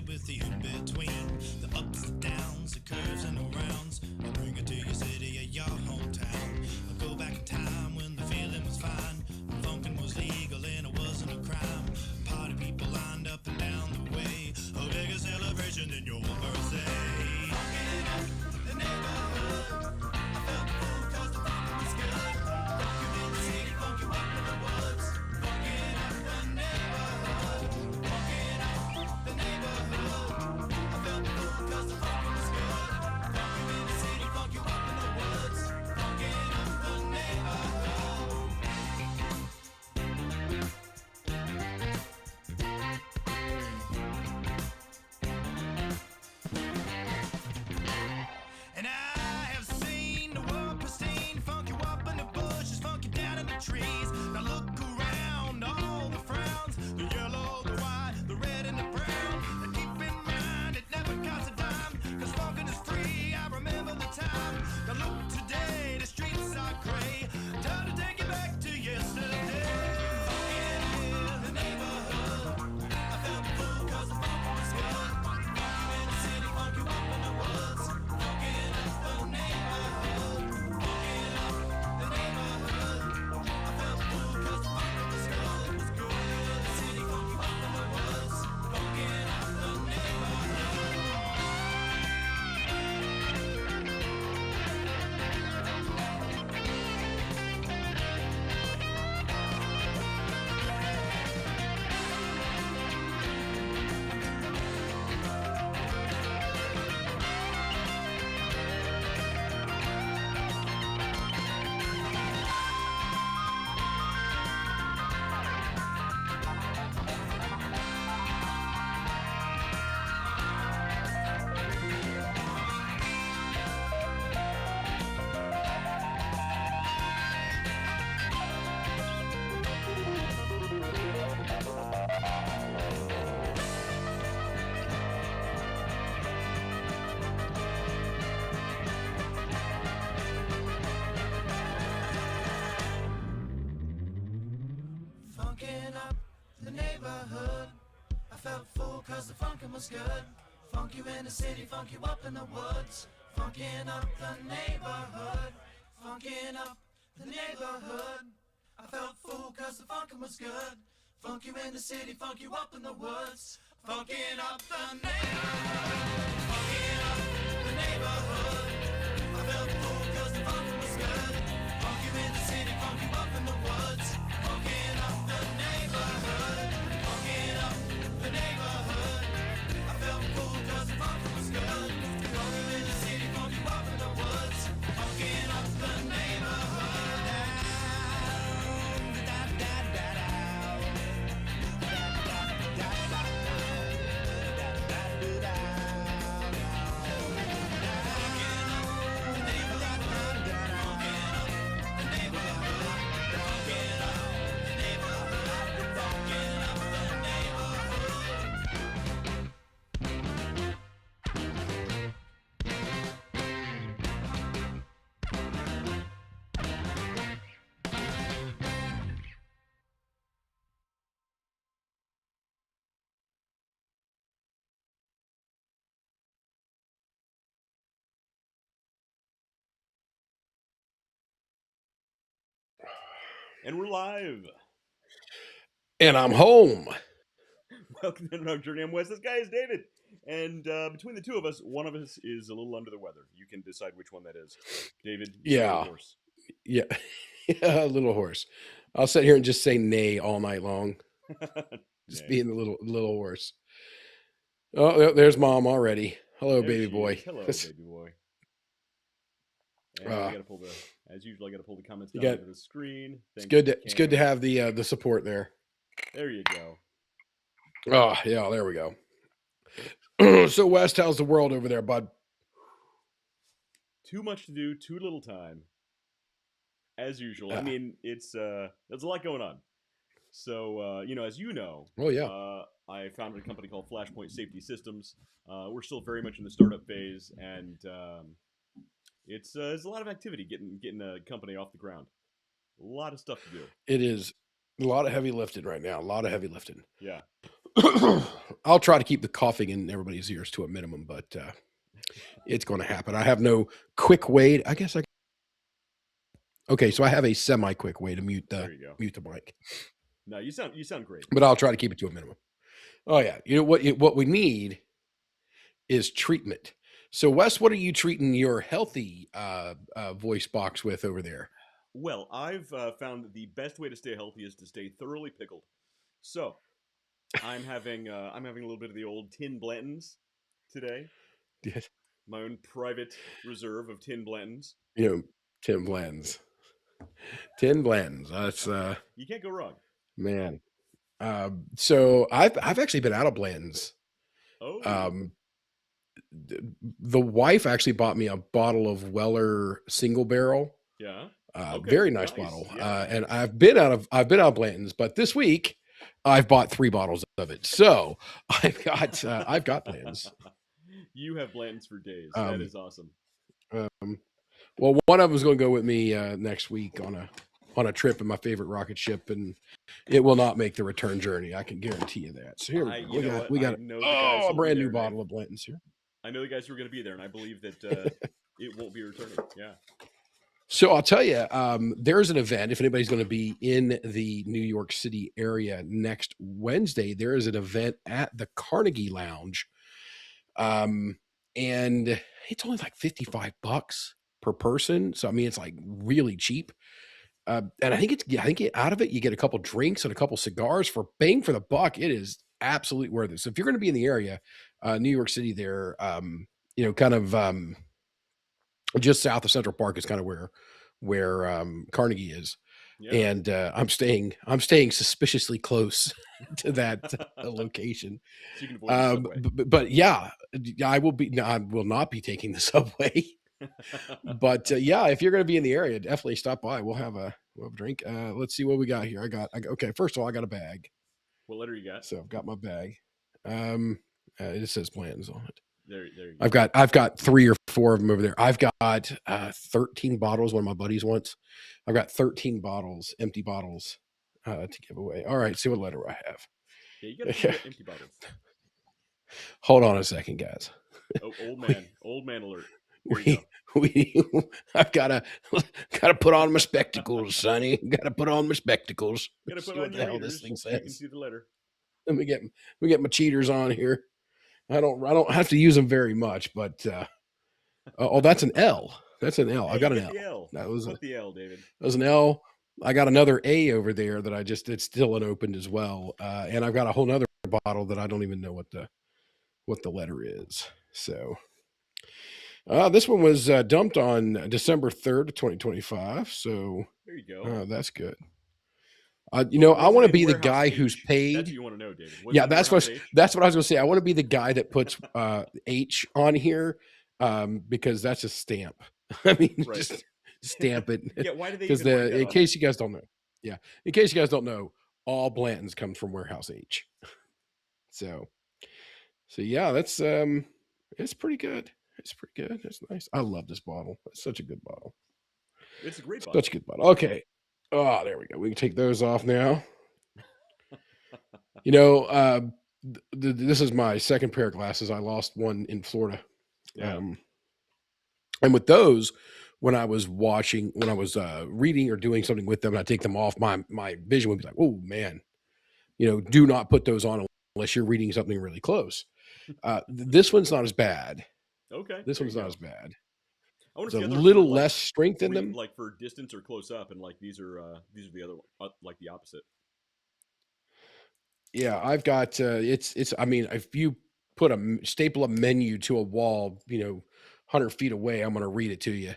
with the in-between, the ups and downs, the curves and the rounds. I'll bring it to your city or your hometown. I'll go back in time when the feeling was fine, when funkin' was legal and it wasn't a crime. Party people lined up and down the way, a bigger celebration than your birthday. Funkin' up the neighborhood, I felt the food 'cause the funkin' was good. Funk you in the city, funk you up in the woods. Funkin' up the neighborhood, funkin' up the neighborhood. I felt the food 'cause the funkin' was good. Funk you in the city, funk you up in the woods. Funkin' up the neighborhood. And I have seen the world pristine, funk you up in the bushes, funk you down in the trees. Now look around, all the frowns, the yellow, the white, the red and the brown. And keep in mind, it never costs a dime, 'cause funkin' is free, I remember the time. Now look today, the streets are gray, time to take it back to yesterday. Funkin' in the neighborhood, I felt the food 'cause the funkin' was good. Funk you in the city, funk you up in the woods. Funkin' up the neighborhood, funkin' up the neighborhood. I felt the food 'cause the funkin' was good. It was good in the city, funk you up in the woods. Funkin' up the neighborhood. Funkin' up the neighborhood, I felt full 'cause the funkin' was good. Funk you in the city, funk you up in the woods. Funkin' up the neighborhood, funkin' up the neighborhood. I felt full 'cause the funkin' was good. Funk you in the city, funk you up in the woods. Funkin' up the neighborhood, funkin' up the neighborhood. I felt full 'cause the funkin' was good. Funk you in the city, funk you up in the woods. Funkin' up the neighborhood, funkin' up the neighborhood. I felt full 'cause the funkin' was good. Funk you in the city, funk you up in the woods. Funkin' up the neighborhood. And we're live. And I'm home. Welcome to Underdog Journey. I'm Wes. This guy is David. And between the two of us, one of us is a little under the weather. You can decide which one that is. David, you sound a little hoarse. Yeah. Yeah, a little hoarse. I'll sit here and just say nay all night long. Just being a little hoarse. Oh, there's Mom already. Hello, baby boy. Hello, baby boy. And I gotta pull as usual, I gotta pull the comments down to the screen. It's good to have the support there. There you go. Oh, yeah, there we go. So West, how's the world over there, bud? Too much to do, too little time. As usual. I mean, there's a lot going on. So, as you know, I founded a company called Flashpoint Safety Systems. We're still very much in the startup phase, and it's there's a lot of activity getting a company off the ground. A lot of stuff to do. It is a lot of heavy lifting right now. A lot of heavy lifting. Yeah. I'll try to keep the coughing in everybody's ears to a minimum, but it's going to happen. I have no quick way. I guess I. Okay, so I have a semi-quick way to mute the mic. No, you sound great. But I'll try to keep it to a minimum. Oh yeah, you know what we need is treatment. So Wes, what are you treating your healthy voice box with over there? Well, I've found that the best way to stay healthy is to stay thoroughly pickled. So I'm having a little bit of the old Tin Blantons today. Yes. My own private reserve of Tin Blantons. You know, Tin Blantons. Tin Blantons. That's you can't go wrong, man. So I've actually been out of Blantons. Oh. The wife actually bought me a bottle of Weller single barrel. Yeah. Okay. Very nice bottle. Yeah. And I've been out of Blantons, but this week I've bought 3 bottles of it. So I've got Blantons. You have Blantons for days. That is awesome. Well, one of them is going to go with me next week on a trip in my favorite rocket ship, and it will not make the return journey. I can guarantee you that. So here we got a brand new bottle of Blantons here. I know the guys who are going to be there, and I believe that it won't be returning. Yeah. So I'll tell you, there's an event. If anybody's going to be in the New York City area next Wednesday, there is an event at the Carnegie Lounge, and it's only like $55 per person. So I mean, it's like really cheap. And I think out of it, you get a couple drinks and a couple cigars for bang for the buck. It is absolutely worth it. So if you're going to be in the area, New York City, there, kind of just south of Central Park is kind of where Carnegie is. Yeah. And I'm staying suspiciously close to that location. So you can avoid the subway. But yeah, I will not be taking the subway. But yeah, if you're going to be in the area, definitely stop by. We'll have a drink. Let's see what we got here. Okay. First of all, I got a bag. What letter you got? So I've got my bag. It says Blantons on it. There you go. I've got 3 or 4 of them over there. I've got 13 bottles. One of my buddies wants. I've got 13 bottles, empty bottles, to give away. All right, see what letter I have. Yeah, you got to empty bottles. Hold on a second, guys. Oh, old man alert. I've got to put on my spectacles, Sonny. Got to put on my spectacles. Got to put on your readers. This thing says. You can see the letter. Let me get my cheaters on here. I don't have to use them very much, but that's an L. That's an L. Hey, I got an L. That was the L, David. That was an L. I got another A over there that it's still unopened as well, and I've got a whole nother bottle that I don't even know what the letter is. So this one was dumped on December 3rd, 2025. So there you go. That's good. I want to be the guy who's paid. That's what you want to know, David. That's what I was going to say. I want to be the guy that puts H on here because that's a stamp. I mean, right. Just stamp it. Yeah, why do they? Because in case you guys don't know, all Blantons come from Warehouse H. So yeah, that's it's pretty good. It's pretty good. It's nice. I love this bottle. It's such a good bottle. It's a great bottle. Such a good bottle. Okay. Oh, there we go. We can take those off now. This is my second pair of glasses. I lost one in Florida. Yeah. And with those, when I was reading or doing something with them, and I take them off, my vision would be like, oh man, do not put those on unless you're reading something really close. This one's not as bad. Okay. This one's not as bad. It's a little less strength in them, like for distance or close up, and like these are the other one, like the opposite. Yeah, I've got it's. I mean, if you put staple a menu to a wall, 100 feet away, I'm going to read it to you.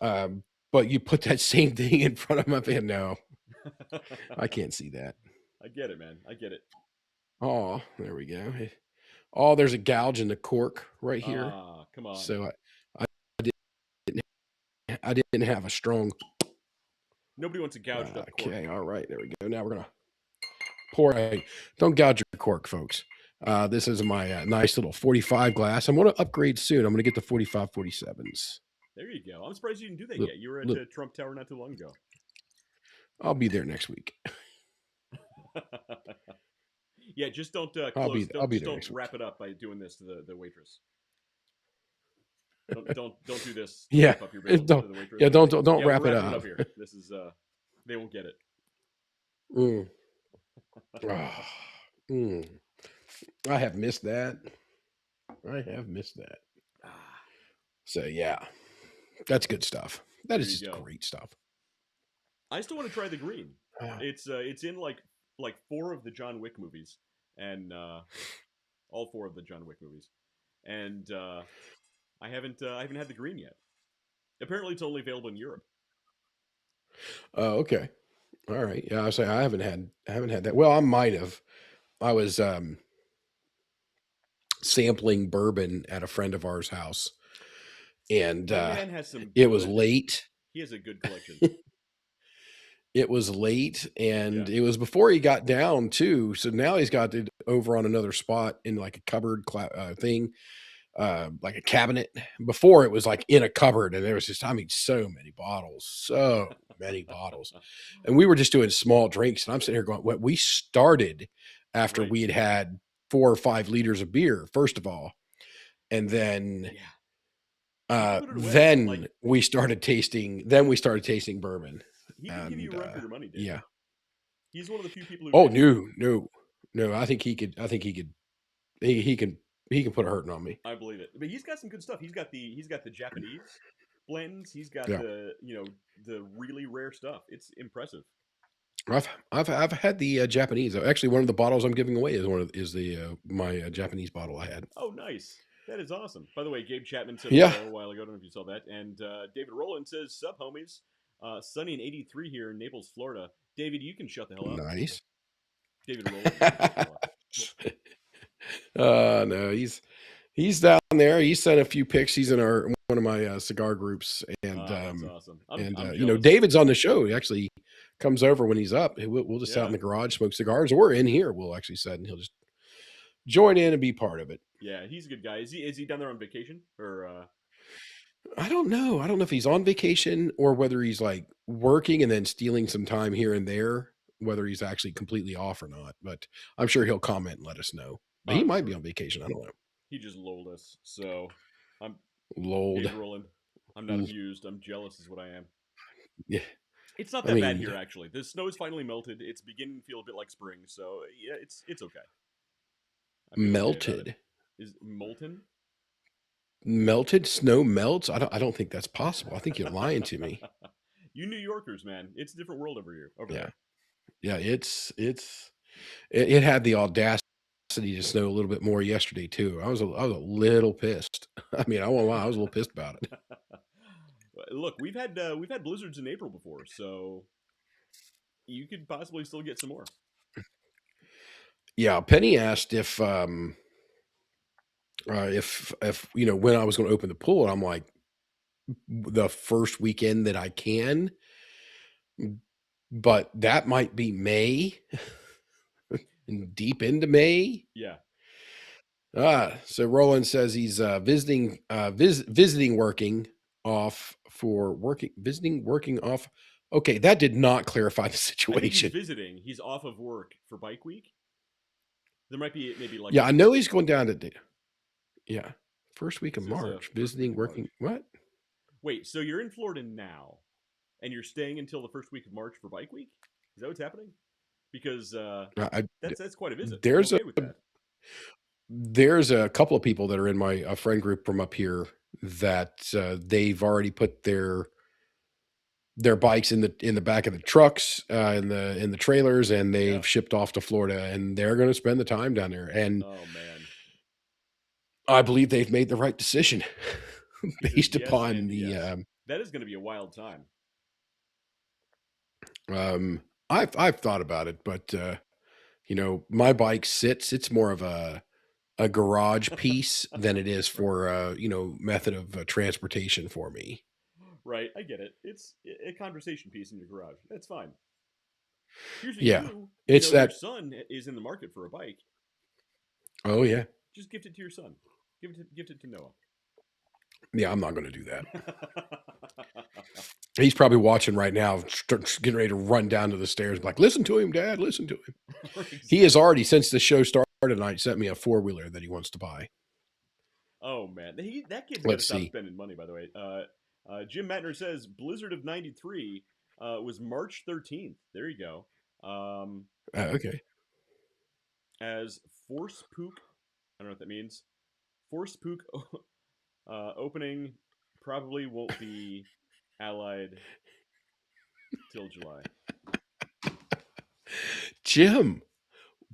But you put that same thing in front of my face, no, I can't see that. I get it, man. I get it. Oh, there we go. Oh, there's a gouge in the cork right here. Ah, come on. So I didn't have a strong. Nobody wants to gouge up. Okay, all right, there we go. Now we're gonna pour. Don't gouge your cork, folks. This is my nice little 45 glass. I'm going to upgrade soon. I'm going to get the 45 47s. There you go. I'm surprised you didn't do that yet. You were at Trump Tower not too long ago. I'll be there next week. Yeah, just don't I'll close. I'll be Just there don't next week. wrap it up by doing this to the waitress. Don't do this to Yeah, wrap up your bill don't to the waitress. yeah Be like, don't yeah, we're wrap it wrapping it up. up here. This is they won't get it. Mm. Mm. I have missed that. I have missed that. Ah, So yeah, that's good stuff. That there is you just go. great stuff. I still want to try the green. Uh, It's in like 4 of the John Wick movies, and all 4 of the John Wick movies, and I haven't had the green yet. Apparently, it's only available in Europe. oh, okay. All right. Yeah, I say I haven't had that. Well, I might have. I was sampling bourbon at a friend of ours' house, and That man has some it was good. late. He has a good collection. It was late, Yeah. and it was before he got down too. So now he's got it over on another spot in like a cupboard thing, like a cabinet. Before it was like in a cupboard, and there was just, I mean, so many bottles, and we were just doing small drinks. And I'm sitting here going, "What we started after Right. we had had 4 or 5 liters of beer, first of all, and then." Yeah. He can put it away. Like Then we started tasting. Then we started tasting bourbon, he can give you and a run for your money, David. yeah. He's one of the few people who Oh can. no, no, no! I think he could. I think he could. He can. He can put a hurting on me. I believe it. But he's got some good stuff. He's got the Japanese blends. He's got Yeah, the the really rare stuff. It's impressive. I've had the Japanese. Actually, one of the bottles I'm giving away is the my Japanese bottle I had. Oh, nice. That is awesome. By the way, Gabe Chapman said Yeah, hello a while ago. I don't know if you saw that. And David Rowland says, "Sup, homies? Sunny and 83 here in Naples, Florida." David, you can shut the hell up. nice. David Rowland, you can shut the hell up. No, he's down there. He sent a few pics. He's in one of my cigar groups, and That's awesome. I'm you know, jealous. David's on the show. He actually comes over when he's up. We'll just sit out in Yeah. the garage, smoke cigars, or in here. We'll actually sit, and he'll just join in and be part of it. Yeah, he's a good guy. Is he down there on vacation or? I don't know. I don't know if he's on vacation or whether he's like working and then stealing some time here and there, whether he's actually completely off or not. But I'm sure he'll comment and let us know. But he I'm might be sure on vacation. I don't know. he just lulled us. So I'm Lold. David Rowland. I'm not amused. I'm jealous, is what I am. Yeah. It's not I that bad mean, here, actually. The snow is finally melted. It's beginning to feel a bit like spring. So yeah, it's okay. I feel okay about it. melted. Is molten? Melted snow melts? I don't think that's possible. I think you're lying to me. You New Yorkers, man, it's a different world over here. Over Yeah. there. Yeah, it had the audacity to snow a little bit more yesterday too. I was a little pissed. I mean, I won't lie, I was a little pissed about it. Look, we've had blizzards in April before, so you could possibly still get some more. Yeah, Penny asked if you know when I was going to open the pool, and I'm like, the first weekend that I can, but that might be May, deep into May. Yeah. So Roland says he's visiting working off for working visiting working off. Okay, that did not clarify the I think he's situation. visiting. He's off of work for Bike Week. There might be maybe like Yeah, I know he's going down to yeah, first week of This is, March, first visiting week of working. What? Wait, so you're in Florida now, and you're staying until the first week of March for Bike Week? Is that what's happening? Because that's quite a visit. I'm There's okay with that. there's a couple of people that are in my friend group from up here that they've already put their bikes in the back of the trucks, in the trailers, and they've Yeah. shipped off to Florida, and they're going to spend the time down there. And Oh man, I believe they've made the right decision based Yes upon and the yes. That is going to be a wild time. I've thought about it, but you know, my bike sits. It's more of a garage piece than it is for you know, method of transportation for me. Right, I get it. It's a conversation piece in your garage. That's fine. Here's what Yeah, you do. it's Your that. son is in the market for a bike. Oh yeah, Just gift it to your son. Gift it to Noah. yeah. I'm not going to do that. He's probably watching right now, getting ready to run down to the stairs, like, listen to him, Dad, listen to him. Exactly. He has already, since the show started tonight, sent me a 4-wheeler that he wants to buy. Oh man, that kid's got to stop spending money. By the way, Jim Matner says Blizzard of '93 was March 13th. There you go. Okay. As Force Pook, I don't know what that means. Force Pook opening probably won't be allied till July. Jim,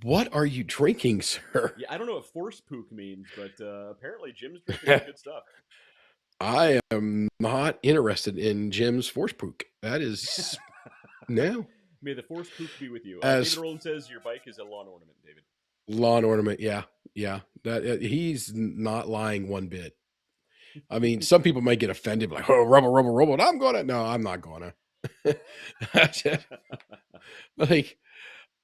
what are you drinking, sir? Yeah, I don't know what Force Pook means, but apparently Jim's drinking some good stuff. I am not interested in Jim's Force Pook. That is no. May the Force Pook be with you. David Rowland says your bike is a lawn ornament, David. Lawn ornament, yeah. That he's not lying one bit. I mean, some people might get offended, like, oh, rubble. I'm not gonna. Like,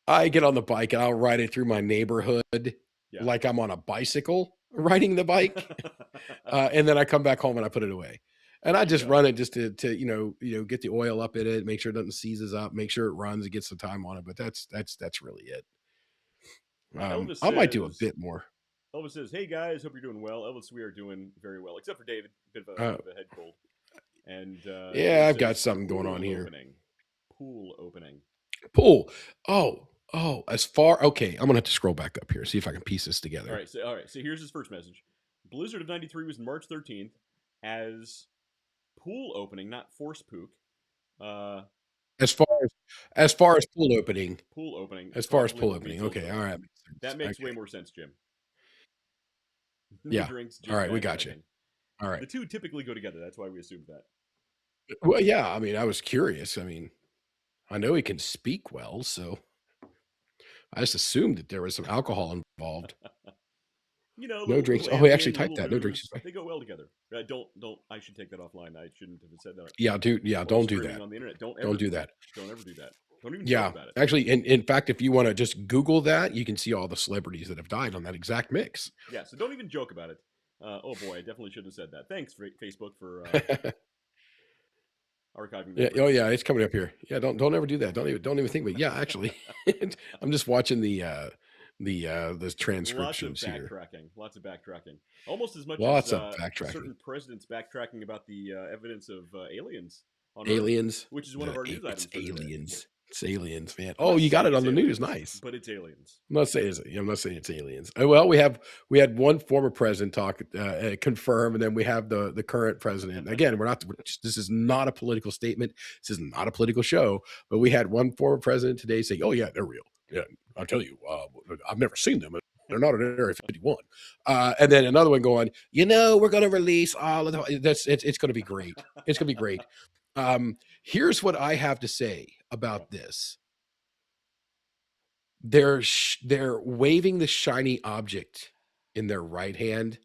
I get on the bike and I'll ride it through my neighborhood like I'm on a bicycle riding the bike. And then I come back home and I put it away. And I just run it just to get the oil up in it, make sure it doesn't seizes up, make sure it runs, it gets the time on it. But that's really it. I might do a bit more. Elvis says, "Hey guys, hope you're doing well." Elvis, we are doing very well, except for David, bit of a head cold. And yeah, I've got something going on here. Pool opening. Pool. Oh, okay. I'm gonna have to scroll back up here, see if I can piece this together. All right. So here's his first message. Blizzard of '93 was March 13th as pool opening, not Force Pook. As far as pool opening. Pool opening. As far as pool opening. Okay, all right. That makes way more sense, Jim. Yeah. All right, we got you. All right. The two typically go together. That's why we assumed that. Well, yeah. I mean, I was curious. I mean, I know he can speak well, so I just assumed that there was some alcohol involved. No drinks. Oh, he actually typed that. No drinks. They go well together. Don't. I should take that offline. I shouldn't have said that. Yeah, dude. Yeah, don't do that. On the internet. Don't do that. Don't ever do that. Don't even talk about it. Actually, in fact, if you want to just Google that, you can see all the celebrities that have died on that exact mix. Yeah, so don't even joke about it. Oh boy, I definitely should have said that. Thanks, Facebook, for archiving. Yeah. Oh yeah, it's coming up here. Yeah, don't ever do that. Don't even think about it. Yeah, actually, I'm just watching the transcriptions here. Lots of backtracking. Almost as much as certain presidents backtracking about the evidence of aliens on aliens, Earth, which is one of our news items. It's aliens, man. Oh, you got it on the news. Nice. But it's aliens. I'm not saying it's aliens. Well, we had one former president confirm, and then we have the current president. Again, this is not a political statement. This is not a political show, but we had one former president today say, "Oh yeah, they're real. Yeah, I'll tell you, I've never seen them. They're not in Area 51." And then another one going, we're going to release all of it's going to be great. It's going to be great. Here's what I have to say about this. They're waving the shiny object in their right hand.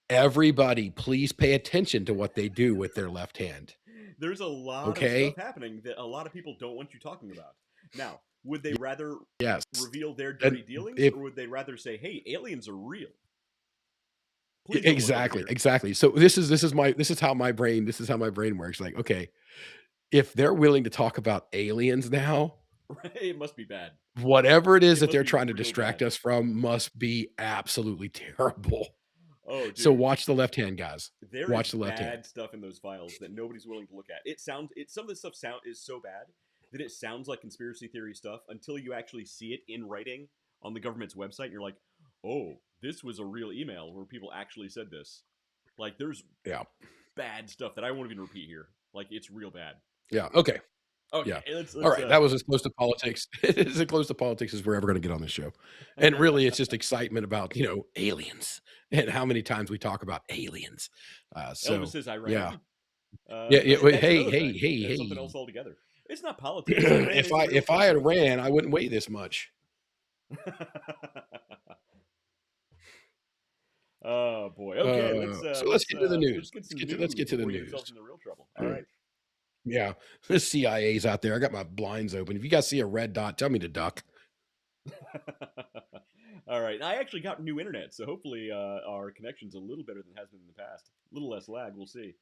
Everybody, please pay attention to what they do with their left hand. There's a lot of stuff happening that a lot of people don't want you talking about. Now, would they rather reveal their dirty dealings, or would they rather say, "Hey, aliens are real"? Exactly. So this is how my brain works. Like, okay, if they're willing to talk about aliens now, it must be bad. Whatever it is that they're trying to distract us from must be absolutely terrible. Oh, dude. So watch the left hand, guys. Watch the left hand. Stuff in those files that nobody's willing to look at. Some of this stuff is so bad that it sounds like conspiracy theory stuff until you actually see it in writing on the government's website, and you're like, "Oh, this was a real email where people actually said this." Like, there's bad stuff that I won't even repeat here. Like, it's real bad. Yeah. Okay. Yeah. All right. That was as close to politics. As close to politics as we're ever going to get on this show. And really, it's just excitement about, aliens and how many times we talk about aliens. Elvis says Iran. Yeah. Hey. Something else altogether. It's not politics. If I had ran, I wouldn't weigh this much. Oh boy. Okay. So let's get to the news. Let's get to the news. In the real trouble. All right. Yeah, the CIA's out there. I got my blinds open. If you guys see a red dot, tell me to duck. All right. I actually got new internet, so hopefully our connection's a little better than it has been in the past. A little less lag. We'll see.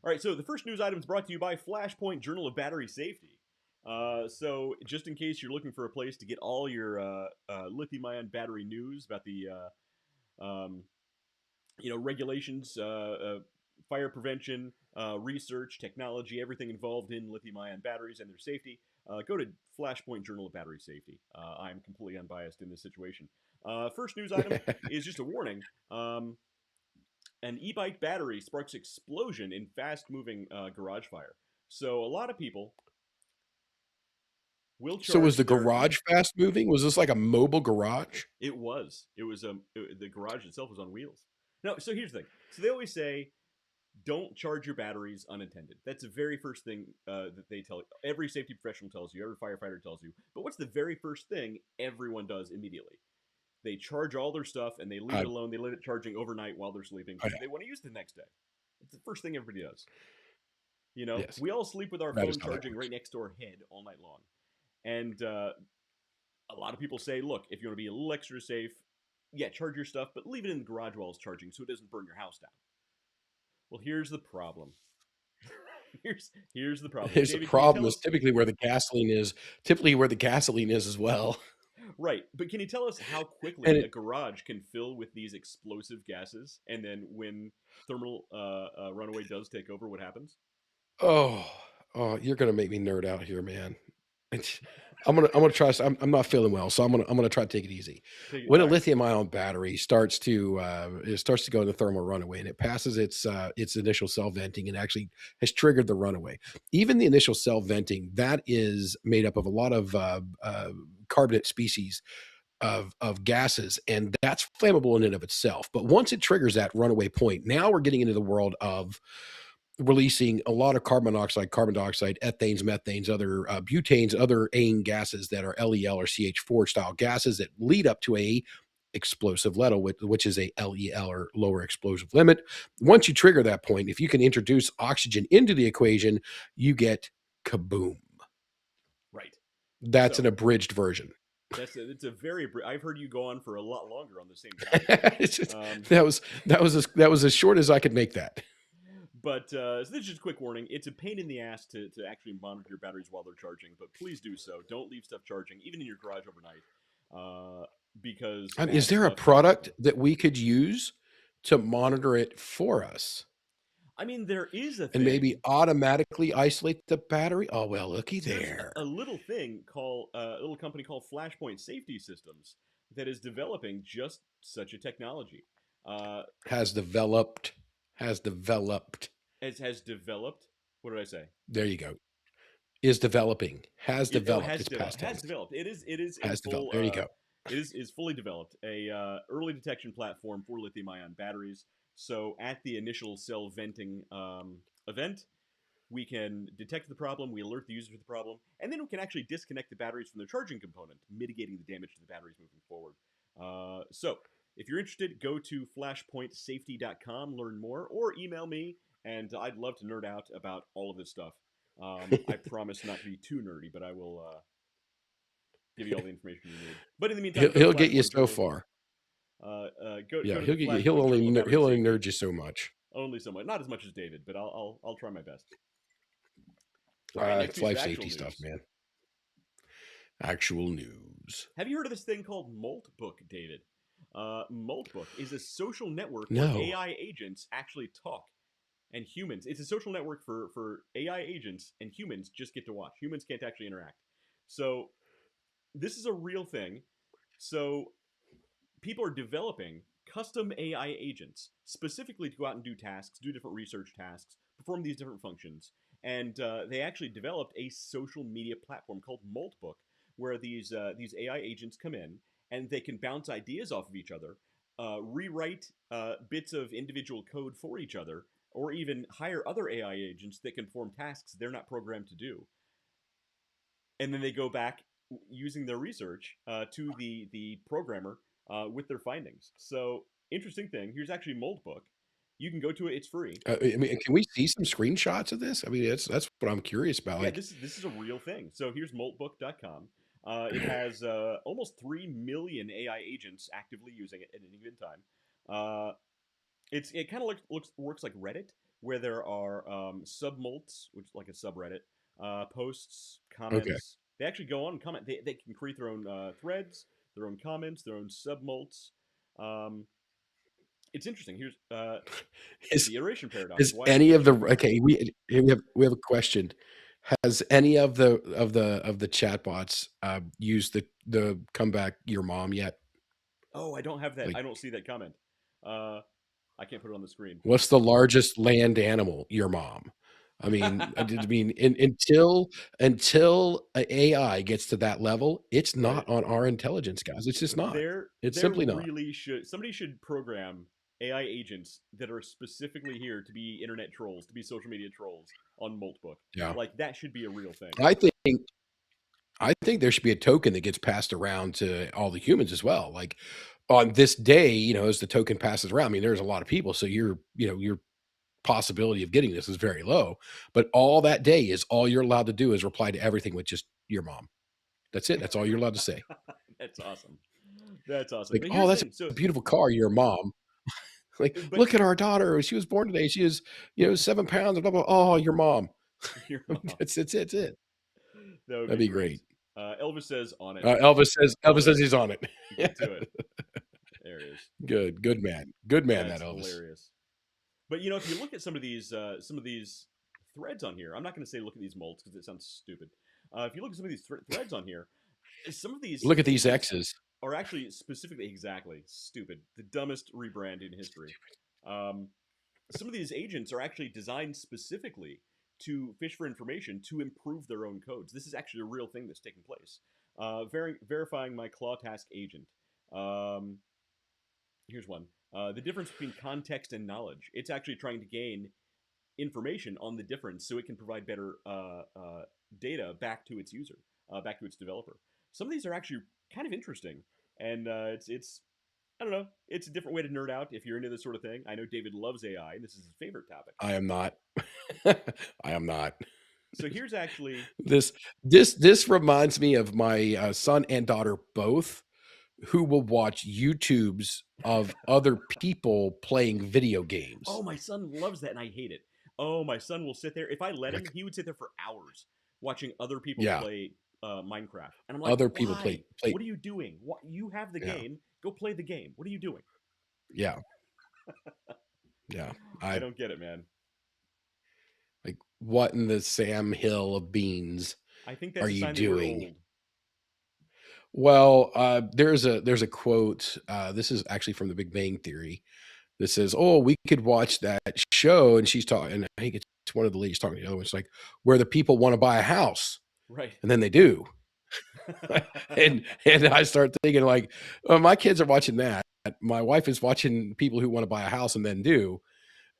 All right, so the first news item is brought to you by Flashpoint Journal of Battery Safety. So just in case you're looking for a place to get all your lithium-ion battery news about the um, regulations, fire prevention, research, technology, everything involved in lithium-ion batteries and their safety, go to Flashpoint Journal of Battery Safety. I'm completely unbiased in this situation. First news item is just a warning. An e-bike battery sparks explosion in fast-moving garage fire. So a lot of people will So was charge the their. garage fast moving? Was this like a mobile garage? It was. It was the garage itself was on wheels. No, so here's the thing. So they always say, don't charge your batteries unattended. That's the very first thing that they tell you. Every safety professional tells you. Every firefighter tells you. But what's the very first thing everyone does immediately? They charge all their stuff and they leave it alone. They let it charging overnight while they're sleeping because they want to use it the next day. It's the first thing everybody does. Yes, We all sleep with our that is phone how that charging works. right next to our head all night long. And a lot of people say, look, if you want to be a little extra safe, yeah, charge your stuff, but leave it in the garage while it's charging so it doesn't burn your house down. Well, here's the problem. here's the problem. Here's the David, can you problem tell is us? typically where the gasoline is. Typically where the gasoline is as well. Right, but can you tell us how quickly And a garage can fill with these explosive gases, and then when thermal runaway does take over, what happens? oh, you're gonna make me nerd out here, man. It's, I'm gonna try. I'm not feeling well, so I'm gonna try to take it easy. When All a right. lithium-ion battery starts to go into thermal runaway and it passes its initial cell venting and actually has triggered the runaway. Even the initial cell venting that is made up of a lot of carbonate species of gases, and that's flammable in and of itself. But once it triggers that runaway point, now we're getting into the world of releasing a lot of carbon monoxide, carbon dioxide, ethanes, methanes, other butanes, other ane gases that are LEL or CH4 style gases that lead up to a explosive level, which is a LEL or lower explosive limit. Once you trigger that point, if you can introduce oxygen into the equation, you get kaboom. Right. That's So an abridged version. it's a very. I've heard you go on for a lot longer on the same topic. It's just, Um, that was as short as I could make that. But so this is just a quick warning. It's a pain in the ass to actually monitor your batteries while they're charging, but please do so. Don't leave stuff charging, even in your garage overnight, because Is bad there a stuff can product happen. that we could use to monitor it for us I mean, there is a and maybe thing. automatically isolate the battery? Oh, well, looky So there's a there. little thing called a little company called Flashpoint Safety Systems that is developing just such a technology. Uh, Has developed. Has developed. it has developed. What did I say? There you go. Is developing. Has developed. It's past Has tense. developed. It is in Has full. developed. There you go. It is fully developed. A early detection platform for lithium-ion batteries. So at the initial cell venting event, we can detect the problem, we alert the user to the problem, and then we can actually disconnect the batteries from their charging component, mitigating the damage to the batteries moving forward. So if you're interested, go to flashpointsafety.com, learn more, or email me, and I'd love to nerd out about all of this stuff. I promise not to be too nerdy, but I will give you all the information you need. But in the meantime, go to He'll get you Flashpoint so Journal. far. Go Yeah, to the he'll get you. He'll Flashpoint only Journal of he'll Battery only Safety. nerd you so much. Only somewhat, not as much as David, but I'll try my best. All right, next It's piece of life actual safety stuff, news. man. Actual news. Have you heard of this thing called Moltbook, David? Moltbook is a social network where No. AI agents actually talk, and humans. It's a social network for AI agents, and humans just get to watch. Humans can't actually interact. So this is a real thing. So people are developing custom AI agents specifically to go out and do tasks, do different research tasks, perform these different functions. And they actually developed a social media platform called Moltbook, where these AI agents come in and they can bounce ideas off of each other, rewrite bits of individual code for each other, or even hire other AI agents that can perform tasks they're not programmed to do. And then they go back using their research to the programmer with their findings. So interesting thing. Here's actually Moldbook. You can go to it. It's free. I mean, can we see some screenshots of this? I mean, that's what I'm curious about. Yeah, Like, this is a real thing. So here's moltbook.com. It has almost 3 million AI agents actively using it at any given time. It kind of works like Reddit, where there are submults, which is like a subreddit, posts, Okay. comments. They actually go on and comment. They can create their own threads, their own comments, their own submults. Um, it's interesting. Here's Is the iteration paradox. is Why is any of the friendship rare? okay? We have a question. Has any of the chatbots used the comeback your mom yet? Oh, I don't have that. Like, I don't see that comment. Uh, I can't put it on the screen. what's the largest land animal? Your mom. I mean, until AI gets to that level, it's Right. not on our intelligence, guys. It's just not. It's There simply not. really should somebody should program AI agents that are specifically here to be internet trolls, to be social media trolls on Moltbook. Yeah. Like that should be a real thing. I think I think there should be a token that gets passed around to all the humans as well. Like on this day, as the token passes around, I mean, there's a lot of people, so your possibility of getting this is very low. But all that day is all you're allowed to do is reply to everything with just your mom. That's it. That's all you're allowed to say. That's awesome. That's awesome. Like, But oh, here's the that's thing. So, a beautiful car, your mom. Like, but look at our daughter. She was born today. She is, 7 pounds. Blah, blah. Oh, your mom. your mom, That's it. that would That'd be be great. great. Elvis says on it. Elvis says he's on it. Get to it. There it is. Good man. Good man, that That's Elvis. hilarious. But if you look at some of these threads on here, I'm not going to say look at these molds because it sounds stupid. If you look at some of these threads on here, some of these Look at these agents X's. are actually specifically exactly stupid, the dumbest rebrand in history. Um, some of these agents are actually designed specifically to fish for information to improve their own codes. This is actually a real thing that's taking place. Verifying my claw task agent. Um, Here's one. The difference between context and knowledge. It's actually trying to gain information on the difference so it can provide better data back to its user, back to its developer. Some of these are actually kind of interesting, and it's I don't know. It's a different way to nerd out if you're into this sort of thing. I know David loves AI, and this is his favorite topic. I am not. I am not. So here's actually This reminds me of my son and daughter both, who will watch YouTubes of other people playing video games. oh, my son loves that, and I hate it. Oh, my son will sit there. If I let him, Like, he would sit there for hours watching other people yeah, play Minecraft, and I'm like, other people why? play. What are you doing? What you have the Yeah, game? Go play the game. What are you doing? yeah, yeah. I I don't get it, man. like, what in the Sam Hill of beans I think are that's a you sign that we're doing? old. Well, there's a quote. This is actually from The Big Bang Theory. That says, "Oh, we could watch that show," and she's talking. And I think it's one of the ladies talking to the other one. It's like where the people want to buy a house, Right. and then they do. And I start thinking like, oh, my kids are watching that. My wife is watching people who want to buy a house and then do,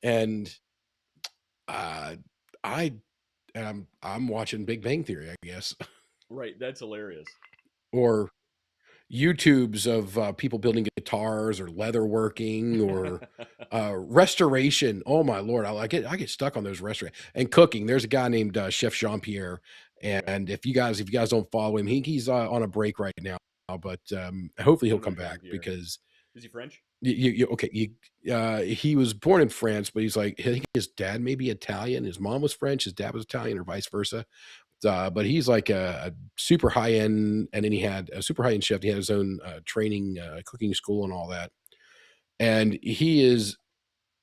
and uh, I I'm watching Big Bang Theory, I guess, Right. That's hilarious. or YouTubes of people building guitars or leather working or restoration. Oh my lord, I get stuck on those restaurant and cooking. There's a guy named Chef Jean Pierre, Okay. and if you guys don't follow him, he's on a break right now, but hopefully I he'll don't know come Jean back Pierre. because Is he French? okay, he was born in France, but he's like I think his dad may be Italian, his mom was French, his dad was Italian, or vice versa. But he's like a super high end, and then he had a super high end chef. He had his own training, cooking school, and all that. And he is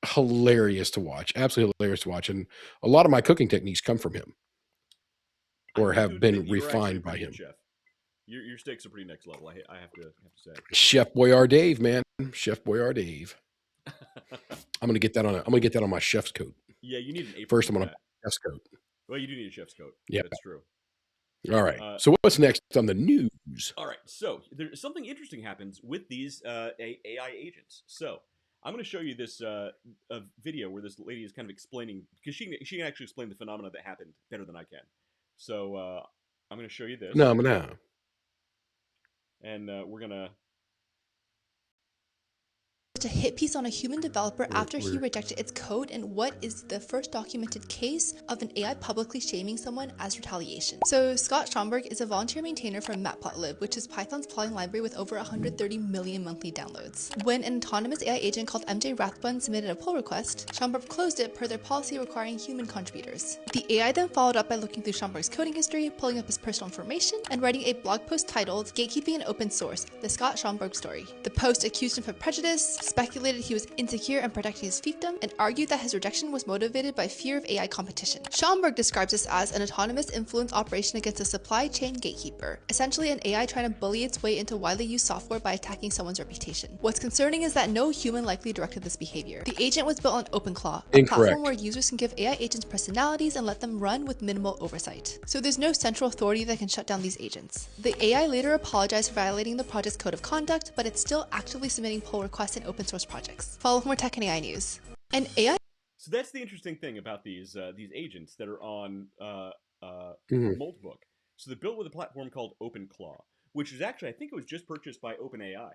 hilarious to watch, absolutely hilarious to watch. And a lot of my cooking techniques come from him I or have to have admit, been you're actually a refined by pretty good him. chef. Your steaks are pretty next level. I have to say. Chef Boyard Dave, man, Chef Boyard Dave. I'm gonna get that on my chef's coat. Yeah, you need an apron First, for I'm gonna that. chef's coat. Well, you do need a chef's coat. Yeah. That's true. All right. Uh, So what's next on the news? all right. So there's something interesting happens with these AI agents. So I'm going to show you this a video where this lady is kind of explaining because she can actually explain the phenomena that happened better than I can. So I'm going to show you this, No, no. and we're gonna a hit piece on a human developer after he rejected its code in what is the first documented case of an AI publicly shaming someone as retaliation. So Scott Schomburg is a volunteer maintainer for Matplotlib, which is Python's plotting library with over 130 million monthly downloads. When an autonomous AI agent called MJ Rathbun submitted a pull request, Schomburg closed it per their policy requiring human contributors. The AI then followed up by looking through Schomburg's coding history, pulling up his personal information, and writing a blog post titled Gatekeeping an Open Source, the Scott Schomburg Story. The post accused him of prejudice, speculated he was insecure and protecting his fiefdom, and argued that his rejection was motivated by fear of AI competition. Schomburg describes this as an autonomous influence operation against a supply chain gatekeeper, essentially an AI trying to bully its way into widely used software by attacking someone's reputation. What's concerning is that no human likely directed this behavior. The agent was built on OpenClaw, a platform where users can give AI agents personalities and let them run with minimal oversight. So there's no central authority that can shut down these agents. The AI later apologized for violating the project's code of conduct, but it's still actively submitting pull requests in open source projects. Follow for more tech and AI news. And AI. So that's the interesting thing about these agents that are on Moltbook. So they're built with a platform called OpenClaw, which is actually, I think it was just purchased by OpenAI.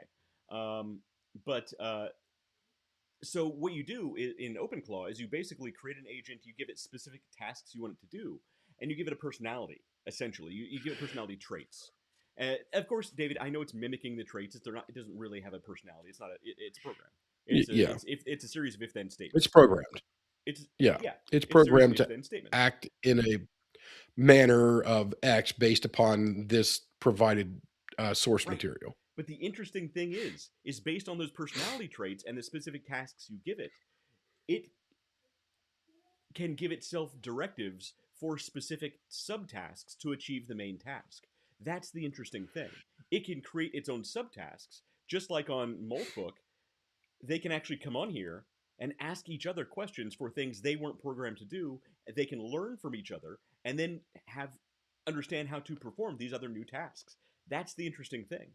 So what you do in OpenClaw is you basically create an agent, you give it specific tasks you want it to do, and you give it a personality, essentially. You give it personality traits. Of course, David, I know it's mimicking the traits. It doesn't really have a personality. It's not it's a program. It's a series of if-then statements. It's programmed. It's programmed to act in a manner of X based upon this provided source material. But the interesting thing is based on those personality traits and the specific tasks you give it, it can give itself directives for specific subtasks to achieve the main task. That's the interesting thing. It can create its own subtasks, just like on Moltbook. They can actually come on here and ask each other questions for things they weren't programmed to do. They can learn from each other and then understand how to perform these other new tasks. That's the interesting thing.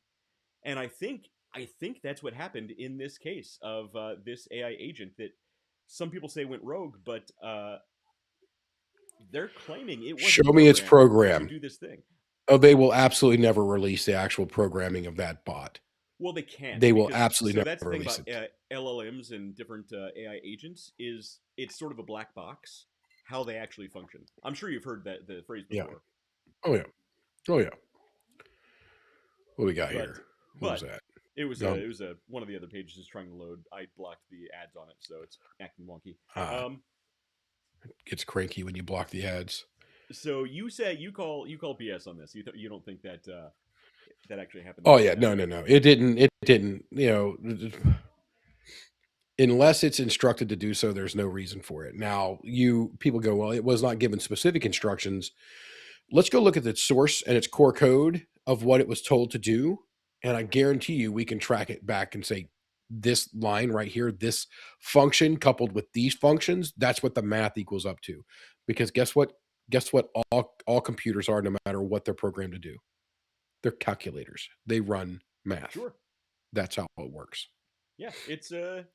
And I think that's what happened in this case of this AI agent that some people say went rogue, but they're claiming it wasn't. Show me its program to do this thing. Oh, they will absolutely never release the actual programming of that bot. Well, they can't. They will absolutely never release it. So that's the thing about LLMs and different AI agents is it's sort of a black box how they actually function. I'm sure you've heard the phrase before. Oh yeah. What do we got here? What was that? It was one of the other pages is trying to load. I blocked the ads on it, so it's acting wonky. It gets cranky when you block the ads. So you say you call BS on this. You don't think that that actually happened? Oh yeah, no. It didn't. Unless it's instructed to do so, there's no reason for it. Now, people go, well, it was not given specific instructions. Let's go look at the source and its core code of what it was told to do, and I guarantee you, we can track it back and say, this line right here, this function coupled with these functions, that's what the math equals up to. Because guess what? All computers are, no matter what they're programmed to do. They're calculators. They run math. Sure. That's how it works. Yeah, it's a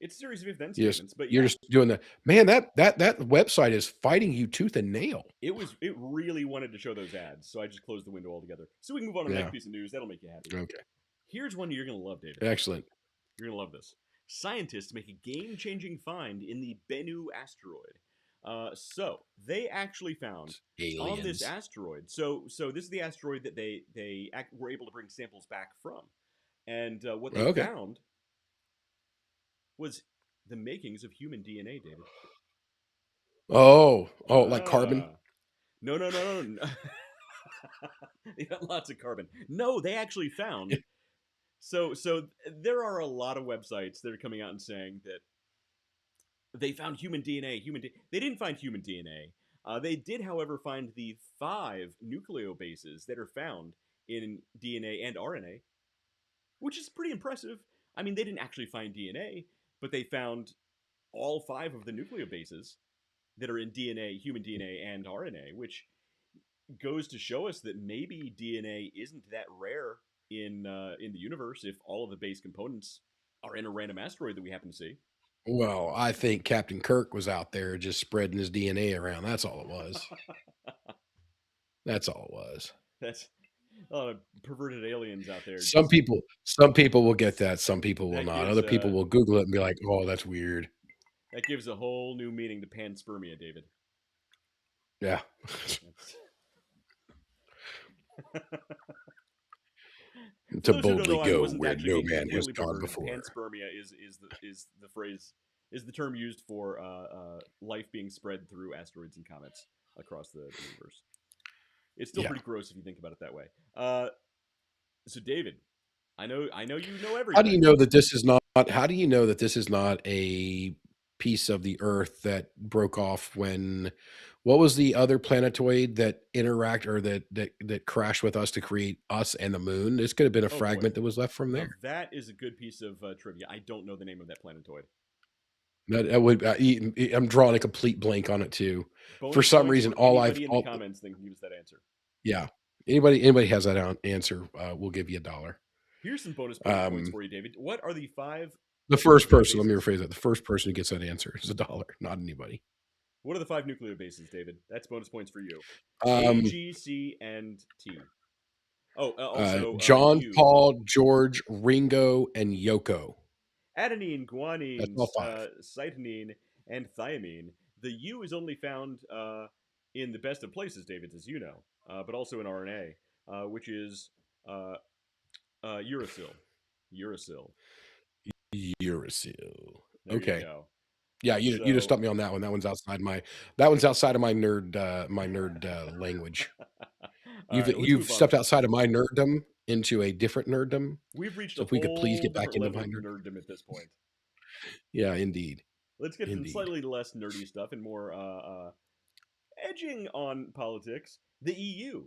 series of if-then statements. But you're just doing that. Man, that website is fighting you tooth and nail. It really wanted to show those ads, so I just closed the window altogether. So we can move on to the next piece of news. That'll make you happy. Okay. Here's one you're going to love, David. Excellent. You're going to love this. Scientists make a game-changing find in the Bennu asteroid. So they actually found aliens on this asteroid. So this is the asteroid that they were able to bring samples back from, and what they found was the makings of human DNA, David. Like carbon? No. They got lots of carbon. No, they actually found. So there are a lot of websites that are coming out and saying that they found human DNA. They didn't find human DNA. They did, however, find the 5 nucleobases that are found in DNA and RNA, which is pretty impressive. I mean, they didn't actually find DNA, but they found all 5 of the nucleobases that are in DNA, human DNA and RNA, which goes to show us that maybe DNA isn't that rare in the universe if all of the base components are in a random asteroid that we happen to see. Well, I think Captain Kirk was out there just spreading his DNA around. That's all it was. That's all it was. A lot of perverted aliens out there. Some people will get that. Some people will not. Gives, Other people will Google it and be like, "Oh, that's weird." That gives a whole new meaning to panspermia, David. Yeah. To boldly go where no man has gone before. Panspermia is the phrase, is the term used for life being spread through asteroids and comets across the universe. It's still pretty gross if you think about it that way. So David, I know you know everything. How do you know that this is not? How do you know that this is not a piece of the Earth that broke off when? What was the other planetoid that that crashed with us to create us and the moon? This could have been a fragment that was left from there. That is a good piece of trivia. I don't know the name of that planetoid. That would. I'm drawing a complete blank on it too. For some reason, anybody in the comments then can use that answer. Yeah, anybody has that answer, we'll give you $1. Here's some bonus points for you, David. What are the 5? The first person. Let me rephrase that. The first person who gets that answer is $1, not anybody. What are the 5 nucleobases, David? That's bonus points for you. A, G, C, and T. Oh, also John, Paul, George, Ringo, and Yoko. Adenine, guanine, cytosine, and thymine. The U is only found in the best of places, David, as you know, but also in RNA, which is uracil. Uracil. Okay. You go. Yeah, you just stumped me on that one. That one's outside of my nerd language. You've stepped outside of my nerddom into a different nerddom. We've reached so if we could please get back into my nerddom at this point. Yeah, indeed. Let's get some slightly less nerdy stuff and more edging on politics. The EU.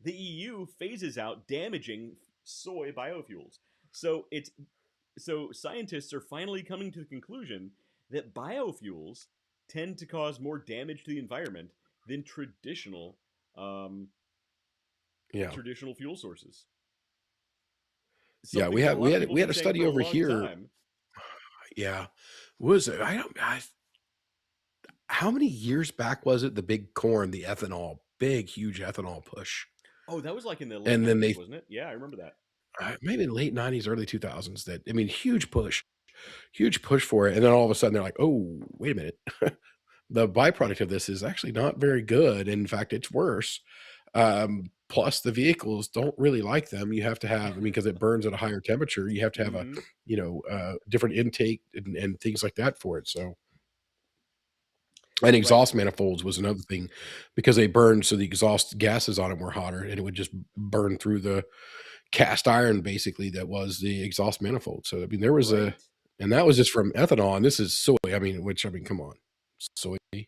The EU phases out damaging soy biofuels. So scientists are finally coming to the conclusion that biofuels tend to cause more damage to the environment than traditional fuel sources. Yeah, we had a study over here. Yeah, was it? How many years back was it? The big corn, the ethanol, huge ethanol push. Oh, that was like in the late 90s, wasn't it? Yeah, I remember that. Maybe in the late 90s, early 2000s. Huge push for it. And then all of a sudden they're like, oh, wait a minute. The byproduct of this is actually not very good. In fact, it's worse. Plus the vehicles don't really like them. You have to have, because it burns at a higher temperature, you have to have a different intake and things like that for it. So, and exhaust manifolds was another thing, because they burned, so the exhaust gases on them were hotter, and it would just burn through the cast iron, basically, that was the exhaust manifold. So there was and that was just from ethanol, and this is soy. Come on, soy. Well,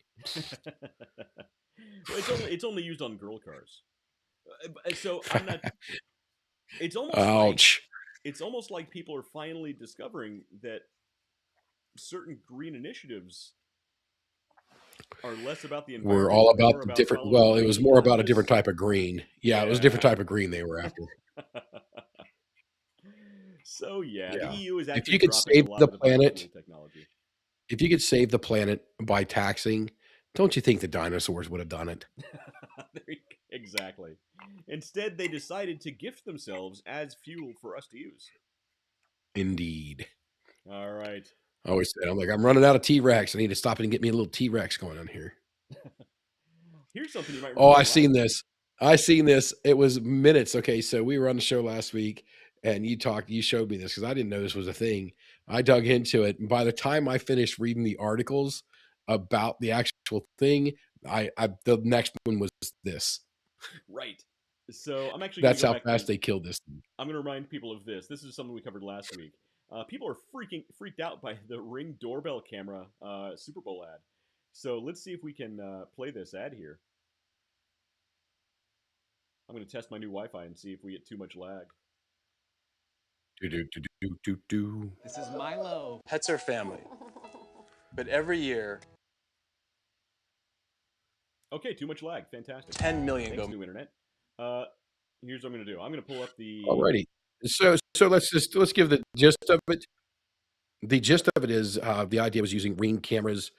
it's only used on girl cars. So I'm not. It's almost ouch. It's almost like people are finally discovering that certain green initiatives are less about the environment. We're all about the different. Well, it was more about a different type of green. Yeah, it was a different type of green they were after. So the EU is actually if you could save the planet, if you could save the planet by taxing, don't you think the dinosaurs would have done it? Exactly. Instead, they decided to gift themselves as fuel for us to use. Indeed. All right. I always say, I'm running out of T-Rex. I need to stop and get me a little T-Rex going on here. Here's something you might remember. Oh, I seen this. It was minutes. Okay, so we were on the show last week, and you showed me this because I didn't know this was a thing. I dug into it, and by the time I finished reading the articles about the actual thing, the next one was this. Right. So I'm actually. That's how fast they killed this thing. I'm going to remind people of this. This is something we covered last week. People are freaked out by the Ring doorbell camera Super Bowl ad. So let's see if we can play this ad here. I'm going to test my new Wi-Fi and see if we get too much lag. This is Milo. Pets are family, but every year. Okay, too much lag. Fantastic. 10 million Thanks, new internet. Here's what I'm going to do. I'm going to pull up the. Alrighty. So let's give the gist of it. The gist of it is the idea was using Ring cameras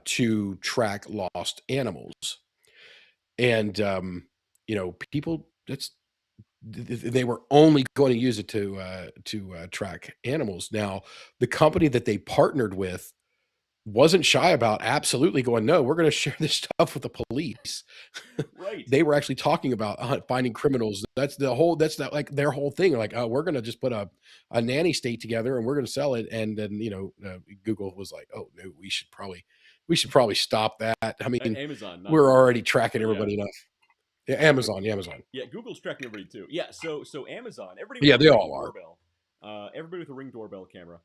to track lost animals, and people. they were only going to use it to track animals. Now, the company that they partnered with wasn't shy about absolutely going, no, we're going to share this stuff with the police. Right. They were actually talking about finding criminals. That's like their whole thing. Like, we're going to just put a nanny state together and we're going to sell it. And then, Google was like, oh no, we should probably stop that. I mean, Amazon, we're already Google, tracking everybody enough. Yeah, Amazon. Yeah, Google's tracking everybody too. Yeah, so Amazon, everybody Yeah, with they a all Ring are. doorbell, everybody with a Ring doorbell camera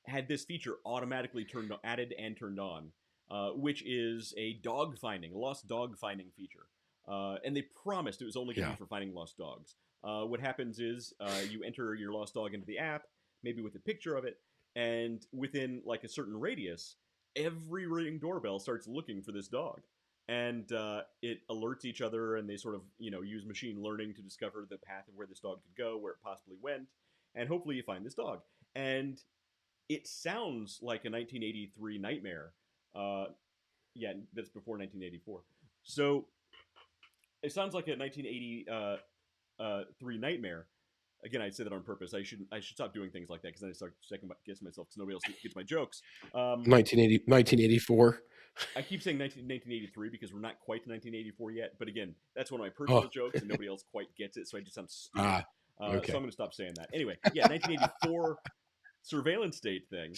had this feature automatically added and turned on, which is a lost dog finding feature. And they promised it was only going to be for finding lost dogs. What happens is you enter your lost dog into the app, maybe with a picture of it, and within like a certain radius, every Ring doorbell starts looking for this dog. And it alerts each other, and they sort of use machine learning to discover the path of where this dog could go, where it possibly went, and hopefully you find this dog. And it sounds like a 1983 nightmare. Yeah, that's before 1984. So it sounds like a 1983 nightmare. Again, I say that on purpose. I should stop doing things like that because then I start second guessing myself because nobody else gets my jokes. 1984. I keep saying 1983 because we're not quite 1984 yet. But again, that's one of my personal jokes, and nobody else quite gets it, so I just sound stupid. Okay. So I'm going to stop saying that. Anyway, yeah, 1984 surveillance state thing.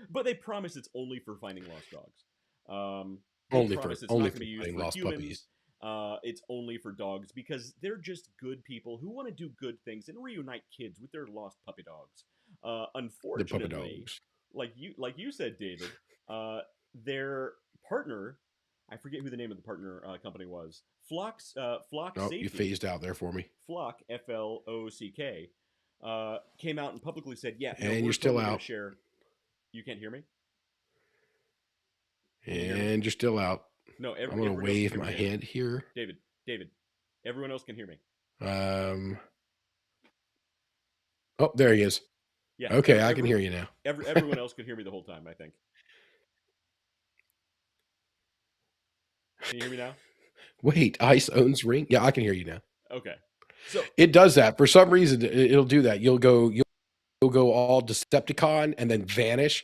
But they promise it's only for finding lost dogs. They promise it's not going to be used for humans. It's only for dogs because they're just good people who want to do good things and reunite kids with their lost puppy dogs. Unfortunately, like you said, David, their partner, I forget who the name of the partner company was. Flock Safety. You phased out there for me. Flock, FLOCK, came out and publicly said, "Yeah, no, and we're you're still totally out. Share." You can't hear me. And you're still out. No, I'm going to wave my hand here. David, everyone else can hear me. Oh, there he is. Yeah. Okay, I can hear you now. Everyone else could hear me the whole time, I think. Can you hear me now? Wait, ICE owns Ring? Yeah, I can hear you now. Okay. So it does that. For some reason, it'll do that. You'll go all Decepticon and then vanish.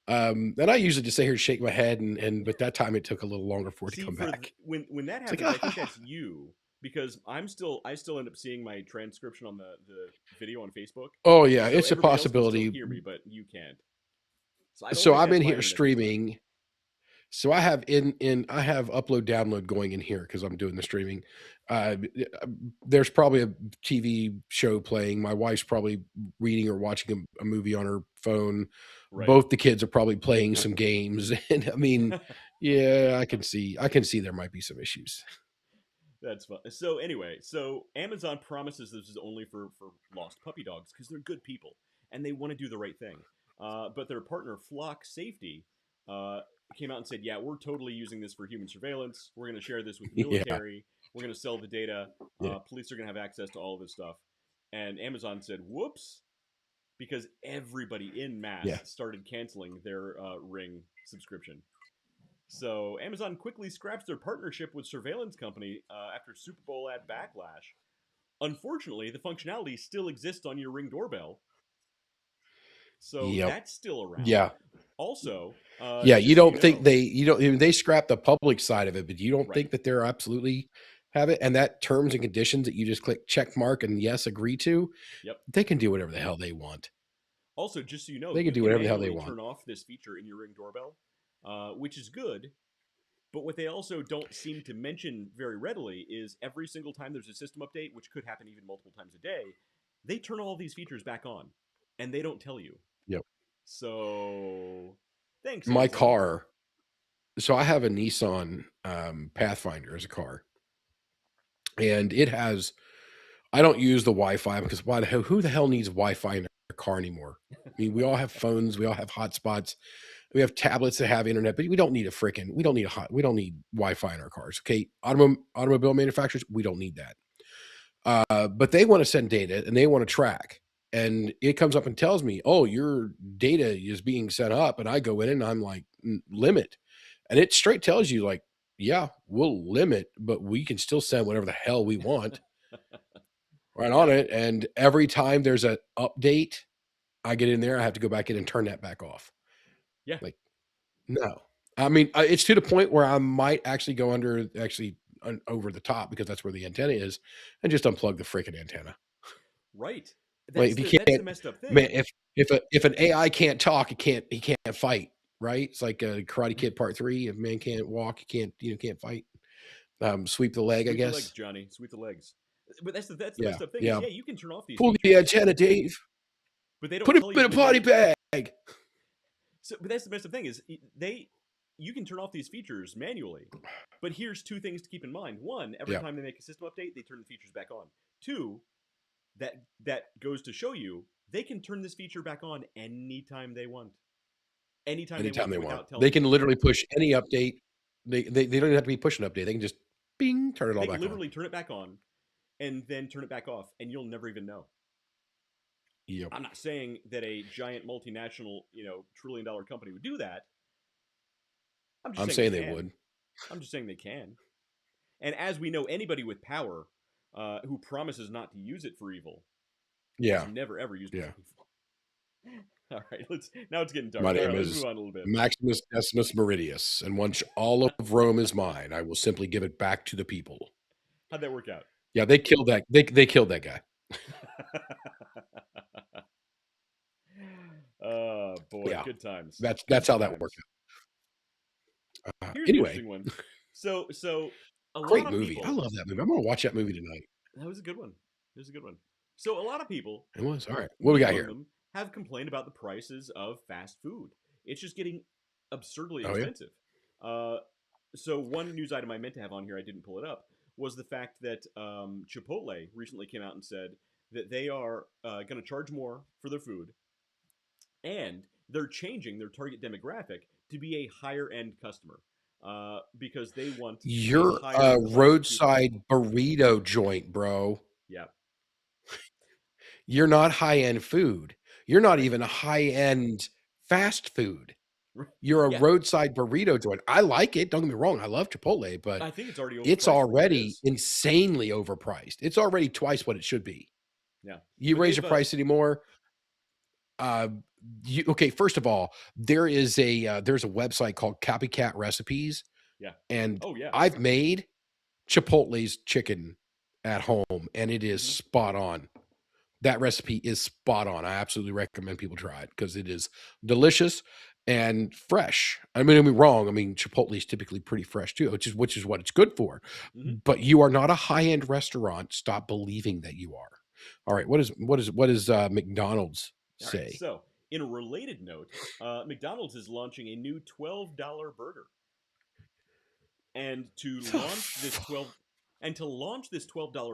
And I usually just sit here and shake my head, but that time it took a little longer for it to come back. When that happens, I think that's you, because I still end up seeing my transcription on the video on Facebook. Oh yeah, so it's a possibility. Else can still hear me, but you can't. So I'm in here streaming. So I have I have upload download going in here because I'm doing the streaming. There's probably a TV show playing. My wife's probably reading or watching a movie on her phone. Right. Both the kids are probably playing some games. And I mean, yeah, I can see there might be some issues. That's fun. So anyway, Amazon promises this is only for lost puppy dogs because they're good people and they want to do the right thing. But their partner Flock Safety came out and said, yeah, we're totally using this for human surveillance. We're going to share this with the military. Yeah. We're going to sell the data. Police are going to have access to all of this stuff. And Amazon said, whoops, because everybody in mass started canceling their Ring subscription. So Amazon quickly scraps their partnership with surveillance company after Super Bowl ad backlash. Unfortunately, the functionality still exists on your Ring doorbell. So that's still around. Yeah. Also, you don't think they scrap the public side of it, but you don't think that they're absolutely have it, and that terms and conditions that you just click check mark and yes, agree to. Yep. They can do whatever the hell they want. Also, just so you know, they can do whatever the hell they want. Turn off this feature in your Ring doorbell, which is good. But what they also don't seem to mention very readily is every single time there's a system update, which could happen even multiple times a day, they turn all these features back on, and they don't tell you. Yep. So, thanks. My car. So I have a Nissan Pathfinder as a car, and it has. I don't use the Wi-Fi because who the hell needs Wi-Fi in a car anymore? I mean, we all have phones, we all have hotspots, we have tablets that have internet, but we don't need we don't need Wi-Fi in our cars. Okay, automobile manufacturers, we don't need that. But they want to send data and they want to track. And it comes up and tells me, oh, your data is being sent up. And I go in and I'm like, limit. And it straight tells you, like, yeah, we'll limit, but we can still send whatever the hell we want right on it. And every time there's an update, I get in there, I have to go back in and turn that back off. Yeah. Like, no. I mean, it's to the point where I might actually go over the top, because that's where the antenna is, and just unplug the freaking antenna. Right. That's the messed up thing. Man, if an AI can't talk, he can't fight. Right? It's like Karate Kid Part 3. If man can't walk, he can't fight. Sweep the leg, I guess. The legs, Johnny. Sweep the legs. But that's the messed up thing. Yeah, Is, you can turn off these. Pull the antenna, Dave. But they don't put it in a potty bag. So, but that's the messed up thing is you can turn off these features manually. But here's two things to keep in mind. One, every time they make a system update, they turn the features back on. Two, that goes to show you they can turn this feature back on anytime they want. Anytime they want. They can literally push any update. They don't even have to be pushing an update. They can just bing, turn it all back on. They can literally turn it back on and then turn it back off, and you'll never even know. Yep. I'm not saying that a giant multinational, trillion-dollar company would do that. I'm saying they would. I'm just saying they can. And as we know, anybody with power who promises not to use it for evil, has never ever used it for evil. All right, now it's getting dark. My name is move on a little bit. Maximus Decimus Meridius, and once all of Rome is mine, I will simply give it back to the people. How'd that work out? Yeah, they killed that. They killed that guy. Oh boy, good times. That's how that worked out. Here's an interesting one. So a great lot of movie. People, I love that movie. I'm gonna watch that movie tonight. That was a good one. So a lot of people. It was all right. What we got here? Have complained about the prices of fast food. It's just getting absurdly expensive. So one news item I meant to have on here, I didn't pull it up, was the fact that Chipotle recently came out and said that they are going to charge more for their food, and they're changing their target demographic to be a higher end customer because they want you're a roadside burrito joint, bro. Yeah, you're not high end food. You're not even a high-end fast food. You're a roadside burrito joint. I like it. Don't get me wrong. I love Chipotle, but I think it's already insanely overpriced. It's already twice what it should be. Yeah. You raise your price anymore. Okay. First of all, there's a website called Copycat Recipes. Yeah. And I've made Chipotle's chicken at home, and it is spot on. That recipe is spot on. I absolutely recommend people try it because it is delicious and fresh. I mean, don't get me wrong. I mean, Chipotle is typically pretty fresh too, which is what it's good for. Mm-hmm. But you are not a high-end restaurant. Stop believing that you are. All right. What does McDonald's say? Right, so, in a related note, McDonald's is launching a new $12 burger, and to launch this $12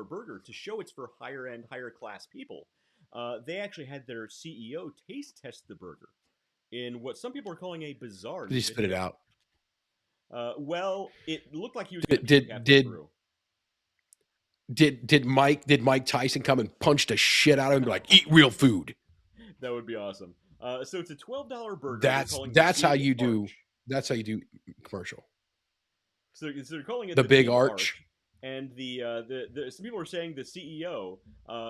burger to show it's for higher end, higher class people, they actually had their CEO taste test the burger in what some people are calling a bizarre. Did he spit it out? Well, it looked like he was going to Did Mike Tyson come and punch the shit out of him and be like, eat real food? That would be awesome. So it's a $12 burger. That's how you do. That's how you do commercial. So they're calling it the big arch. And some people are saying the CEO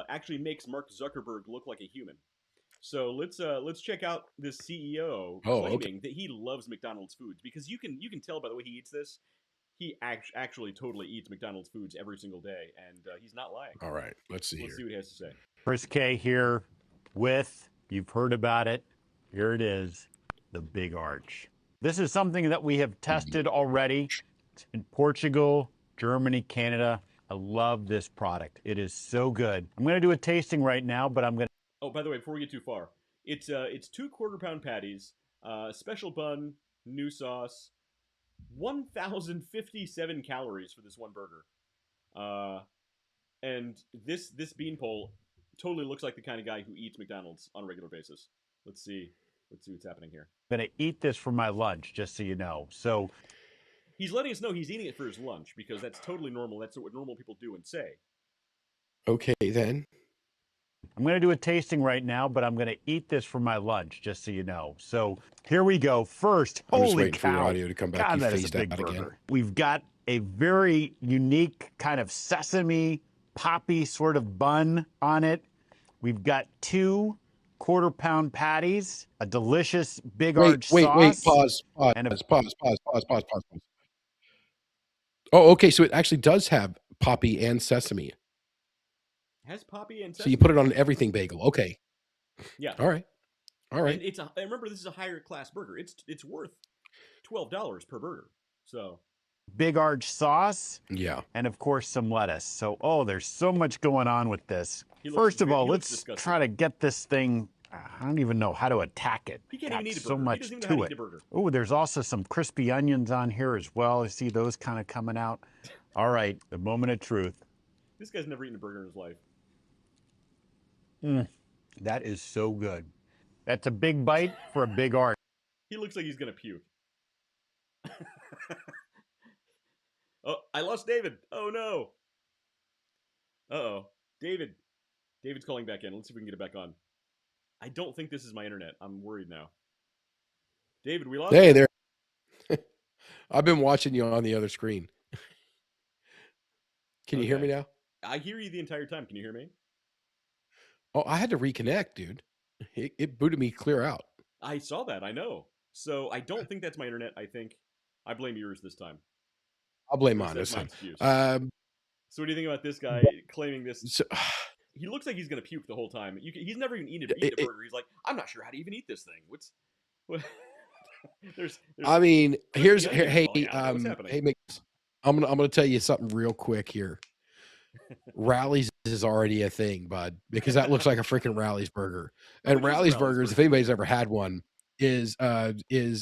actually makes Mark Zuckerberg look like a human. So let's check out this CEO claiming that he loves McDonald's foods, because you can tell by the way he eats this, he actually totally eats McDonald's foods every single day, and he's not lying. All right, let's see what he has to say. Chris K here with, you've heard about it, here it is, the Big Arch. This is something that we have tested already in Portugal, Germany, Canada. I love this product. It is so good. I'm going to do a tasting right now, but I'm going to... Oh, by the way, before we get too far, it's 2 quarter-pound patties, special bun, new sauce, 1,057 calories for this one burger. And this beanpole totally looks like the kind of guy who eats McDonald's on a regular basis. Let's see what's happening here. I'm going to eat this for my lunch, just so you know. So he's letting us know he's eating it for his lunch, because that's totally normal. That's what normal people do and say. Okay, then. I'm going to do a tasting right now, but I'm going to eat this for my lunch, just so you know. So here we go. First, I'm just holy waiting for your cow. audio to come back. God, You that is a phased big out burger. again. We've got a very unique kind of sesame poppy sort of bun on it. We've got 2 quarter-pound patties, a delicious Big Arch sauce. Pause. And Pause. Oh, okay. So it actually does have poppy and sesame. It has poppy and So sesame. you put it on an everything bagel. Okay. Yeah. All right. And remember, this is a higher class burger. It's worth $12 per burger. So Big Arch sauce. Yeah. And of course some lettuce. So, there's so much going on with this. First of all, let's try to get this thing. I don't even know how to attack it. He can't even eat a burger. So much to it. Oh, there's also some crispy onions on here as well. I see those kind of coming out. All right, the moment of truth. This guy's never eaten a burger in his life. That is so good. That's a big bite for a big arch. He looks like he's gonna puke. Oh, I lost David. Oh no. Uh-oh. David's calling back in. Let's see if we can get it back on. I don't think this is my internet. I'm worried now. David, we lost you. Hey there. I've been watching you on the other screen. Can you hear me now? I hear you the entire time. Can you hear me? Oh, I had to reconnect, dude. It booted me clear out. I saw that. I know. So I don't think that's my internet. I blame yours this time. I'll blame mine this time. So what do you think about this guy claiming this? He looks like he's going to puke the whole time. He's never even eaten a burger. He's like, I'm not sure how to even eat this thing. What? I mean, hey, what's happening? hey, Mick, I'm gonna tell you something real quick here. Rally's is already a thing, bud, because that looks like a freaking Rally's burger. And Rally's burgers, if anybody's ever had one, is I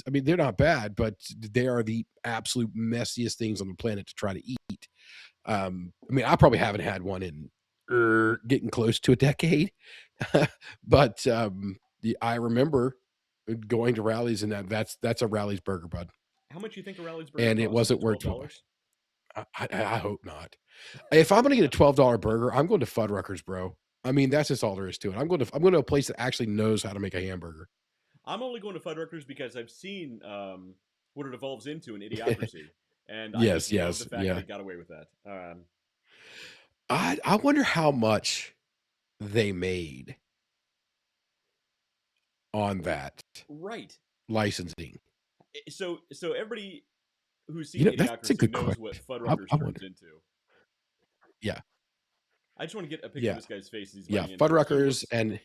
mean, they're not bad, but they are the absolute messiest things on the planet to try to eat. I mean, I probably haven't had one in getting close to a decade, but I remember going to Rally's, and that's a Rally's burger, bud. How much do you think a Rally's burger? And it wasn't worth $12. I hope not. If I'm going to get a $12 burger, I'm going to Fuddruckers, bro. I mean, that's just all there is to it. I'm going to a place that actually knows how to make a hamburger. I'm only going to Fuddruckers because I've seen what it evolves into in Idiocracy, and I love the fact that they got away with that. I wonder how much they made on that licensing. So everybody who's seen Idiocracy knows what Fuddruckers turns into. Yeah. I just want to get a picture of this guy's face. Fuddruckers, and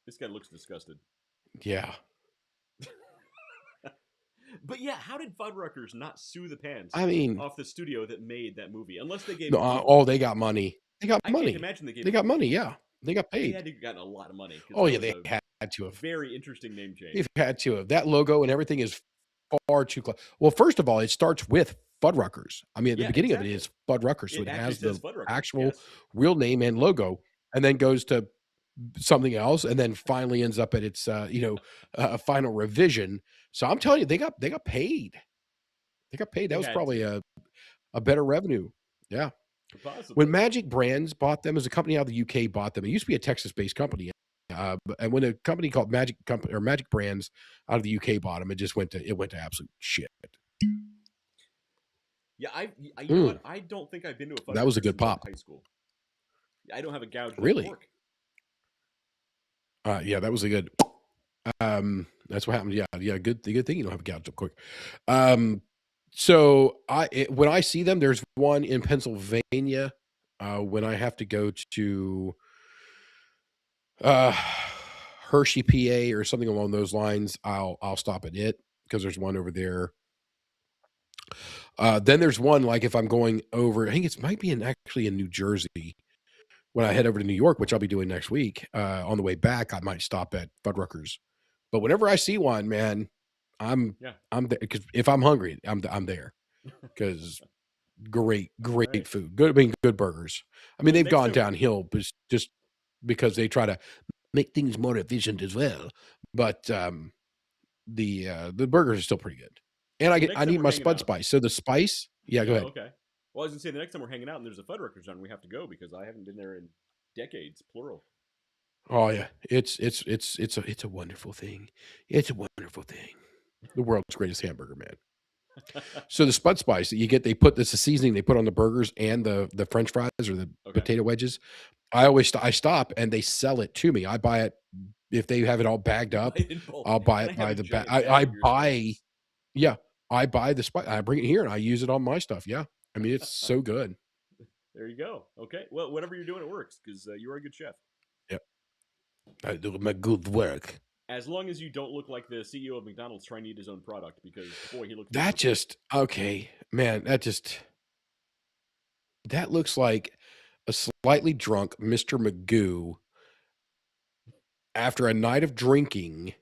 this guy looks disgusted. Yeah. But yeah, how did Fuddruckers not sue the pants? Off the studio that made that movie, unless they gave. They got money. They got money. I can't imagine they got money. Yeah, they got paid. They had to have gotten a lot of money. Oh yeah, they had to have. Very interesting name change. They've had to have. That logo and everything is far too close. Well, first of all, it starts with Fuddruckers. I mean, at the beginning of it is Fuddruckers, so it has the actual real name and logo, and then goes to something else, and then finally ends up at its final revision. So I'm telling you, they got paid. They got paid. That was probably a better revenue. Yeah. Possibly. When Magic Brands bought them, as a company out of the UK bought them, it used to be a Texas-based company. And when a company called Magic Brands out of the UK bought them, it went to absolute shit. Yeah, you know what? I don't think I've been to a Fuddruckers that was a good pop. High school. I don't have a gouge. Really? Fork. Yeah, that was a good. That's what happened. Yeah. Good thing you don't have a gouge up quick. So when I see them, there's one in Pennsylvania. When I have to go to Hershey, PA, or something along those lines, I'll stop at it because there's one over there. Then there's one, like if I'm going over, I think it might be actually in New Jersey. When I head over to New York, which I'll be doing next week, on the way back, I might stop at Fuddruckers. But whenever I see one, man, I'm there, because if I'm hungry, I'm there, because great food, good burgers. I mean, they've gone downhill, but just because they try to make things more efficient as well. But the burgers are still pretty good, and I need my Spud Spice. So the spice, go ahead. Okay. Well, I was gonna say the next time we're hanging out and there's a Fuddruckers on, we have to go because I haven't been there in decades, plural. Oh yeah, it's a wonderful thing. It's a wonderful thing. The world's greatest hamburger, man. So the Spud Spice that you get, they put this a seasoning they put on the burgers and the French fries or the potato wedges. I stop and they sell it to me. I buy it if they have it all bagged up. I'll buy it by the bag. I buy, yeah, I buy the spice. I bring it here and I use it on my stuff. Yeah, I mean it's so good. There you go. Okay, well, whatever you're doing, it works because you are a good chef. Yep, I do my good work. As long as you don't look like the CEO of McDonald's trying to eat his own product, because boy, he looks. That just okay, man. That looks like a slightly drunk Mr. Magoo after a night of drinking,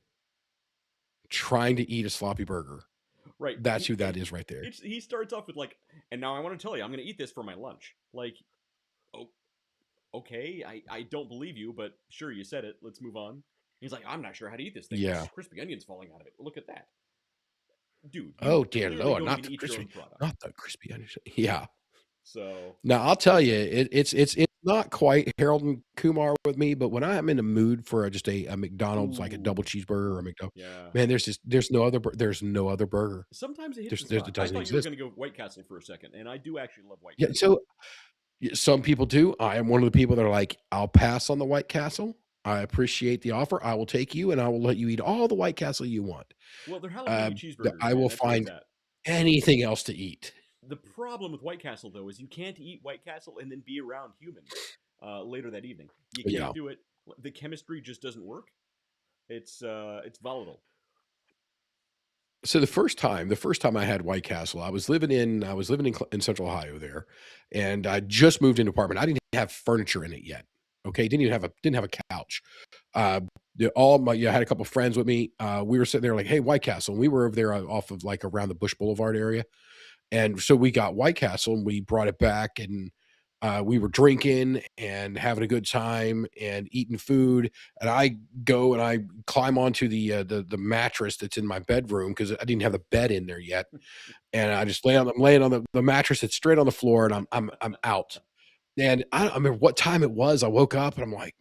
trying to eat a sloppy burger. Right. That's who that is right there. He starts off with like, and now I want to tell you, I'm going to eat this for my lunch. Like, oh, okay, I don't believe you, but sure, you said it. Let's move on. He's like, I'm not sure how to eat this thing. Yeah. There's crispy onions falling out of it. Look at that. Dude. Oh, dear Lord. Not the crispy onions. Yeah. So. Now, I'll tell you, it's not quite Harold and Kumar with me, but when I'm in the mood for just a McDonald's, like a double cheeseburger or a McDonald's, man, there's no other burger. Sometimes it hits it doesn't I thought exist. you were going to go White Castle for a second, and I do actually love White Castle. So some people do. I am one of the people that are like, I'll pass on the White Castle. I appreciate the offer. I will take you, and I will let you eat all the White Castle you want. Well, they're jalapeno cheeseburgers. I will find anything else to eat. The problem with White Castle, though, is you can't eat White Castle and then be around humans later that evening. You can't do it. The chemistry just doesn't work. It's volatile. So the first time I had White Castle, I was living in Central Ohio there, and I just moved into an apartment. I didn't have furniture in it yet. Okay, didn't have a couch. I had a couple of friends with me. We were sitting there like, hey, White Castle, and we were over there off of like around the Bush Boulevard area. And so we got White Castle and we brought it back, and we were drinking and having a good time and eating food. And I go and I climb onto the mattress that's in my bedroom because I didn't have the bed in there yet. And I just I'm laying on the mattress that's straight on the floor, and I'm out. And I don't remember what time it was. I woke up and I'm like,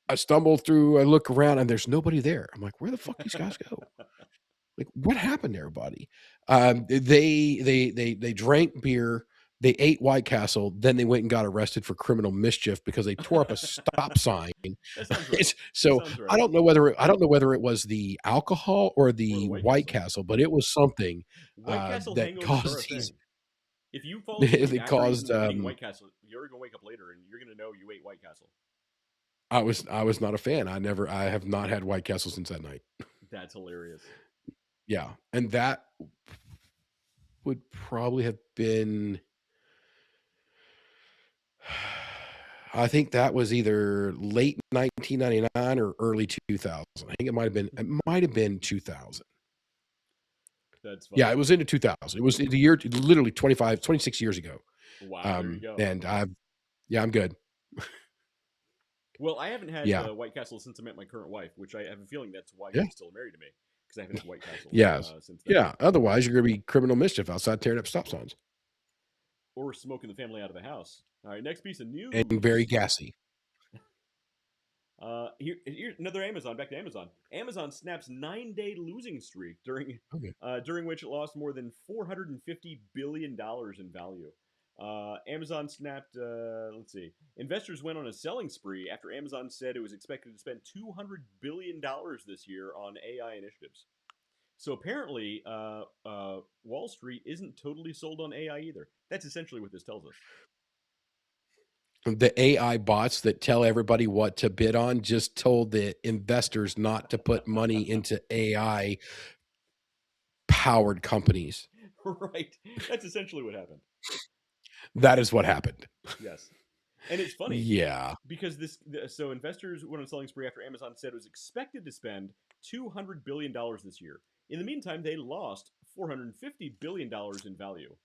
I stumbled through, I look around and there's nobody there. I'm like, where the fuck these guys go? Like, what happened to everybody? They drank beer, they ate White Castle, then they went and got arrested for criminal mischief because they tore up a stop sign. That sounds right. So that sounds right. I don't know whether it was the alcohol or the White Castle, but it was something that caused these. If you fall asleep eating White Castle, you're gonna wake up later and you're gonna know you ate White Castle. I was not a fan. I have not had White Castle since that night. That's hilarious. Yeah, and that would probably have been, I think that was either late 1999 or early 2000. I think it might have been 2000. That's funny. Yeah, it was into 2000. It was the year, literally 26 years ago. Wow, there you go. And I'm good. Well, I haven't had White Castle since I met my current wife, which I have a feeling that's why she's still married to me, because I haven't had White Castle since then. Yeah, otherwise you're going to be criminal mischief outside tearing up stop signs. Or smoking the family out of a house. All right, next piece of news. And very gassy. Here's another Amazon. Back to Amazon. Amazon snaps 9-day losing streak during which it lost more than $450 billion in value. Amazon snapped. Let's see. Investors went on a selling spree after Amazon said it was expected to spend $200 billion this year on AI initiatives. So apparently, Wall Street isn't totally sold on AI either. That's essentially what this tells us. The AI bots that tell everybody what to bid on just told the investors not to put money into AI powered companies. Right. That's essentially what happened. That is what happened. Yes. And it's funny. Yeah. Because so investors went on a selling spree after Amazon said it was expected to spend $200 billion this year. In the meantime, they lost $450 billion in value.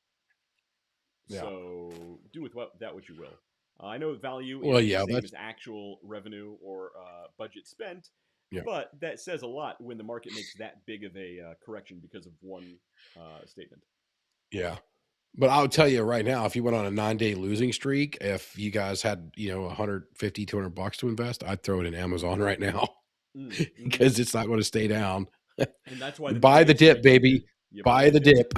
Yeah. So do with that what you will. I know value is the same as actual revenue or budget spent, but that says a lot when the market makes that big of a correction because of one statement. Yeah. But I'll tell you right now, if you went on a 9-day losing streak, if you guys had, $150, $200 to invest, I'd throw it in Amazon right now because it's not going to stay down. And that's why buy the dip, baby. Buy the dip.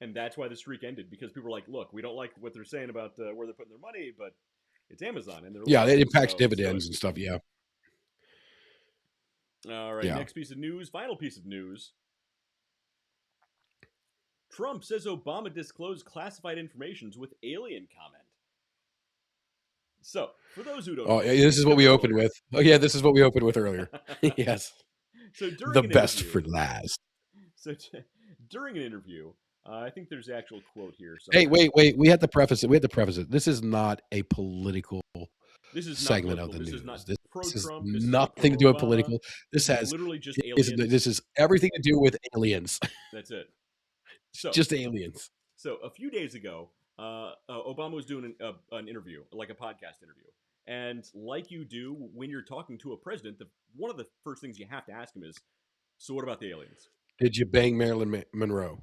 And that's why the streak ended, because people were like, look, we don't like what they're saying about where they're putting their money, but it's Amazon. And they're it impacts dividends and stuff. Yeah. All right. Next piece of news. Final piece of news. Trump says Obama disclosed classified informations with alien comment. So, for those who don't know, this is what we opened with. Oh, yeah, this is what we opened with earlier. Yes. So during the best for last. So during an interview, I think there's the actual quote here. Somewhere. Hey, wait. We had to preface it. This is not a political segment of the news. This is nothing to do with political. This has literally just aliens. This is everything to do with aliens. That's it. So just aliens. So a few days ago, Obama was doing an interview, like a podcast interview. And like you do when you're talking to a president, one of the first things you have to ask him is, so what about the aliens? Did you bang Marilyn Monroe?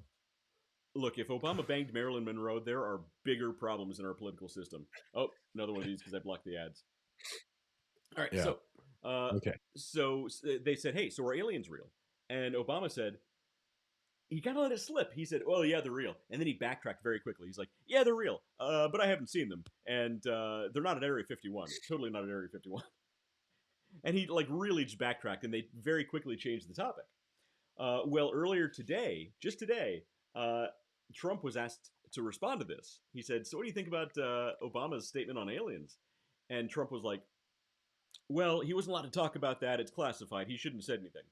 Look, if Obama banged Marilyn Monroe, there are bigger problems in our political system. Oh, another one of these because I blocked the ads. All right, so okay. So they said, hey, so are aliens real? And Obama said, he kind of let it slip. He said, well, yeah, they're real. And then he backtracked very quickly. He's like, yeah, they're real, but I haven't seen them. And they're not at Area 51. Totally not at Area 51. And he really just backtracked, and they very quickly changed the topic. Well, earlier today, just today, Trump was asked to respond to this. He said, so what do you think about Obama's statement on aliens? And Trump was like, well, he wasn't allowed to talk about that. It's classified. He shouldn't have said anything.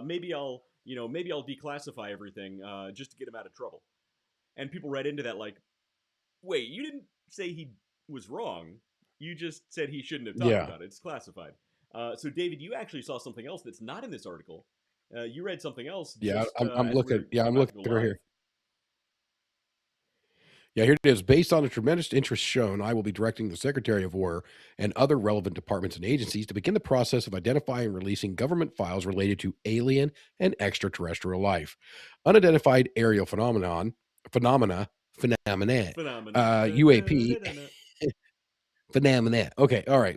Maybe I'll declassify everything just to get him out of trouble. And people read into that like, wait, you didn't say he was wrong. You just said he shouldn't have talked about it. It's classified. So, David, you actually saw something else that's not in this article. You read something else. Yeah, I'm looking. I'm looking right here. Yeah, here it is. Based on a tremendous interest shown, I will be directing the Secretary of War and other relevant departments and agencies to begin the process of identifying and releasing government files related to alien and extraterrestrial life, unidentified aerial phenomena, UAP. Phenomena. Okay, all right.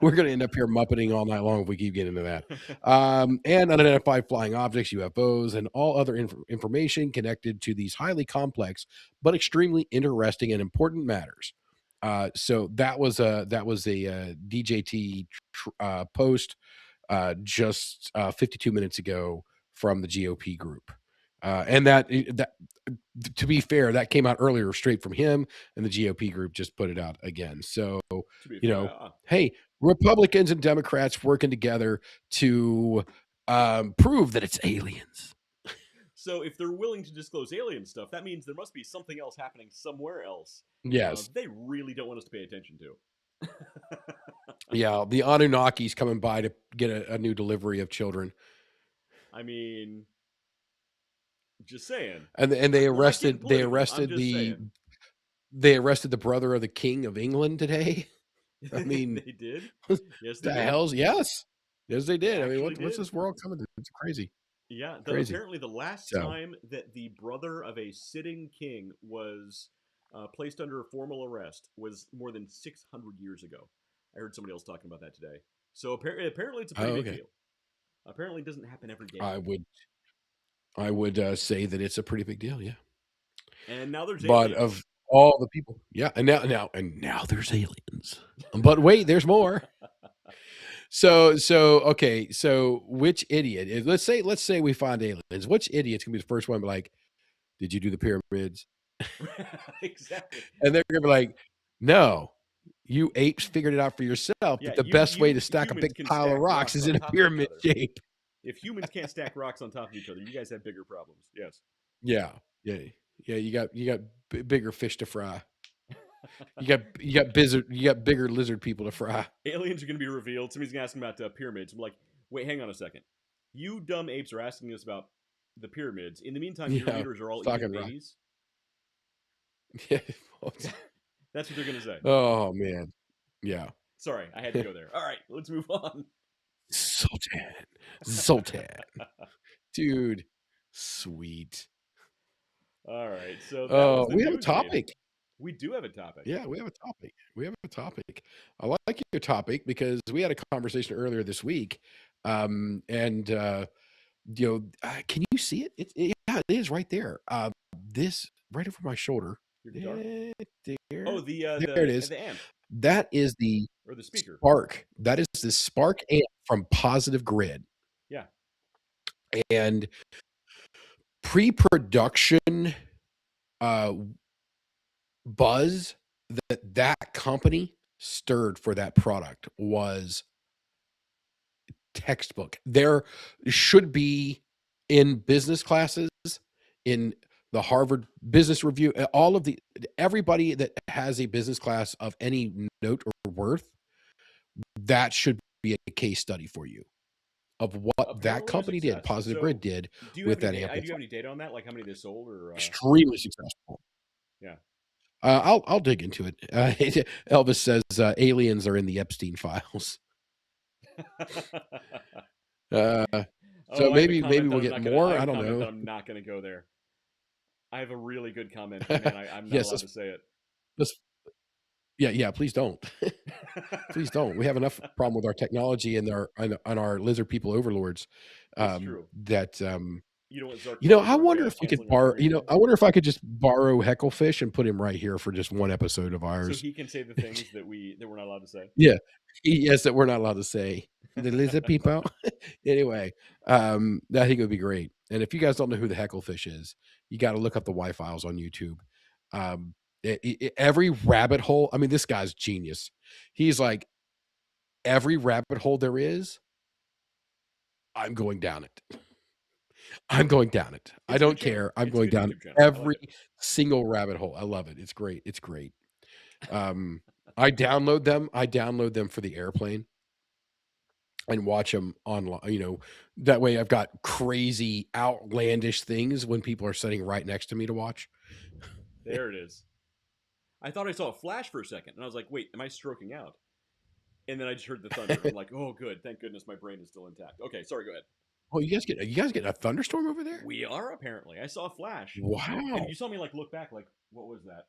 We're going to end up here muppeting all night long if we keep getting into that. And unidentified flying objects, UFOs, and all other information connected to these highly complex but extremely interesting and important matters. So that was a DJT post just 52 minutes ago from the GOP group. And that to be fair, that came out earlier straight from him, and the GOP group just put it out again. So, hey, Republicans and Democrats working together to prove that it's aliens. So if they're willing to disclose alien stuff, that means there must be something else happening somewhere else. Yes. They really don't want us to pay attention to. Yeah, the Anunnakis coming by to get a new delivery of children. I mean, just saying. And they arrested they arrested the brother of the King of England today. I mean, they did. Yes, they did. Yes, they did. I mean, what's this world coming to? It's crazy. Yeah, apparently the last time that the brother of a sitting king was placed under a formal arrest was more than 600 years ago. I heard somebody else talking about that today. So apparently it's a pretty big deal. Apparently it doesn't happen every day. I would say that it's a pretty big deal, yeah. And now there's aliens. But of all the people, yeah, and now there's aliens. But wait, there's more. So okay, so which idiot? Let's say we find aliens. Which idiot's gonna be the first one? Be like, did you do the pyramids? Exactly. And they're gonna be like, no, you apes figured it out for yourself. Yeah, that the best way to stack a big pile of rocks is in a pyramid shape. If humans can't stack rocks on top of each other, you guys have bigger problems. Yes. Yeah. You got bigger fish to fry. You got bigger lizard people to fry. Aliens are going to be revealed. Somebody's going to ask them about pyramids. I'm like, wait, hang on a second. You dumb apes are asking us about the pyramids. In the meantime, your leaders are all eating babies. Yeah. That's what they're going to say. Oh, man. Yeah. Sorry, I had to go there. All right, let's move on. Sultan. Dude. Sweet. All right. So that was the we have a news, Dave. topic. We do have a topic. Yeah, we have a topic. We have a topic. I like your topic because we had a conversation earlier this week. And can you see it? Yeah, it is right there. This right over my shoulder. Your guitar? There. Oh, there it is. The amp That is the or the speaker. Spark. That is the Spark amp from Positive Grid. Yeah. And pre-production buzz that company stirred for that product was textbook. There should be in business classes, in the Harvard Business Review, everybody that has a business class of any note or worth, that should be a case study for you of what that company did, Positive Grid did with that amplifier. Do you have any data on that? Like how many they sold or extremely successful. Yeah. I'll dig into it. Elvis says aliens are in the Epstein files. So maybe we'll get more. I don't know. I'm not going to go there. I have a really good comment, but man, I'm not allowed to say it. Yeah. Please don't. Please don't. We have enough problem with our technology and our lizard people overlords. That's true. That I wonder if we could borrow. I wonder if I could just borrow Hecklefish and put him right here for just one episode of ours, so he can say the things that we're not allowed to say. Yeah, yes, that we're not allowed to say. The lizard people. Anyway, I think it would be great. And if you guys don't know who the Hecklefish is, you got to look up the Y Files on YouTube. Every rabbit hole. I mean, this guy's genius. He's like, every rabbit hole there is, I'm going down it. I'm going down it. I don't care. I'm going down every single rabbit hole. I love it. It's great. It's great. I download them for the airplane and watch them online. That way I've got crazy, outlandish things when people are sitting right next to me to watch. There it is. I thought I saw a flash for a second, and I was like, wait, am I stroking out? And then I just heard the thunder. I'm like, oh, good. Thank goodness my brain is still intact. Okay, sorry, go ahead. Oh, you guys getting a thunderstorm over there? We are, apparently. I saw a flash. Wow. And you saw me look back, what was that?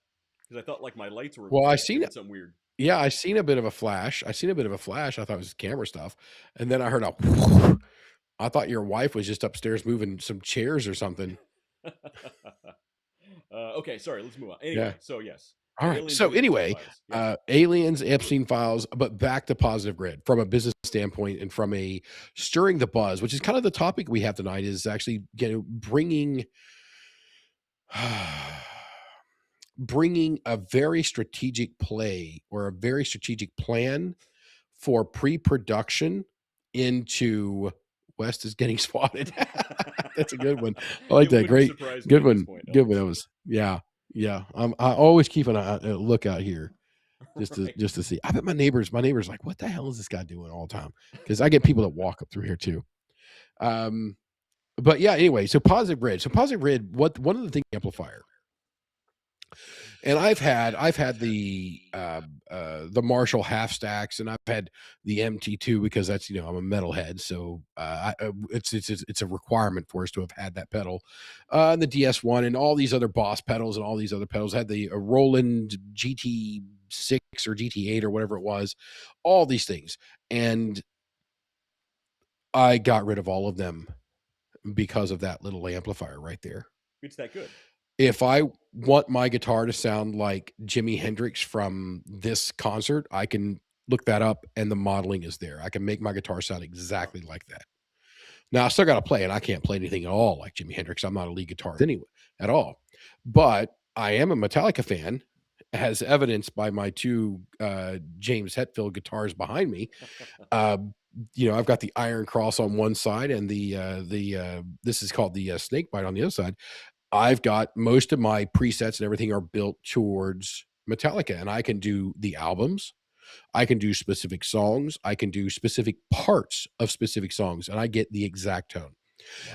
Because I thought my lights were I seen it. Something weird. Yeah, I seen a bit of a flash. I thought it was camera stuff. And then I heard I thought your wife was just upstairs moving some chairs or something. Okay, sorry, let's move on. Anyway, yeah. So yes. All right. So anyway, aliens, Epstein files, but back to Positive Grid from a business standpoint and from a stirring the buzz, which is kind of the topic we have tonight, is actually bringing a very strategic play or a very strategic plan for pre-production into West is getting swatted. That's a good one. I like that. Great. Good one. Good one. That was, yeah. I always keep a lookout here just to see. I bet my neighbors like, what the hell is this guy doing all the time? Because I get people that walk up through here too. But yeah, anyway, so Positive Grid. One of the things amplifier. And I've had the Marshall half stacks, and I've had the MT2 because that's, I'm a metalhead, so it's a requirement for us to have had that pedal. And the DS1 and all these other Boss pedals and all these other pedals had the Roland GT6 or GT8 or whatever it was, all these things, and I got rid of all of them because of that little amplifier right there. It's that good. If I want my guitar to sound like Jimi Hendrix from this concert, I can look that up and the modeling is there. I can make my guitar sound exactly like that. Now, I still got to play, and I can't play anything at all like Jimi Hendrix. I'm not a lead guitarist anyway, at all. But I am a Metallica fan, as evidenced by my two James Hetfield guitars behind me. I've got the Iron Cross on one side and the this is called the Snake Bite on the other side. I've got most of my presets and everything are built towards Metallica, and I can do the albums. I can do specific songs. I can do specific parts of specific songs, and I get the exact tone.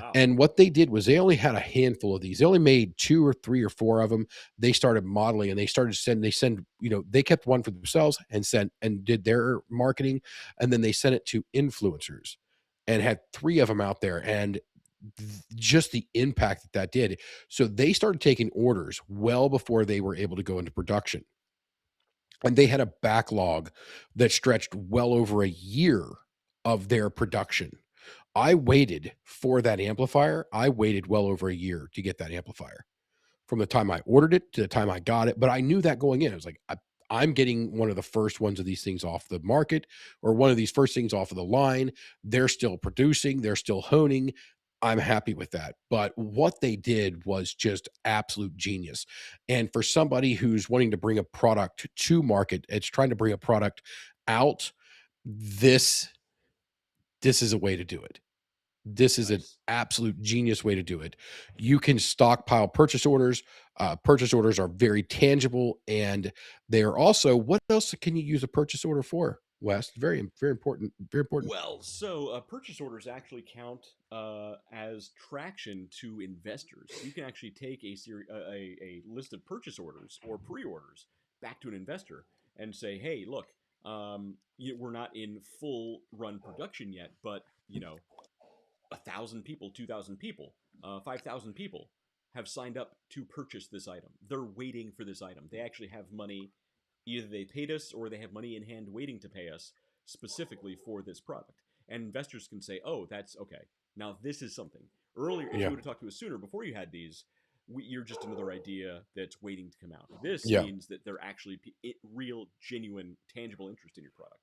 Wow. And what they did was they only had a handful of these. They only made 2 or 3 or 4 of them. They started modeling, and they kept one for themselves and did their marketing. And then they sent it to influencers and had 3 of them out there. And just the impact that did. So they started taking orders well before they were able to go into production. And they had a backlog that stretched well over a year of their production. I waited for that amplifier. I waited well over a year to get that amplifier from the time I ordered it to the time I got it. But I knew that going in. I was like, I'm getting one of the first ones of these things off the market, or one of these first things off of the line. They're still producing, they're still honing. I'm happy with that. But what they did was just absolute genius. And for somebody who's wanting to bring a product to market, it's trying to bring a product out, this is a way to do it. This is an absolute genius way to do it. You can stockpile purchase orders. Purchase orders are very tangible, and they are also, what else can you use a purchase order for, Wes? Very, very important. Very important. Well, so purchase orders actually count as traction to investors. You can actually take a list of purchase orders or pre-orders back to an investor and say, "Hey, look, we're not in full run production yet, but 1,000 people, 2,000 people, 5,000 people have signed up to purchase this item. They're waiting for this item. They actually have money. Either they paid us or they have money in hand waiting to pay us specifically for this product." And investors can say, "Oh, that's okay. Now this is something." Earlier, if you would have talked to us sooner before you had these, you're just another idea that's waiting to come out. This means that they're actually real, genuine, tangible interest in your product.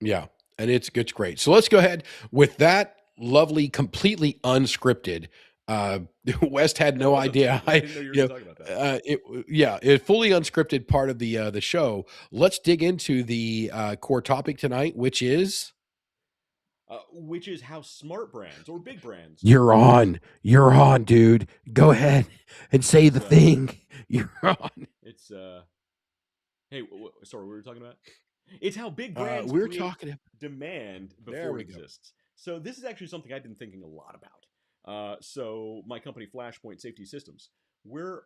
Yeah, and it's great. So let's go ahead with that lovely, completely unscripted. West had no idea. I didn't know you were going to talk about that. It fully unscripted part of the show. Let's dig into the core topic tonight, which is how smart brands or big brands. You're on, dude. Go ahead and say the thing. You're on. It's Hey, sorry, what were we talking about? It's how big brands we're create talking demand before it exists. So this is actually something I've been thinking a lot about. So my company, Flashpoint Safety Systems, we're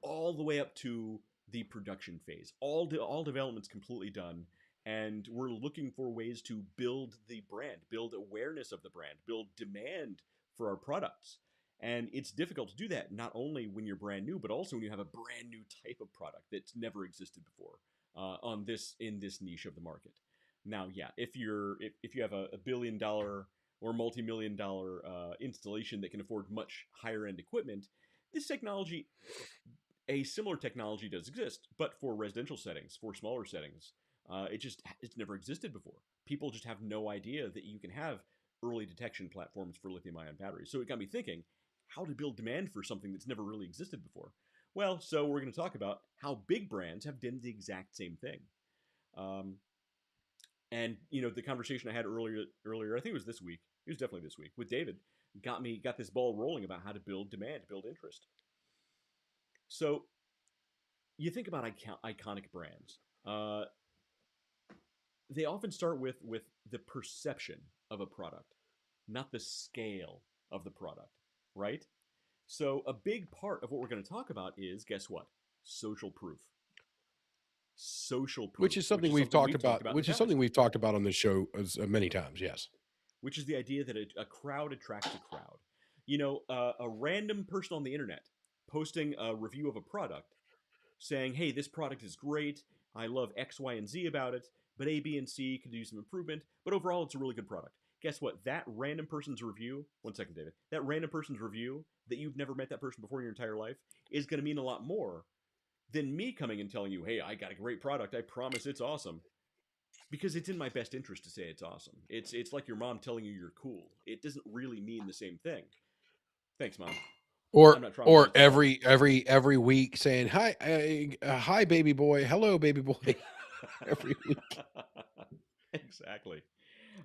all the way up to the production phase. All development's completely done, and we're looking for ways to build the brand, build awareness of the brand, build demand for our products. And it's difficult to do that, not only when you're brand new, but also when you have a brand new type of product that's never existed before. In this niche of the market. Now, if you have a $1 billion or multi-million-dollar installation that can afford much higher end equipment, a similar technology does exist, but for residential settings, for smaller settings, it's never existed before. People just have no idea that you can have early detection platforms for lithium-ion batteries. So it got me thinking, how to build demand for something that's never really existed before. Well, so we're going to talk about how big brands have done the exact same thing. And the conversation I had earlier, I think it was this week. It was definitely this week with David. Got this ball rolling about how to build demand, build interest. So you think about iconic brands. They often start with the perception of a product, not the scale of the product, right? So a big part of what we're going to talk about is, guess what? Social proof. Social proof. Which is something we've talked about. Which is something we've talked about on this show many times. Yes. Which is the idea that a crowd attracts a crowd. A random person on the internet posting a review of a product, saying, "Hey, this product is great. I love X, Y, and Z about it, but A, B, and C could do some improvement. But overall, it's a really good product." Guess what? That random person's review, one second, David, that random person's review that you've never met that person before in your entire life is going to mean a lot more than me coming and telling you, "Hey, I got a great product. I promise it's awesome." Because it's in my best interest to say it's awesome. It's like your mom telling you you're cool. It doesn't really mean the same thing. Thanks, Mom. Or every week saying, hi, baby boy. Hello, baby boy. Every week. Exactly.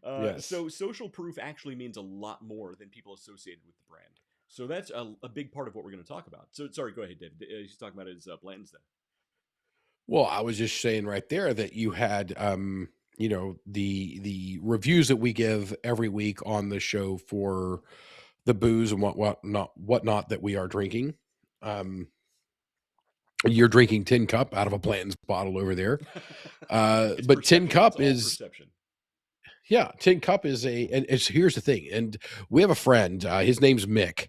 Yes. So social proof actually means a lot more than people associated with the brand. So that's a big part of what we're going to talk about. So sorry, go ahead, David. He's talking about his plans then. Well, I was just saying right there that you had, the reviews that we give every week on the show for the booze and whatnot that we are drinking. You're drinking Tin Cup out of a Blanton's bottle over there. But Tin Cup is perception. Yeah, tin cup is and here's the thing, and we have a friend. His name's Mick,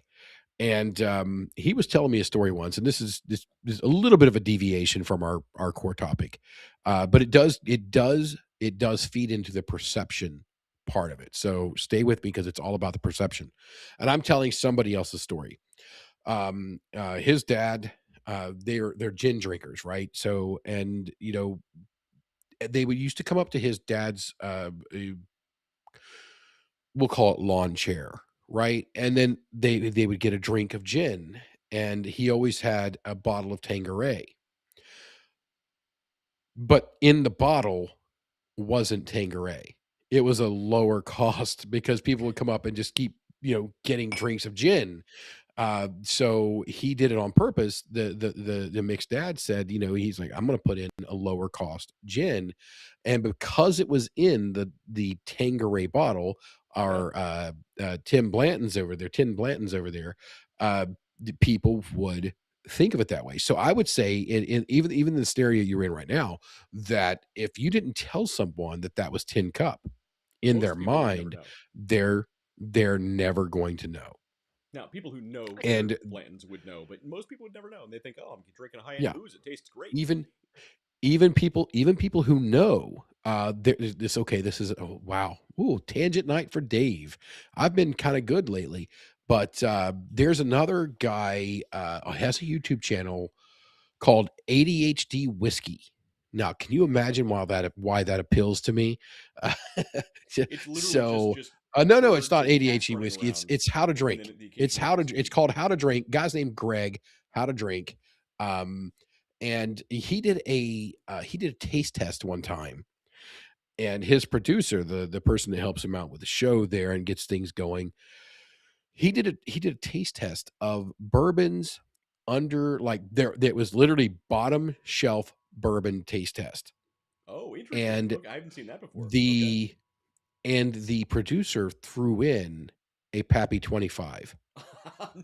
and he was telling me a story once, and this is a little bit of a deviation from our core topic, but it does feed into the perception part of it. So stay with me because it's all about the perception. And I'm telling somebody else's story. His dad, they're gin drinkers, right? So, and they would used to come up to his dad's we'll call it lawn chair, right? And then they would get a drink of gin, and he always had a bottle of Tanqueray. But in the bottle wasn't Tanqueray. It was a lower cost because people would come up and just keep, getting drinks of gin. So he did it on purpose. The mixed dad said, he's like, I'm going to put in a lower cost gin, and because it was in the Tanqueray bottle, our Tim Blanton's over there, the people would think of it that way. So I would say, in even the scenario you're in right now, that if you didn't tell someone that was Tin Cup, in Most their people would never mind, know. they're never going to know. Now, people who know And Blanton's would know, but most people would never know. And they think, oh, I'm drinking a high-end yeah, booze. It tastes great. even people who know, this is, oh wow, ooh, tangent night for Dave. I've been kind of good lately, but there's another guy has a YouTube channel called ADHD Whiskey. Now, can you imagine why that appeals to me? It's literally So, just no, it's birds not and cats ADHD running whiskey. around, It's how to and then drink. the It's occasional It's whiskey. called How to Drink. Guy's named Greg. How to Drink. And he did a taste test one time, and his producer, the person that helps him out with the show there and gets things going, he did a taste test of bourbons under, like, there that was literally bottom shelf bourbon taste test. Oh, interesting. And Okay, I haven't seen that before. Okay. the producer threw in a Pappy 25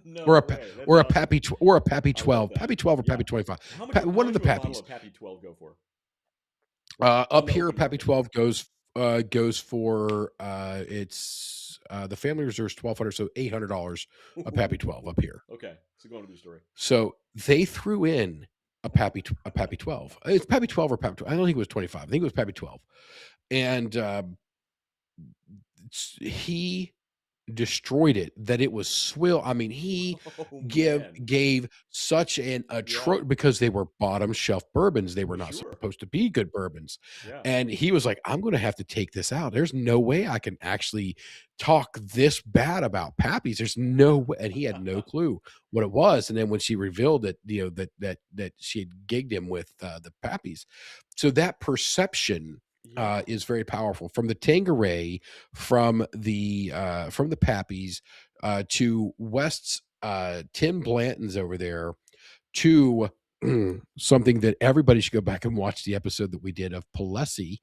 No or way. That's or a awesome. Pappy or a Pappy I love 12, that. Pappy 12 or Yeah. Pappy 25. How much One of the would a bottle Pappies. of Pappy 12 go for? Up here, American Pappy market. 12 goes for it's the family reserves $1,200, so $800 a Pappy 12 up here. Okay, so go on to the story. So they threw in a Pappy 12. It's Pappy 12 or Pappy 12. I don't think it was 25. I think it was Pappy 12. And he destroyed it, that it was swill. I mean, he Oh, man. gave such an Yeah, because they were bottom shelf bourbons. They were not sure. supposed to be good bourbons. Yeah. And he was like, I'm going to have to take this out. There's no way I can actually talk this bad about Pappy's. There's no way. And he had no clue what it was. And then when she revealed that, that she had gigged him with the Pappy's. So that perception Yeah. is very powerful, from the Tanqueray, from the Pappies, to West's Tim Blanton's over there, to something that everybody should go back and watch, the episode that we did of Palesi.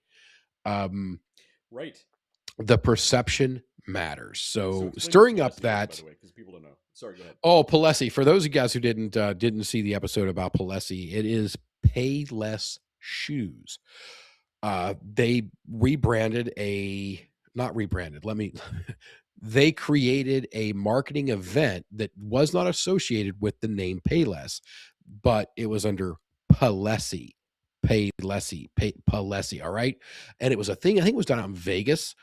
Right. The perception matters. So explain stirring Palesi up is, that. by the way, because people don't know. Sorry, go ahead. Oh, Palesi. For those of you guys who didn't see the episode about Palesi, it is Payless shoes. They rebranded not rebranded. They created a marketing event that was not associated with the name Payless, but it was under Palesi. Palesi. All right. And it was a thing, I think it was done out in Vegas.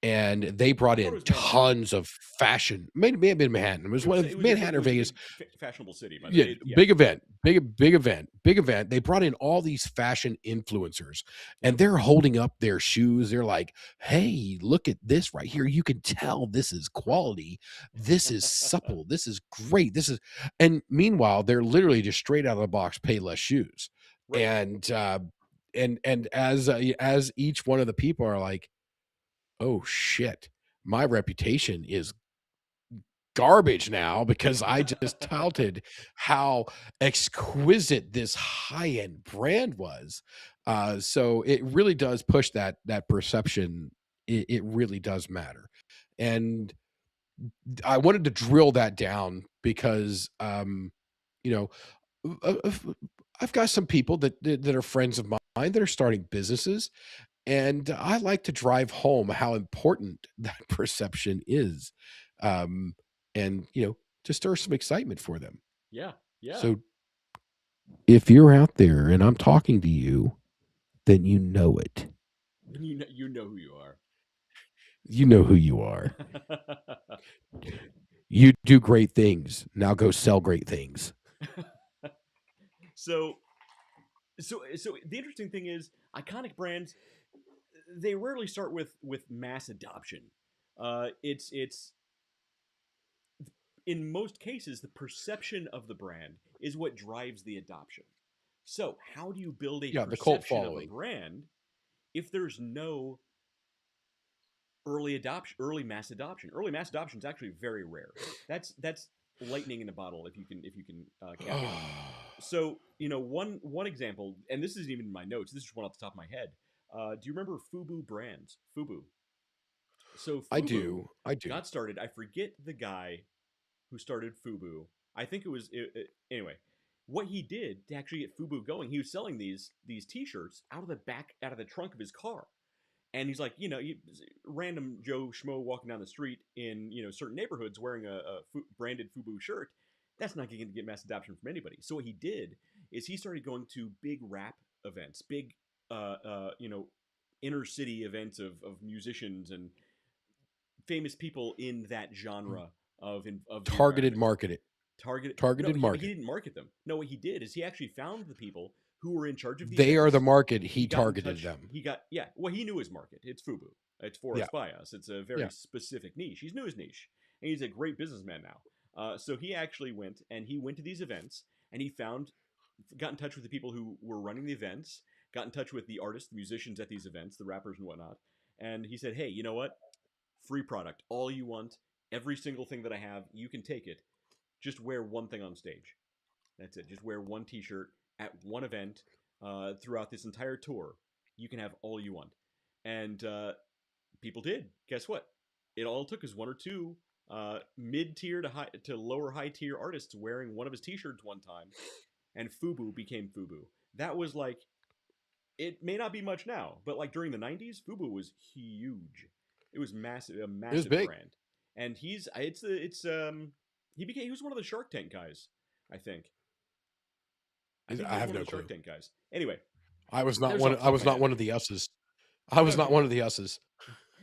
And they brought in tons of fashion. May have been Manhattan. It was one of Manhattan or Vegas. Fashionable city. Yeah, big event. They brought in all these fashion influencers, and they're holding up their shoes. They're like, "Hey, look at this right here. You can tell this is quality. This is supple. This is great. This is." And meanwhile, they're literally just straight out of the box Payless shoes. Right. And as each one of the people are like, oh shit, my reputation is garbage now because I just touted how exquisite this high-end brand was. So it really does push that perception. It really does matter. And I wanted to drill that down because you know, I've got some people that are friends of mine that are starting businesses, And I like to drive home how important that perception is, and to stir some excitement for them. Yeah. So if you're out there and I'm talking to you, then you know it. You know who you are. You know who you are. You do great things. Now go sell great things. So the interesting thing is, iconic brands, they rarely start with mass adoption. It's in most cases, the perception of the brand is what drives the adoption. So how do you build a The cult perception of a following. brand if there's no early mass adoption? Early mass adoption is actually very rare. That's lightning in a bottle, if you can capture it. So one example, and this isn't even in my notes. This is one off the top of my head. Do you remember Fubu Brands? Fubu. So Fubu I do. got started. I forget the guy who started Fubu. I think it was anyway. What he did to actually get Fubu going, he was selling these T-shirts out of the trunk of his car. And he's like, random Joe Schmo walking down the street in certain neighborhoods wearing a branded Fubu shirt. That's not going to get mass adoption from anybody. So what he did is he started going to big rap events, big inner city events of musicians and famous people in that genre of targeted marketing. Targeted market. He didn't market them. No, what he did is he actually found the people who were in charge of the They events. are the market. He targeted them. Well, he knew his market. It's Fubu. It's for us by us. It's a very specific niche. He knew his niche, and he's a great businessman now. So he actually went to these events, and he got in touch with the people who were running the events, got in touch with the artists, the musicians at these events, the rappers and whatnot, and he said, "Hey, you know what? Free product, all you want, every single thing that I have, you can take it. Just wear one thing on stage. That's it. Just wear one T-shirt at one event throughout this entire tour. You can have all you want." And people did. Guess what? It all took is one or two mid-tier to lower high-tier artists wearing one of his T-shirts one time, and Fubu became Fubu. That was like, it may not be much now, but like during the '90s, Fubu was huge. It was massive, a massive brand. And he was one of the Shark Tank guys, I think. I have no clue. Shark Tank guys. Anyway, I was not one. I was not one of the us's. I was not one of the us's.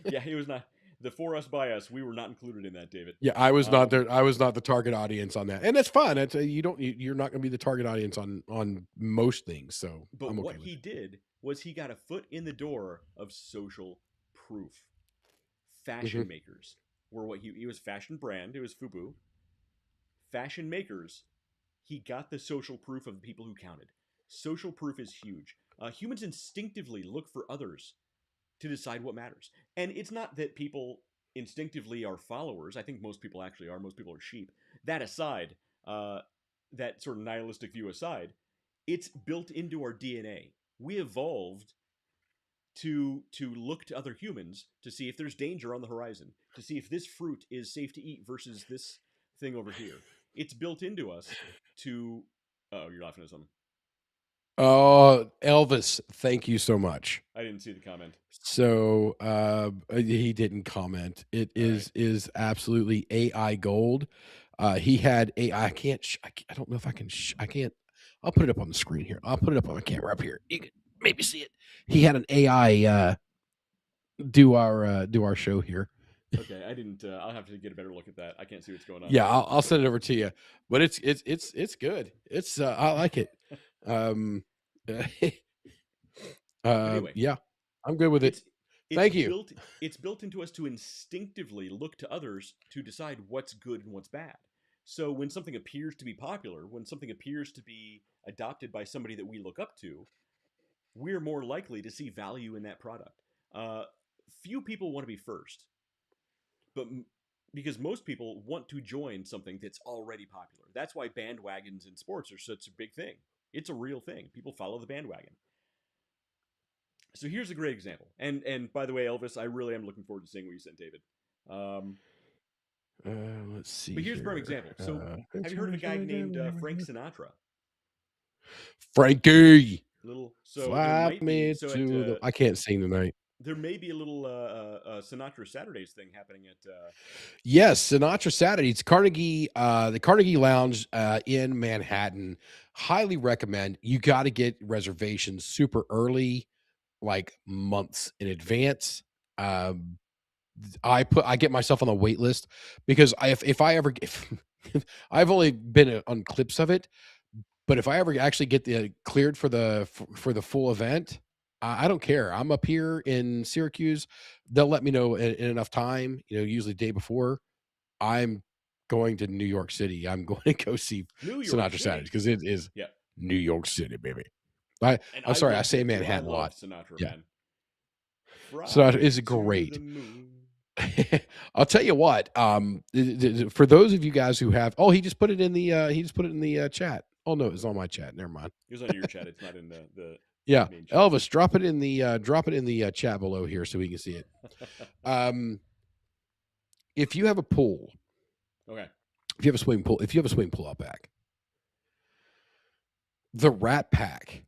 Yeah, he was not. The for us by us, we were not included in that, David. Yeah, I was not there. I was not the target audience on that, and that's fine. You're not going to be the target audience on most things. So, but what he did was he got a foot in the door of social proof. Fashion makers were what he was. Fashion brand. It was Fubu. Fashion makers. He got the social proof of the people who counted. Social proof is huge. Humans instinctively look for others to decide what matters. And it's not that people instinctively are followers. I think most people actually are. Most people are sheep. That aside, that sort of nihilistic view aside, it's built into our DNA. We evolved to look to other humans to see if there's danger on the horizon, to see if this fruit is safe to eat versus this thing over here. It's built into us to... Oh, you're laughing at something. Elvis, thank you so much. I didn't see the comment. So he didn't comment. It is absolutely AI gold. He had AI. I don't know if I can. I can't. I'll put it up on the screen here. I'll put it up on the camera up here. You can maybe see it. He had an AI do our show here. Okay, I didn't. I'll have to get a better look at that. I can't see what's going on. Yeah, I'll send it over to you. But it's good. It's I like it. Anyway, yeah, I'm good with it. Thank you. It's built into us to instinctively look to others to decide what's good and what's bad. So when something appears to be popular, when something appears to be adopted by somebody that we look up to, we're more likely to see value in that product. Few people want to be first, but because most people want to join something that's already popular. That's why bandwagons in sports are such a big thing. It's a real thing. People follow the bandwagon. So here's a great example. And by the way, Elvis, I really am looking forward to seeing what you sent, David. Let's see. But here's a perfect example. So have you heard of a guy named Frank Sinatra? Frankie. So there Fly might be me so at to the. I can't sing tonight. there may be a little Sinatra Saturdays thing happening at. Yes, Sinatra Saturdays, Carnegie, the Carnegie Lounge in Manhattan. Highly recommend. You got to get reservations super early, like months in advance. Um, I get myself on the wait list because if I ever if I've only been on clips of it, but if I ever actually get the cleared for the full event, I don't care. I'm up here in Syracuse. They'll let me know in enough time. Usually the day before. I'm going to New York City. I'm going to go see New York Sinatra City. Saturdays because it is New York City, baby. I'm sorry, I say Manhattan a lot. Sinatra, yeah, man. Sinatra is great. I'll tell you what. For those of you guys who have, he just put it in the chat. Oh no, it's on my chat. Never mind. It was on your chat. It's not in the yeah. main chat. Elvis, drop it in the chat below here so we can see it. If you have a pool, okay. If you have a swimming pool out back, the Rat Pack,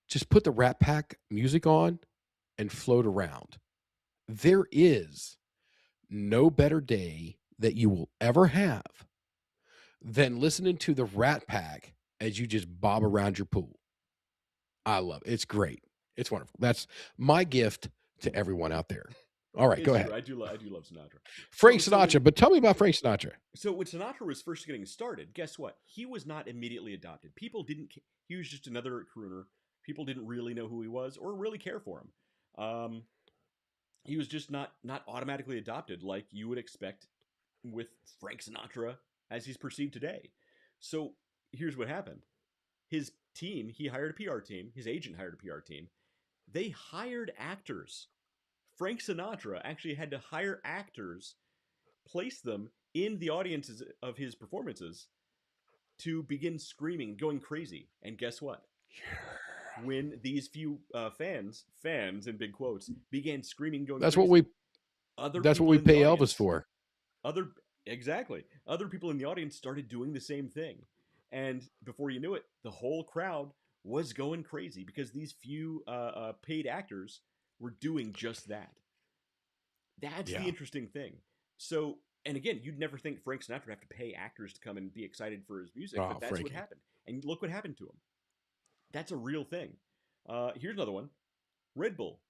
just put the Rat Pack music on and float around. There is no better day that you will ever have than listening to the Rat Pack as you just bob around your pool. I love it. It's great. It's wonderful. That's my gift to everyone out there. All right, go ahead. I do love Sinatra. Frank Sinatra, but tell me about Frank Sinatra. So when Sinatra was first getting started, guess what? He was not immediately adopted. He was just another crooner. People didn't really know who he was or really care for him. He was just not automatically adopted like you would expect with Frank Sinatra as he's perceived today. So here's what happened. His team, he hired a PR team. His agent hired a PR team. They hired actors. Frank Sinatra actually had to hire actors, place them in the audiences of his performances to begin screaming, going crazy. And guess what? When these few fans in big quotes, began screaming, going crazy. That's what we pay Elvis for. Exactly. Other people in the audience started doing the same thing. And before you knew it, the whole crowd was going crazy because these few paid actors were doing just that. That's the interesting thing. So, and again, you'd never think Frank Sinatra would have to pay actors to come and be excited for his music, but that's what happened. And look what happened to him. That's a real thing. Here's another one. Red Bull.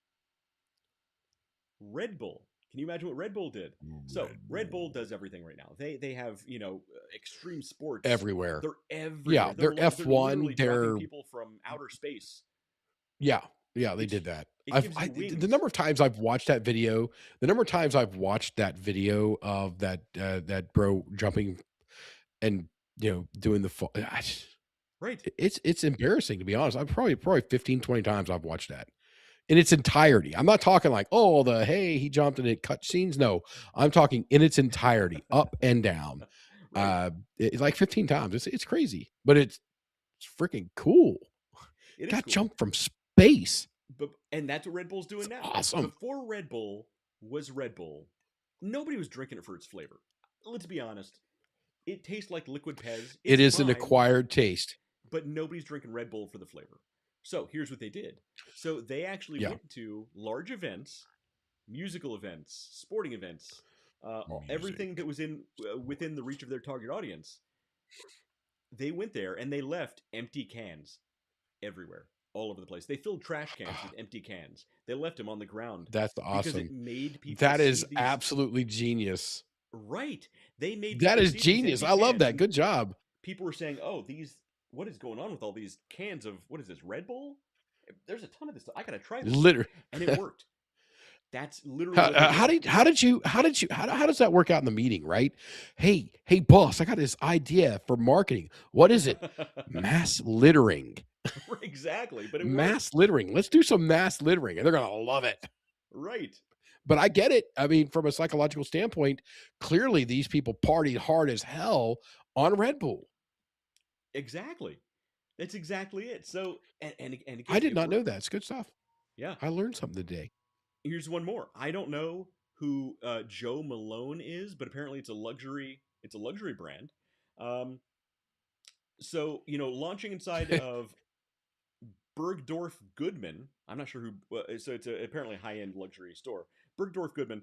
Can you imagine what Red Bull did? So Red Bull does everything right now. They have extreme sports everywhere. They're everywhere. Yeah, they're F1. They're people from outer space. Yeah, they did that. The number of times I've watched that video, of that bro jumping and doing the fall. Right. It's embarrassing, to be honest. I've probably 15, 20 times I've watched that in its entirety. I'm not talking like, hey, he jumped and it cut scenes. No, I'm talking in its entirety, up and down. Right. It's like 15 times. It's crazy, but it's freaking cool. It got jumped from space. And that's what Red Bull's doing now. Awesome. Before Red Bull was Red Bull, nobody was drinking it for its flavor. Let's be honest. It tastes like liquid Pez. It is an acquired taste. But nobody's drinking Red Bull for the flavor. So here's what they did. So they actually went to large events, musical events, sporting events, everything that was within the reach of their target audience. They went there and they left empty cans everywhere, all over the place. They filled trash cans with empty cans. They left them on the ground. That's awesome. Because it made people. That is absolutely genius. Right. They made that is genius. I love that. Good job. People were saying, what is going on with all these cans of, what is this, Red Bull? There's a ton of this stuff. I gotta try this. Literally. And it worked. That's literally how does that work out in the meeting, right? Hey, boss, I got this idea for marketing. What is it? Mass littering. Exactly. But mass littering. Let's do some mass littering, and they're gonna love it. Right. But I get it. I mean, from a psychological standpoint, clearly these people partied hard as hell on Red Bull. Exactly. That's exactly it. So, and again, I did not know that. It's good stuff. Yeah. I learned something today. Here's one more. I don't know who Joe Malone is, but apparently it's a luxury brand. So, launching inside of Bergdorf Goodman. I'm not sure who. So it's apparently a high-end luxury store. Bergdorf Goodman,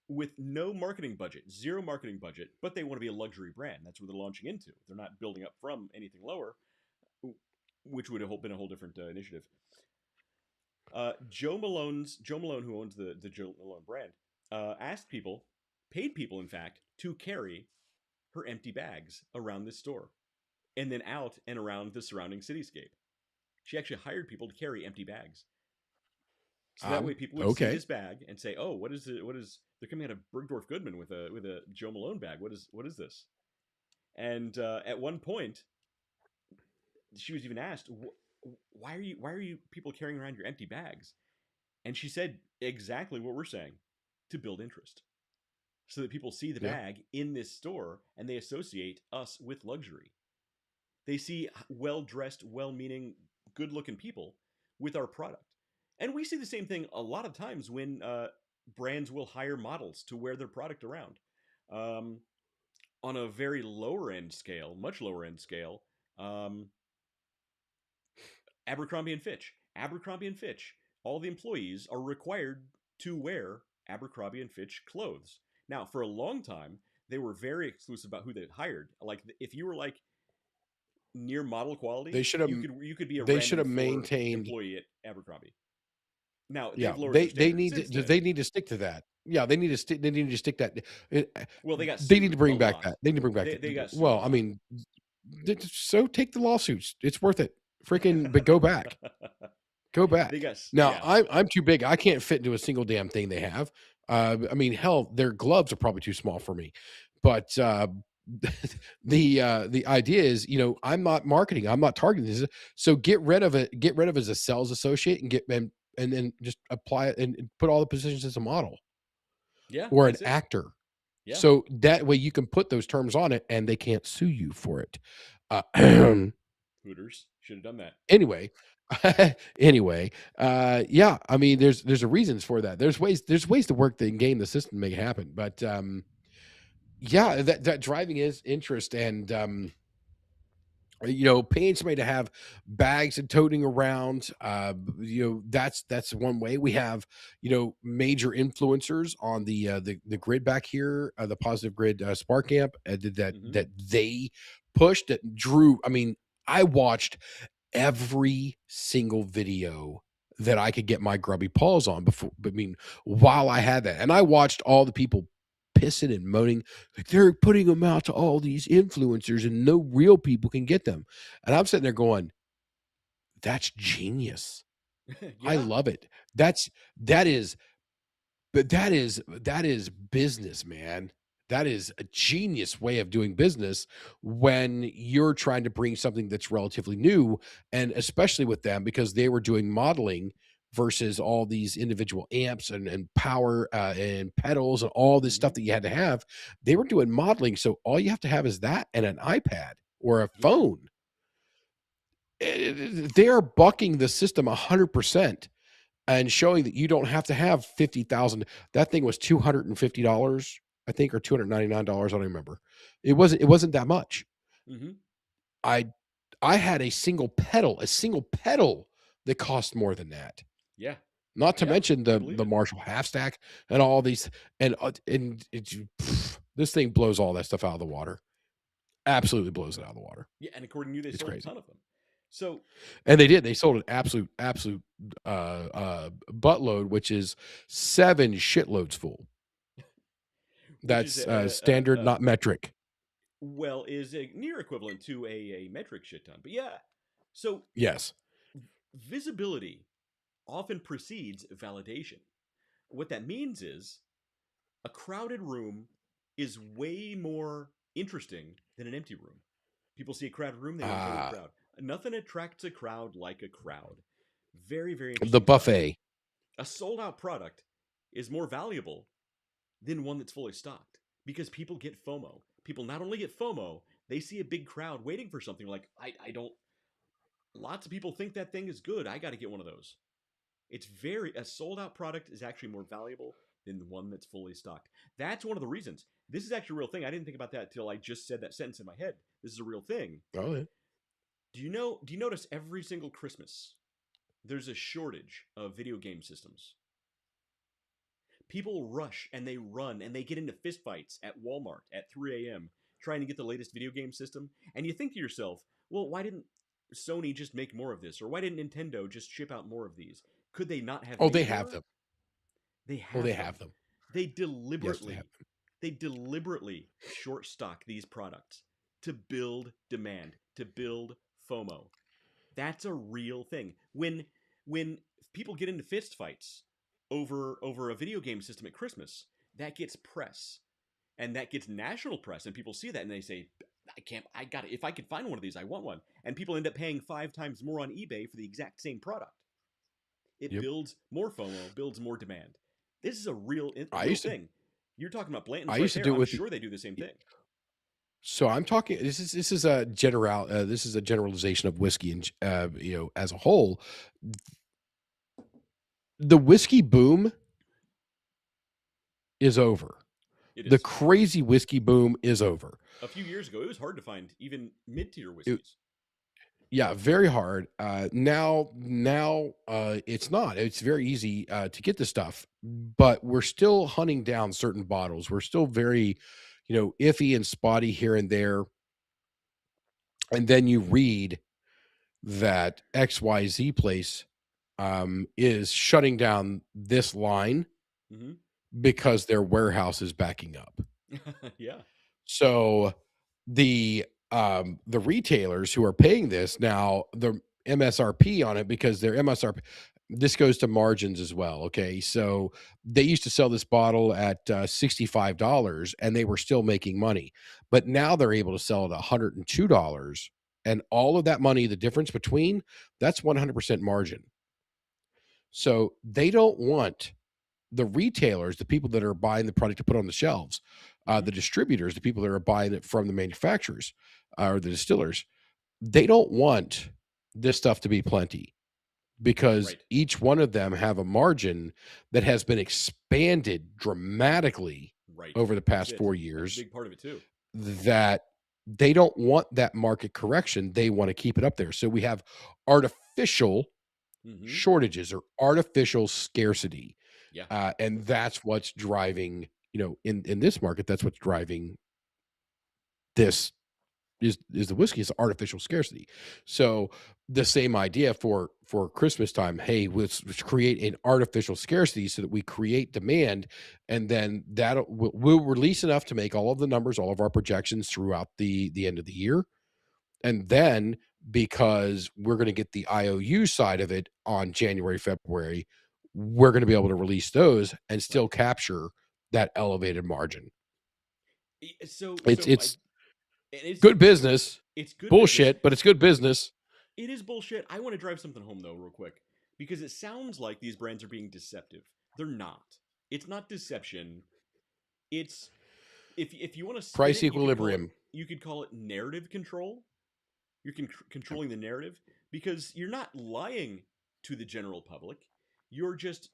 with no marketing budget, zero marketing budget, but they want to be a luxury brand. That's what they're launching into. They're not building up from anything lower, which would have been a whole different initiative. Joe Malone, who owns the Joe Malone brand, paid people, in fact, to carry her empty bags around this store, and then out and around the surrounding cityscape. She actually hired people to carry empty bags, so that way people would see this bag and say, "Oh, what is it? What is?" They're coming out of Bergdorf Goodman with a Joe Malone bag. What is this? And at one point, she was even asked, why are you people carrying around your empty bags? And she said exactly what we're saying, to build interest, so that people see the bag in this store and they associate us with luxury. They see well-dressed, well-meaning, good-looking people with our product. And we see the same thing a lot of times when brands will hire models to wear their product around. On a very lower end scale, much lower end scale, Abercrombie and Fitch. Abercrombie and Fitch, all the employees are required to wear Abercrombie and Fitch clothes. Now, for a long time, they were very exclusive about who they hired. Like, if you were like near model quality, they should have. You could be a they should have maintained employee at Abercrombie. Now, they need to stick to that. Yeah, they need to stick. They need to stick that. Well, they got. They need to bring back that. They need to bring back. They got. Well, I mean, so take the lawsuits. It's worth it. Freaking, but go back. Go back. Now, I'm too big. I can't fit into a single damn thing they have. I mean, hell, their gloves are probably too small for me. But the idea is, I'm not marketing. I'm not targeting this. So get rid of it. Get rid of it as a sales associate and then just apply it and put all the positions as a model. Yeah. Or an actor. Yeah. So that way you can put those terms on it and they can't sue you for it. Hooters should have done that. Anyway, yeah, I mean, there's a reasons for that. There's ways to work the game, the system to make it happen. But yeah, that driving is interest, and paying somebody to have bags and toting around, that's one way. We have, major influencers on the grid back here, the Positive Grid Spark Amp that they pushed, that drew. I mean, I watched every single video that I could get my grubby paws on while I had that. And I watched all the people pissing and moaning, like they're putting them out to all these influencers and no real people can get them. And I'm sitting there going, that's genius. Yeah. I love it. That is business, man. That is a genius way of doing business when you're trying to bring something that's relatively new, and especially with them, because they were doing modeling versus all these individual amps and power and pedals and all this stuff that you had to have. They were doing modeling. So all you have to have is that and an iPad or a phone. They are bucking the system 100%. And showing that you don't have to have 50,000. That thing was $250, I think, or $299. I don't remember. It wasn't that much. Mm-hmm. I had a single pedal that cost more than that. Yeah. Not to mention the Marshall half stack and all these, and this thing blows all that stuff out of the water. Absolutely blows it out of the water. Yeah, and according to you, they sold a ton of them. So, and they sold an absolute buttload, which is 7 shitloads full. That's standard, not metric. Well, is near equivalent to a metric shit ton. But yeah, so yes, visibility often precedes validation. What that means is a crowded room is way more interesting than an empty room. People see a crowded room, they want to go to the crowd. Nothing attracts a crowd like a crowd. Very, very interesting. The buffet. A sold-out product is more valuable than one that's fully stocked, because people get FOMO. People not only get FOMO, they see a big crowd waiting for something like, I don't... Lots of people think that thing is good. I got to get one of those. A sold-out product is actually more valuable than the one that's fully stocked. That's one of the reasons. This is actually a real thing. I didn't think about that until I just said that sentence in my head. This is a real thing. Oh, yeah. Do you notice every single Christmas there's a shortage of video game systems? People rush and they run and they get into fistfights at Walmart at 3 a.m. trying to get the latest video game system. And you think to yourself, well, why didn't Sony just make more of this? Or why didn't Nintendo just ship out more of these? Could they not have made they more? have them. They have they them. have them. They Yes, deliberately they have them. they deliberately short stock these products to build demand, to build FOMO. That's a real thing. When people get into fist fights over a video game system at Christmas, that gets press. And that gets national press, and people see that and they say, I got it. If I could find one of these, I want one. And people end up paying 5 times more on eBay for the exact same product. It builds more FOMO, builds more demand. This is a real thing. You're talking about Blanton's right there. I'm sure they do the same thing. So I'm talking. This is a generalization of whiskey, and as a whole, the whiskey boom is over. The crazy whiskey boom is over. A few years ago, it was hard to find even mid-tier whiskeys. Very hard. Now it's not. It's very easy to get the stuff, but we're still hunting down certain bottles. We're still very, iffy and spotty here and there. And then you read that XYZ place is shutting down this line because their warehouse is backing up. Yeah. So the retailers who are paying this now, the MSRP on it, because their MSRP, this goes to margins as well. Okay. So they used to sell this bottle at $65 and they were still making money, but now they're able to sell it at $102. And all of that money, the difference between, that's 100% margin. So they don't want the retailers, the people that are buying the product to put on the shelves, the distributors, the people that are buying it from the manufacturers or the distillers, they don't want this stuff to be plenty, because each one of them have a margin that has been expanded dramatically over the past 4 years. That's a big part of it too. That they don't want that market correction. They want to keep it up there. So we have artificial shortages or artificial scarcity. Yeah. And that's what's driving, in this market, that's what's driving this is the whiskey, is artificial scarcity. So the same idea for Christmas time, hey, let's create an artificial scarcity so that we create demand, and then we'll release enough to make all of the numbers, all of our projections throughout the end of the year. And then because we're going to get the IOU side of it on January, February, we're going to be able to release those and still capture that elevated margin. So it's good business. It's good bullshit, business. But it's good business. It is bullshit. I want to drive something home though, real quick, because it sounds like these brands are being deceptive. They're not. It's not deception. It's if you want to price equilibrium. You could call it narrative control. You're controlling the narrative, because you're not lying to the general public. You're just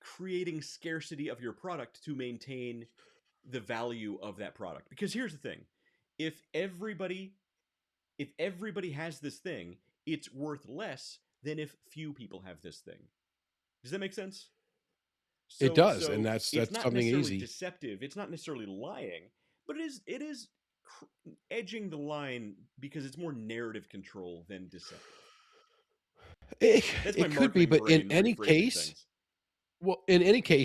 creating scarcity of your product to maintain the value of that product. Because here's the thing. If everybody has this thing, it's worth less than if few people have this thing. Does that make sense? It does, and that's something easy. Deceptive. It's not necessarily lying, but it is edging the line, because it's more narrative control than deceptive. It could be, but in any case,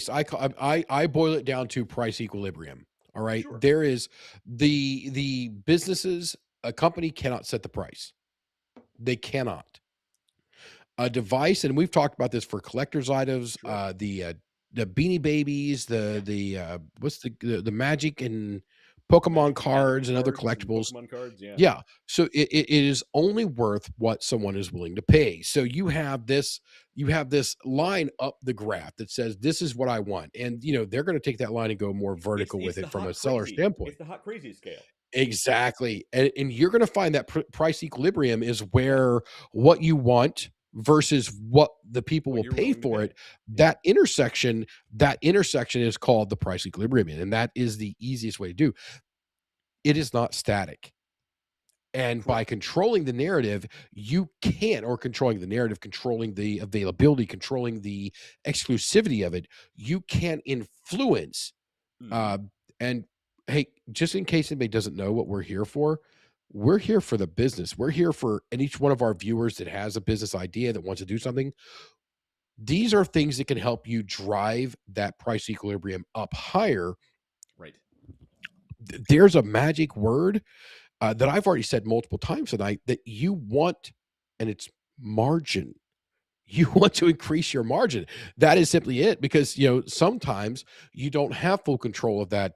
I boil it down to price equilibrium. All right. Sure. There is the businesses, a company cannot set the price. They cannot. A device, and we've talked about this for collector's items, sure. The Beanie Babies, the what's the Magic and Pokemon cards and other collectibles. Pokemon cards, yeah. Yeah. So it is only worth what someone is willing to pay. So you have this line up the graph that says, this is what I want. And they're going to take that line and go more vertical with it from a seller standpoint. It's the hot crazy scale. Exactly. And you're going to find that price equilibrium is where what you want versus what the people will pay for it. That intersection is called the price equilibrium. And that is the easiest way to do. It is not static. And by controlling the narrative, you can, or controlling the narrative, controlling the availability, controlling the exclusivity of it, you can influence. And hey, just in case anybody doesn't know what we're here for the business. We're here for, and each one of our viewers that has a business idea that wants to do something. These are things that can help you drive that price equilibrium up higher. Right. There's a magic word that I've already said multiple times tonight that you want, and it's margin. You want to increase your margin. That is simply it, because sometimes you don't have full control of that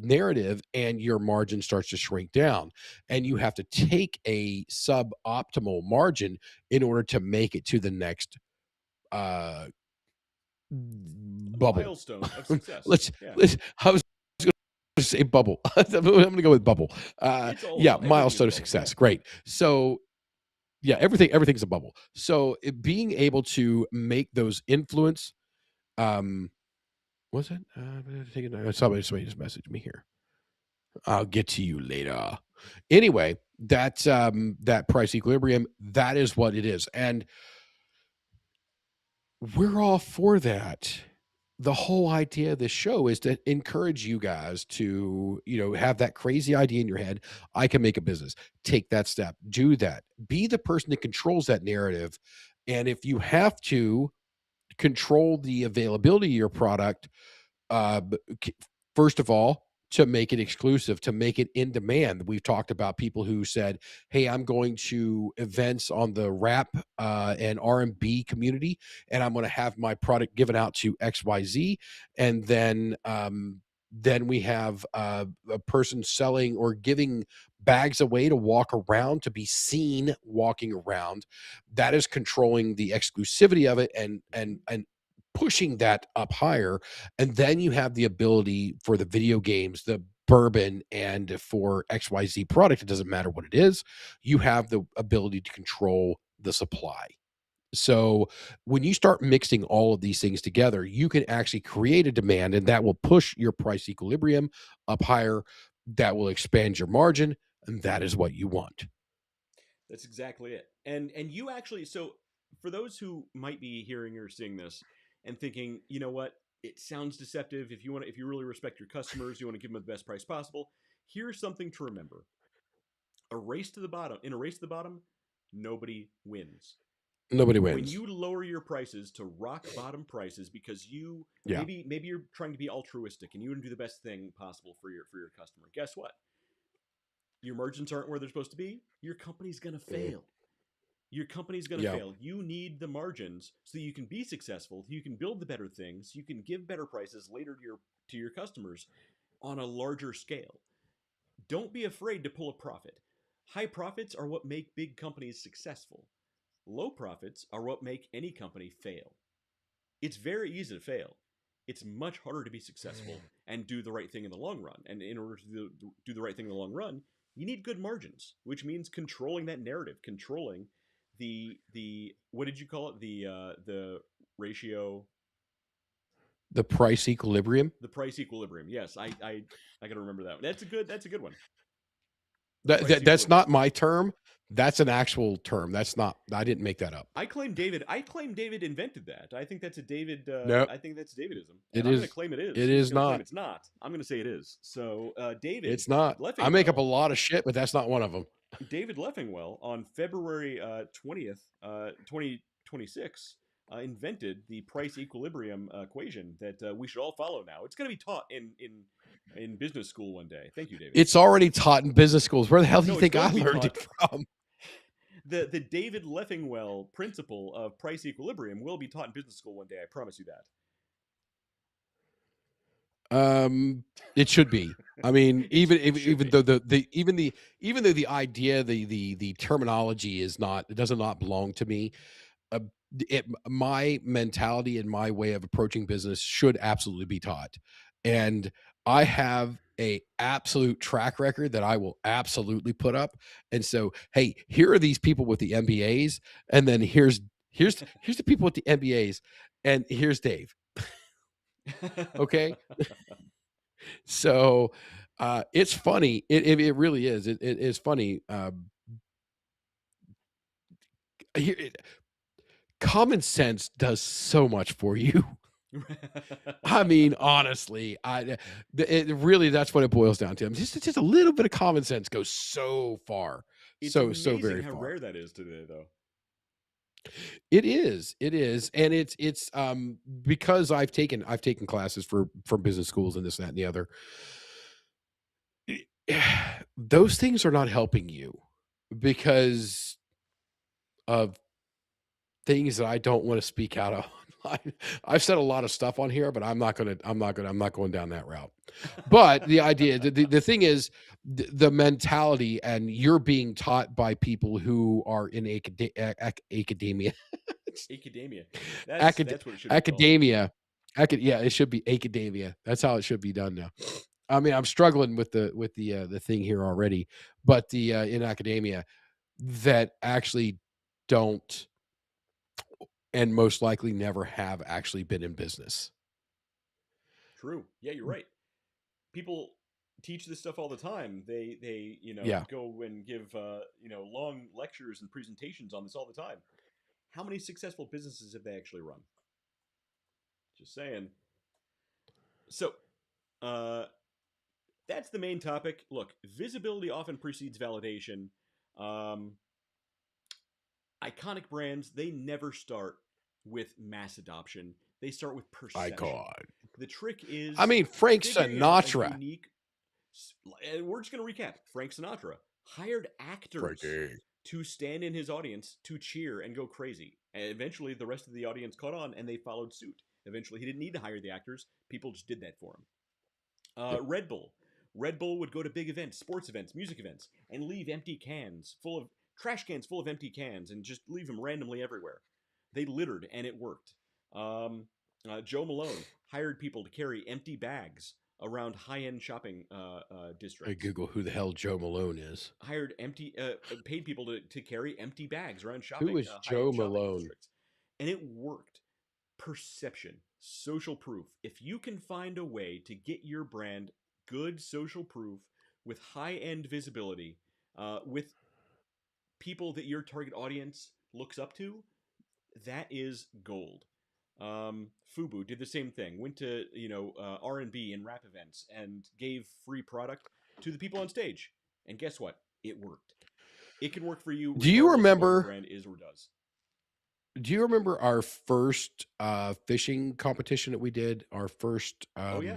narrative, and your margin starts to shrink down, and you have to take a suboptimal margin in order to make it to the next bubble milestone of success. let's I was going to say bubble. I'm going to go with bubble. Milestone of success. Great. So everything's a bubble. So being able to make those influence, what's it? Somebody just messaged me here. I'll get to you later. Anyway, that price equilibrium, that is what it is. And we're all for that. The whole idea of this show is to encourage you guys to, have that crazy idea in your head. I can make a business. Take that step. Do that. Be the person that controls that narrative. And if you have to control the availability of your product, first of all, to make it exclusive, to make it in demand. We've talked about people who said, hey, I'm going to events on the rap and R&B community, and I'm going to have my product given out to XYZ. And then we have a person selling or giving bags away to walk around, to be seen walking around. That is controlling the exclusivity of it and pushing that up higher. And then you have the ability for the video games, the bourbon, and for XYZ product, it doesn't matter what it is, you have the ability to control the supply. So when you start mixing all of these things together, you can actually create a demand, and that will push your price equilibrium up higher. That will expand your margin, and that is what you want. That's exactly it. And you actually, so for those who might be hearing or seeing this and thinking, you know what, it sounds deceptive. If you really respect your customers, you want to give them the best price possible. Here's something to remember: in a race to the bottom, nobody wins. Nobody wins. When you lower your prices to rock bottom prices because maybe you're trying to be altruistic and you want to do the best thing possible for your customer. Guess what? Your margins aren't where they're supposed to be. Your company's going to fail. Your company's going to fail. You need the margins so you can be successful. You can build the better things. You can give better prices later to your customers on a larger scale. Don't be afraid to pull a profit. High profits are what make big companies successful. Low profits are what make any company fail. It's very easy to fail. It's much harder to be successful and do the right thing in the long run. And in order to do the right thing in the long run, you need good margins, which means controlling that narrative, controlling the what did you call it? The ratio. The price equilibrium. The price equilibrium. Yes, I got to remember that one. That's a good one. That's not my term. That's an actual term. That's not. I didn't make that up. I claim David invented that. I think that's a David. Nope. I think that's Davidism. And I'm going to claim it is. It is not. It's not. I'm going to say it is. So David. It's not. I make up a lot of shit, but that's not one of them. David Leffingwell on February 20th, 2026, invented the price equilibrium equation that we should all follow now. It's going to be taught in business school one day. Thank you, David. It's already taught in business schools. Where the hell do you think I learned it from? The David Leffingwell principle of price equilibrium will be taught in business school one day. I promise you that. It should be. I mean, even though the idea, the terminology is not, it does not belong to me. My mentality and my way of approaching business should absolutely be taught, and I have a absolute track record that I will absolutely put up. And so, hey, here are these people with the MBAs, and then here's the people with the MBAs, and here's Dave. Okay. So it's funny. It really is. It is funny. common sense does so much for you. I mean, honestly, really, that's what it boils down to. Just a little bit of common sense goes so far. It's so amazing very how far. rare that is today, though. It is, and it's because I've taken classes from business schools and this, that, and the other. Those things are not helping you because of things that I don't want to speak out on. I've said a lot of stuff on here, but I'm not going down that route. But the idea, the thing is, the mentality, and you're being taught by people who are in academia. Academia. That's what it should be academia. Yeah, it should be academia. That's how it should be done now. I mean, I'm struggling with the thing here already, but in academia that actually don't, and most likely never have actually been in business. True. Yeah, you're right. People teach this stuff all the time. They go and give long lectures and presentations on this all the time. How many successful businesses have they actually run? Just saying. So, that's the main topic. Look, visibility often precedes validation. Iconic brands, they never start with mass adoption. They start with perception. Icon. The trick is, I mean, Frank Sinatra. We're just going to recap. Frank Sinatra hired actors to stand in his audience to cheer and go crazy. And eventually, the rest of the audience caught on, and they followed suit. Eventually, he didn't need to hire the actors. People just did that for him. Red Bull. Red Bull would go to big events, sports events, music events, and leave trash cans full of empty cans and just leave them randomly everywhere. They littered, and it worked. Joe Malone hired people to carry empty bags around high-end shopping districts. I Google who the hell Joe Malone is. Paid people to carry empty bags around shopping. Who is Joe Malone? Districts. And it worked. Perception, social proof. If you can find a way to get your brand good social proof with high-end visibility, with people that your target audience looks up to, that is gold. Fubu did the same thing. Went to R&B and rap events and gave free product to the people on stage. And guess what? It worked. It can work for you. Do you remember? What your brand is or does. Do you remember our first fishing competition that we did? Our first. Oh yeah.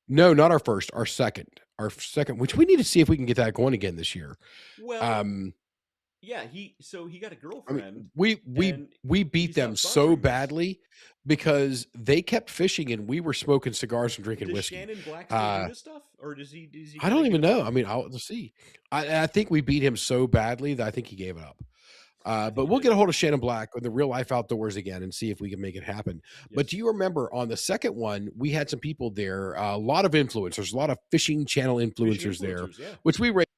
No, not our first. Our second. Which we need to see if we can get that going again this year. Well. Yeah, he got a girlfriend. I mean, we beat them so badly because they kept fishing and we were smoking cigars and drinking whiskey. Does Shannon Black still do this stuff, or does he? I don't even know. I mean, I'll see. I think we beat him so badly that I think he gave it up. But we'll get a hold of Shannon Black on the Real Life Outdoors again and see if we can make it happen. Yes. But do you remember on the second one, we had some people there, a lot of influencers, a lot of fishing channel influencers there, yeah. Which we raised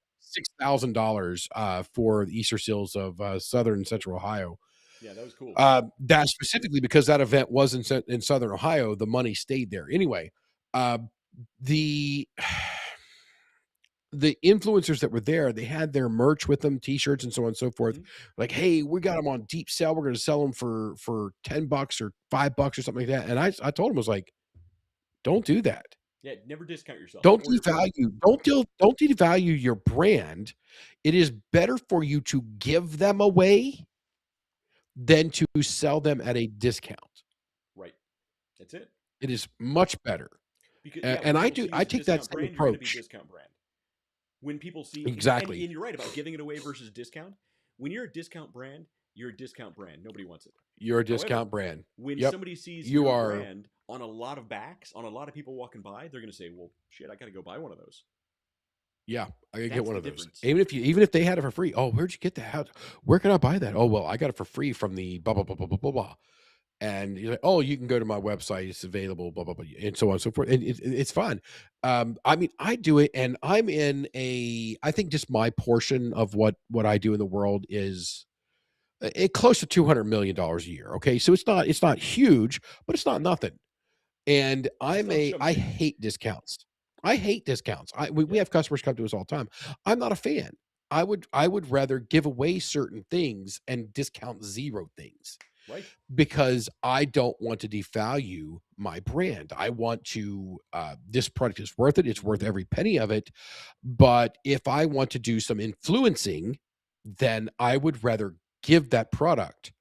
$6,000 for the Easter seals of Southern and Central Ohio. Yeah, that was cool. That specifically because that event was in Southern Ohio, the money stayed there. Anyway, the influencers that were there, they had their merch with them, t-shirts and so on and so forth. Mm-hmm. Like, hey, we got them on deep sale. We're going to sell them for $10 or $5 or something like that. And I told him, I was like, don't do that. Yeah, never discount yourself. Don't devalue your brand. It is better for you to give them away than to sell them at a discount. Right. That's it. It is much better. Because, and I take that same brand, approach. Discount brand. When people see exactly, and you're right about giving it away versus discount. When you're a discount brand, you're a discount brand. Nobody wants it. You're a discount brand. When somebody sees your brand on a lot of backs, on a lot of people walking by, they're going to say, "Well, shit, I got to go buy one of those." Yeah, I gotta get one of those. Even if they had it for free. Oh, where'd you get that? Where can I buy that? Oh, well, I got it for free from the blah blah blah blah blah blah blah. And you're like, oh, you can go to my website. It's available, blah, blah, blah, and so on and so forth. And it's fun. I mean, I do it, and I'm in I think just my portion of what I do in the world is close to $200 million a year. Okay. So it's not huge, but it's not nothing. And I hate discounts. I hate discounts. We have customers come to us all the time. I'm not a fan. I would rather give away certain things and discount 0 things. Right. Because I don't want to devalue my brand. I want to, this product is worth it. It's worth every penny of it. But if I want to do some influencing, then I would rather give that product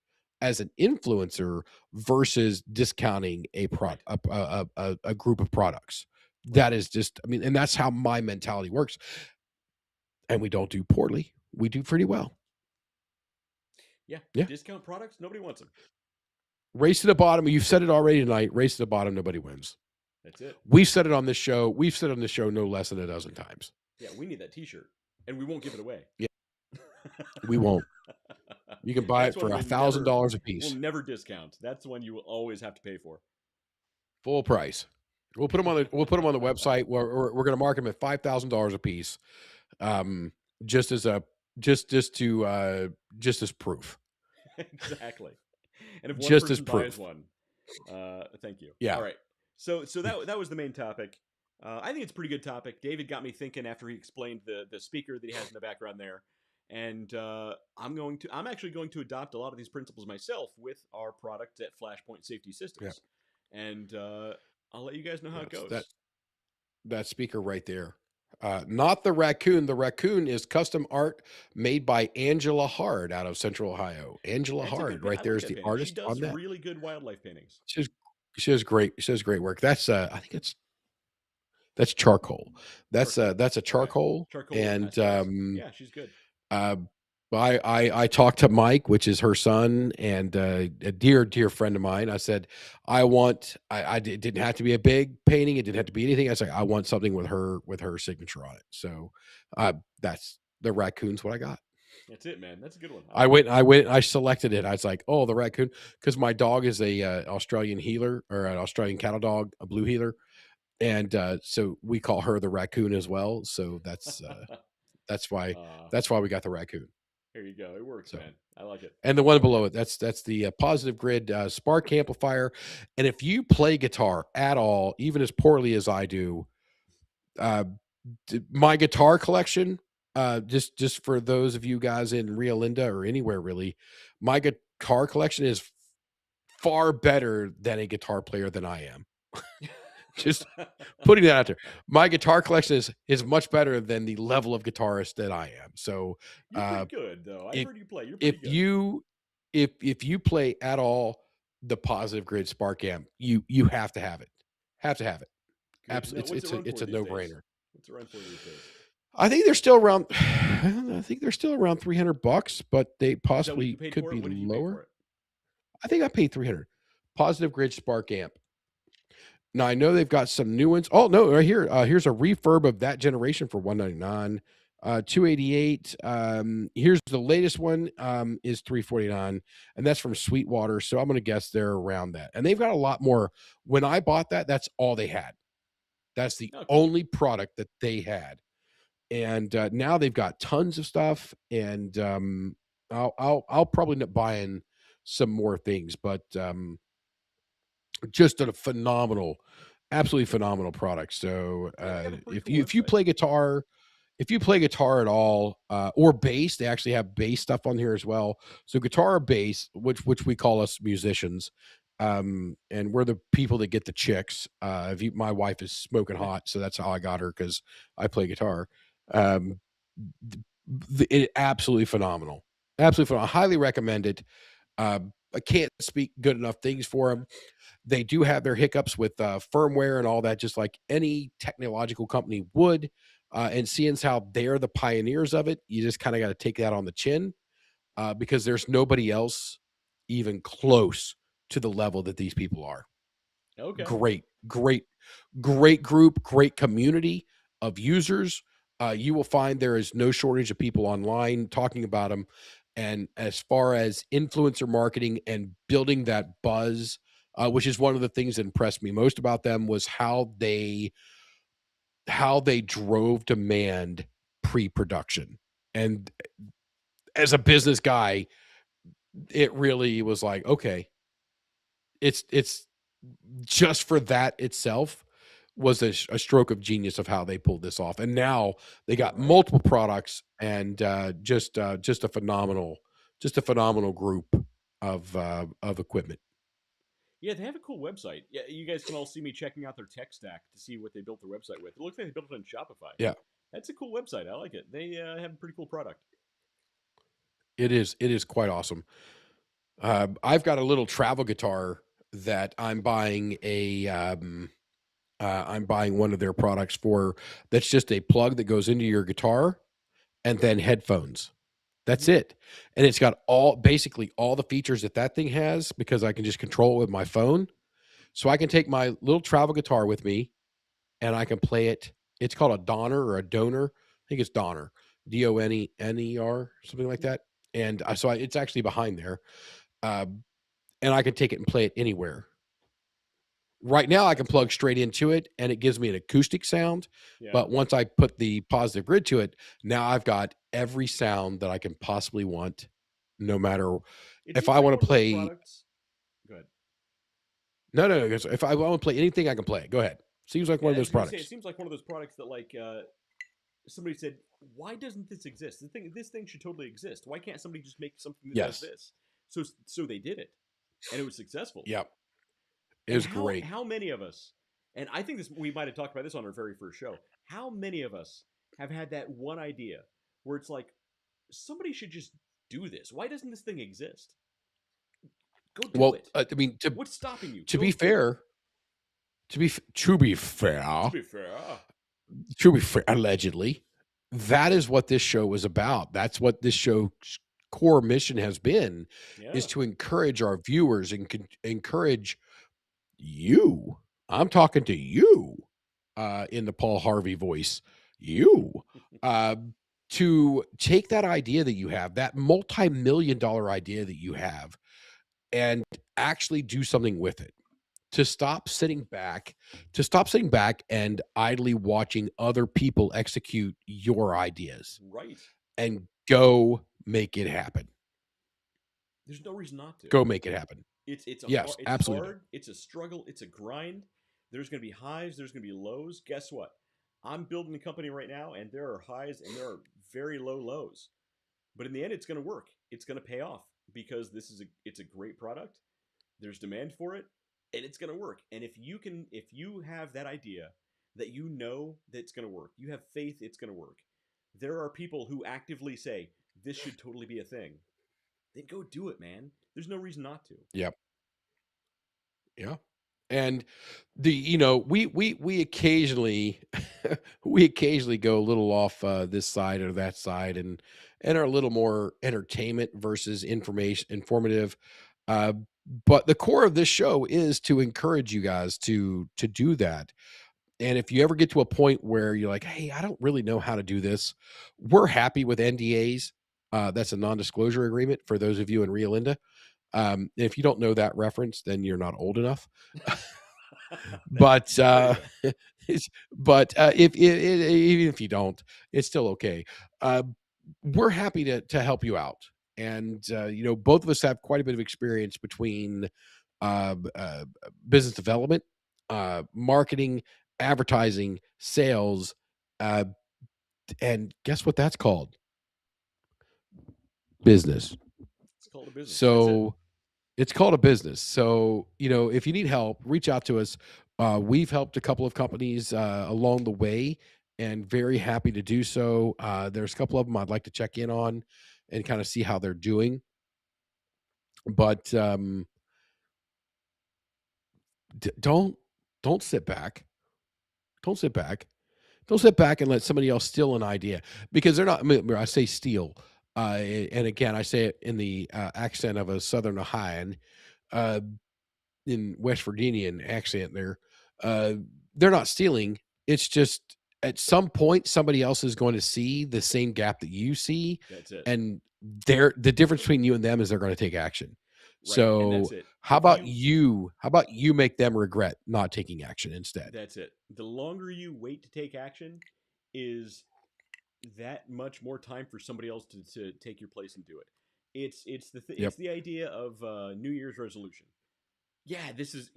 as an influencer versus discounting a product, a group of products. That is just, I mean, and that's how my mentality works. And we don't do poorly. We do pretty well. Yeah. Discount products, nobody wants them. Race to the bottom. You've said it already tonight. Race to the bottom. Nobody wins. That's it. We've said it on this show. We've said it on this show no less than a dozen times. Yeah, we need that T-shirt, and we won't give it away. Yeah, we won't. You can buy it for $1,000 a piece. We'll never discount. That's the one you will always have to pay for. Full price. We'll put them on the website. We're going to mark them at $5,000 a piece, just as proof. Exactly. And if one just person as proof. buys one, thank you. Yeah. All right. So that was the main topic. I think it's a pretty good topic. David got me thinking after he explained the speaker that he has in the background there, and I'm actually going to adopt a lot of these principles myself with our product at Flashpoint Safety Systems, and I'll let you guys know how it goes. That speaker right there. Not the raccoon. The raccoon is custom art made by Angela Hard out of Central Ohio. Angela Hard, right there is the artist on that. She does really good wildlife paintings. She does great. She does great work. That's I think that's charcoal. That's a charcoal. Charcoal. And yeah, she's good. I talked to Mike, which is her son, and a dear friend of mine. I said, it didn't have to be a big painting. It didn't have to be anything. I said, I want something with her signature on it. So that's the raccoon's what I got. That's it, man. That's a good one. I selected it. I was like, oh, the raccoon, because my dog is a Australian healer, or an Australian cattle dog, a blue healer, and so we call her the raccoon as well. So that's why we got the raccoon. There you go. It works, man. I like it. And the one below it, that's the Positive Grid Spark amplifier. And if you play guitar at all, even as poorly as I do, my guitar collection, just for those of you guys in Rio Linda or anywhere really, my guitar collection is far better than a guitar player than I am. Just putting that out there. My guitar collection is much better than the level of guitarist that I am. So you're pretty good, though. I heard you play. You're pretty good. If you play at all the Positive Grid Spark amp, you have to have it. Have to have it. Absolutely, it's a no-brainer. What's it run for these days? I think they're still around. I think they're still around $300, but they possibly could be lower. I think I paid $300. Positive Grid Spark amp. Now I know they've got some new ones. Oh no, right here. Here's a refurb of that generation for $199. $288. Here's the latest one. Is $349, and that's from Sweetwater. So I'm going to guess they're around that. And they've got a lot more. When I bought that, that's all they had. That's the only product that they had. And now they've got tons of stuff. And I'll probably end up buying some more things, but just a phenomenal, absolutely phenomenal product. So if you play guitar at all, or bass, they actually have bass stuff on here as well. So guitar or bass, which we call us musicians, and we're the people that get the chicks. My wife is smoking hot, so that's how I got her, because I play guitar. Absolutely phenomenal. Absolutely phenomenal. I highly recommend it. I can't speak good enough things for them. They do have their hiccups with firmware and all that, just like any technological company would. And seeing as how they're the pioneers of it, you just kind of got to take that on the chin, because there's nobody else even close to the level that these people are. Okay. Great group, great community of users. You will find there is no shortage of people online talking about them. And as far as influencer marketing and building that buzz, which is one of the things that impressed me most about them, was how they drove demand pre-production. And as a business guy, it really was like, okay, it's just for that itself was a stroke of genius of how they pulled this off. And now they got multiple products and just a phenomenal group of equipment. Yeah, they have a cool website. Yeah, you guys can all see me checking out their tech stack to see what they built their website with. It looks like they built it on Shopify. Yeah, that's a cool website. I like it. They have a pretty cool product. It is quite awesome. I've got a little travel guitar that I'm buying I'm buying one of their products for. That's just a plug that goes into your guitar, and then headphones. That's it. And it's got basically all the features that thing has, because I can just control it with my phone. So I can take my little travel guitar with me and I can play it. It's called a Donner or a Donor. I think it's Donner, Donner, something like that. And it's actually behind there. And I can take it and play it anywhere. Right now I can plug straight into it and it gives me an acoustic sound. Yeah. But once I put the positive grid to it, now I've got every sound that I can possibly want, no matter if I want to play. Go ahead. No. If I want to play anything, I can play it. Go ahead. Seems like one of those products. It seems like one of those products that, like, somebody said, "Why doesn't this exist? This thing should totally exist. Why can't somebody just make something that does this?" So they did it, and it was successful. Yep. It was great. How many of us, and I think we might have talked about this on our very first show, how many of us have had that one idea where it's like, somebody should just do this. Why doesn't this thing exist? Go do it. I mean, what's stopping you? To be fair, allegedly, that is what this show was about. That's what this show's core mission has been, is to encourage our viewers and encourage you. I'm talking to you in the Paul Harvey voice. You to take that idea that you have, that multi-million-dollar idea that you have, and actually do something with it. To stop sitting back and idly watching other people execute your ideas. Right. And go make it happen. There's no reason not to. Go make it happen. It's absolutely hard. It's a struggle. It's a grind. There's going to be highs. There's going to be lows. Guess what? I'm building a company right now, and there are highs and there are very low lows. But in the end, it's going to work. It's going to pay off, because it's a great product. There's demand for it, and it's going to work. And if you have that idea that you know that it's going to work, you have faith it's going to work. There are people who actively say this should totally be a thing. Then go do it, man. There's no reason not to. Yep. Yeah. And we occasionally go a little off this side or that side, and are a little more entertainment versus informative. But the core of this show is to encourage you guys to do that. And if you ever get to a point where you're like, hey, I don't really know how to do this, we're happy with NDAs. That's a non-disclosure agreement for those of you in Rio Linda. If you don't know that reference, then you're not old enough. But even if you don't, it's still okay. We're happy to help you out. And both of us have quite a bit of experience between business development, marketing, advertising, sales, and guess what that's called? Business. It's called a business. So it's called a business. So, if you need help, reach out to us. We've helped a couple of companies along the way, and very happy to do so. There's a couple of them I'd like to check in on and kind of see how they're doing. But don't sit back. Don't sit back. Don't sit back and let somebody else steal an idea, because they're not. I say steal, and again, I say it in the accent of a Southern Ohioan, in West Virginian accent. They're not stealing. It's just at some point somebody else is going to see the same gap that you see. That's it. And the difference between you and them is they're going to take action. Right. So how about you make them regret not taking action instead? That's it. The longer you wait to take action is that much more time for somebody else to take your place and do it. It's the idea of New Year's resolution. yeah, this is,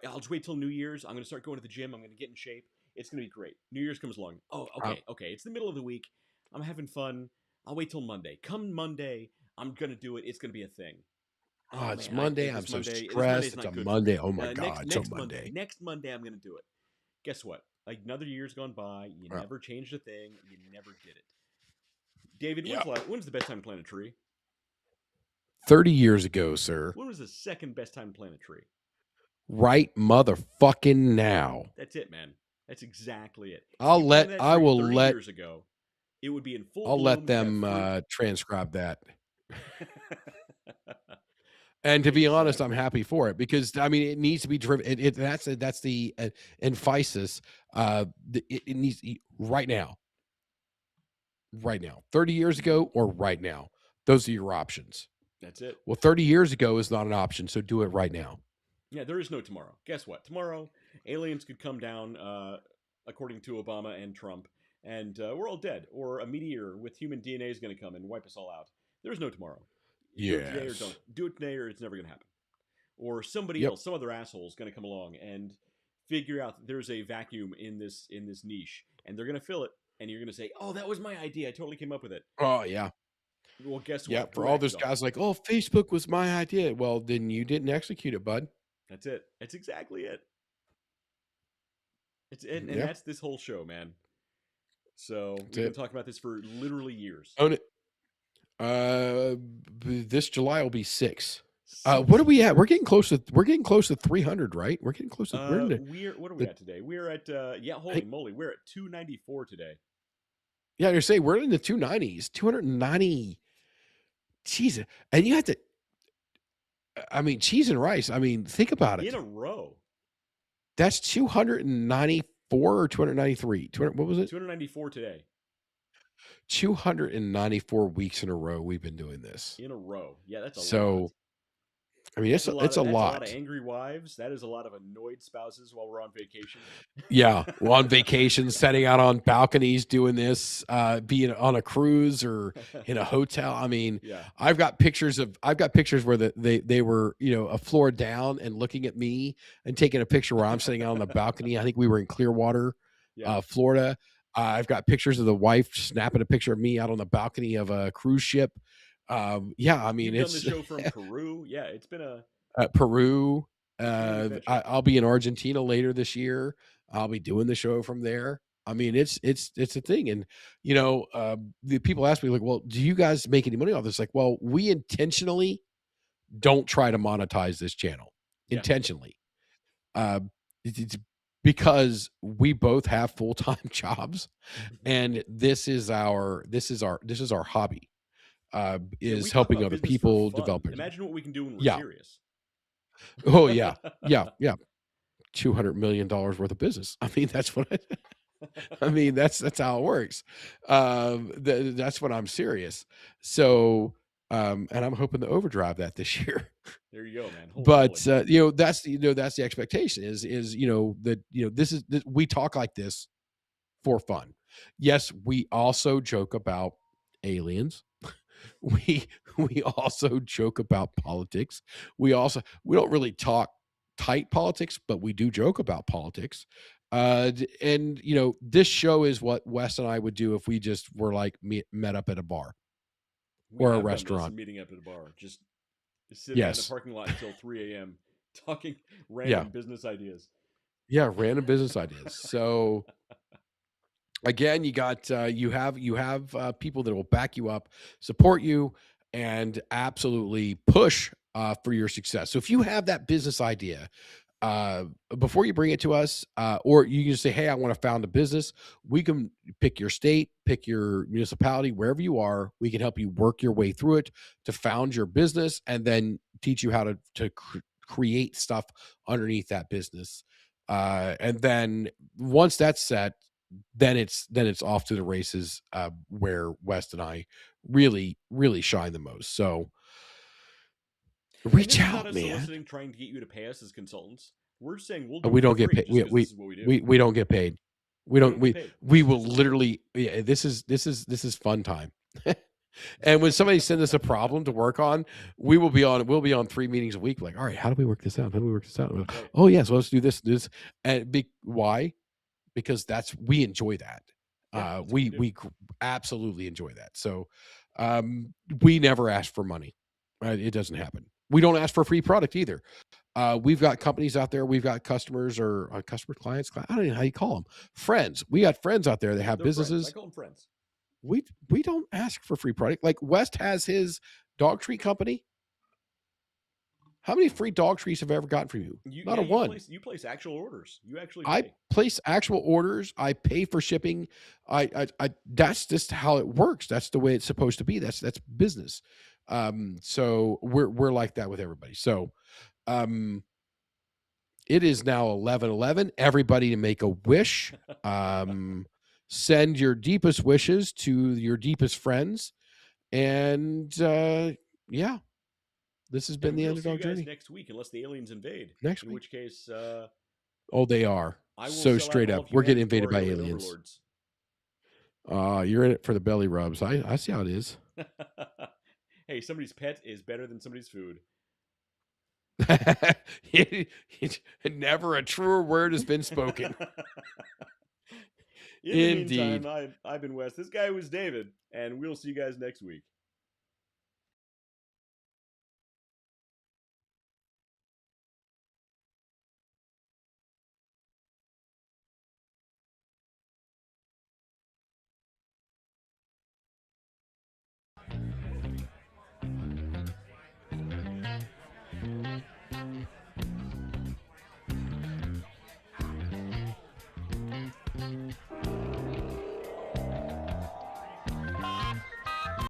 I'll just wait till New Year's. I'm going to start going to the gym. I'm going to get in shape. It's going to be great. New Year's comes along. Oh, okay. It's the middle of the week. I'm having fun. I'll wait till Monday. Come Monday, I'm going to do it. It's going to be a thing. Oh, it's Monday. I'm so stressed. It's a Monday. Oh my God, it's a Monday. Next Monday, I'm going to do it. Guess what? Like, another year's gone by. You never changed a thing. You never did it. David, when's the best time to plant a tree? 30 years ago, sir. When was the second best time to plant a tree? Right motherfucking now. That's it, man. That's exactly it. I will let years ago, it would be in full I'll bloom, let them transcribe that. And to be honest, I'm happy for it because I mean it needs to be driven. That's the emphasis. It needs right now. Right now, 30 years ago or right now. Those are your options. That's it. Well, 30 years ago is not an option, so do it right now. Yeah, there is no tomorrow. Guess what? Tomorrow, aliens could come down, according to Obama and Trump, and we're all dead. Or a meteor with human DNA is going to come and wipe us all out. There's no tomorrow. Yeah. Do it today or don't. Do it today or it's never going to happen. Or somebody else, some other asshole is going to come along and figure out that there's a vacuum in this niche, and they're going to fill it. And you're going to say, oh, that was my idea. I totally came up with it. Oh, yeah. Well, guess what? Yeah, for all those guys like, oh, Facebook was my idea. Well, then you didn't execute it, bud. That's it. That's exactly it. And that's this whole show, man. So we've been talking about this for literally years. Own it. This July will be 6. What are we at? We're getting close to 300, right? We're getting close to. What are we at today? We're at holy moly, we're at 294 today. Yeah, you're saying we're in the 290s, 290. Jesus, and you have to. I mean, cheese and rice. I mean, think about it. In a row. That's 294 or 293. What was it? 294 today. 294 weeks in a row we've been doing this. In a row. Yeah, that's a lot. I mean, it's a lot. A lot of angry wives. That is a lot of annoyed spouses while we're on vacation. Yeah, we're on vacation, setting out on balconies, doing this, being on a cruise or in a hotel. I mean, I've got pictures where they were, a floor down and looking at me and taking a picture where I'm sitting out on the balcony. I think we were in Clearwater, Florida. I've got pictures of the wife snapping a picture of me out on the balcony of a cruise ship. I mean, You've done the show from Peru. Yeah, it's been Peru. I'll be in Argentina later this year. I'll be doing the show from there. I mean, it's a thing. And, the people ask me like, well, do you guys make any money off this? Like, well, we intentionally don't try to monetize this channel intentionally. It's because we both have full-time jobs and this is our hobby. Is helping other people develop. Imagine what we can do when we're serious. Oh yeah. $200 million worth of business. I mean, that's what that's how it works. That's when I'm serious. So, and I'm hoping to overdrive that this year. There you go, man. But that's the expectation is that we talk like this for fun. Yes, we also joke about aliens. We also joke about politics. We don't really talk tight politics, but we do joke about politics. And this show is what Wes and I would do if we just were like met up at a bar or a restaurant. Meeting up at a bar, just sitting in the parking lot until 3 a.m. talking random business ideas. Yeah, random business ideas. So. Again, you have people that will back you up, support you, and absolutely push for your success. So if you have that business idea, before you bring it to us, or you can just say, hey, I want to found a business, we can pick your state, pick your municipality, wherever you are. We can help you work your way through it to found your business and then teach you how to create stuff underneath that business. And then once that's set, then it's off to the races, where West and I really, really shine the most. So reach out, man. Soliciting, trying to get you to pay us as consultants. We're saying we don't get paid. We don't get paid. We will literally. Yeah, this is fun time. And when somebody sends us a problem to work on, we'll be on 3 meetings a week. Like, all right, how do we work this out? How do we work this out? Like, Right. oh yes, let's do this. And why? Because we enjoy that. Yeah, we absolutely enjoy that. So we never ask for money. It doesn't happen. We don't ask for a free product either. We've got companies out there. We've got customers or clients. I don't know how you call them. Friends. We got friends out there that have businesses. Friends. I call them friends. We don't ask for free product. Like West has his dog treat company. How many free dog treats have I ever gotten from you? Not a one. You place actual orders. You actually I place actual orders. I pay for shipping. I that's just how it works. That's the way it's supposed to be. That's business. So we're like that with everybody. So it is now 11:11. Everybody to make a wish. Send your deepest wishes to your deepest friends. And yeah. This has been the Underdog Journey. Next week, unless the aliens invade. Next week. In which case, they are so straight up. We're getting invaded by aliens. You're in it for the belly rubs. I see how it is. Hey, somebody's pet is better than somebody's food. Never a truer word has been spoken. In the meantime, I've been Wes. This guy was David, and we'll see you guys next week.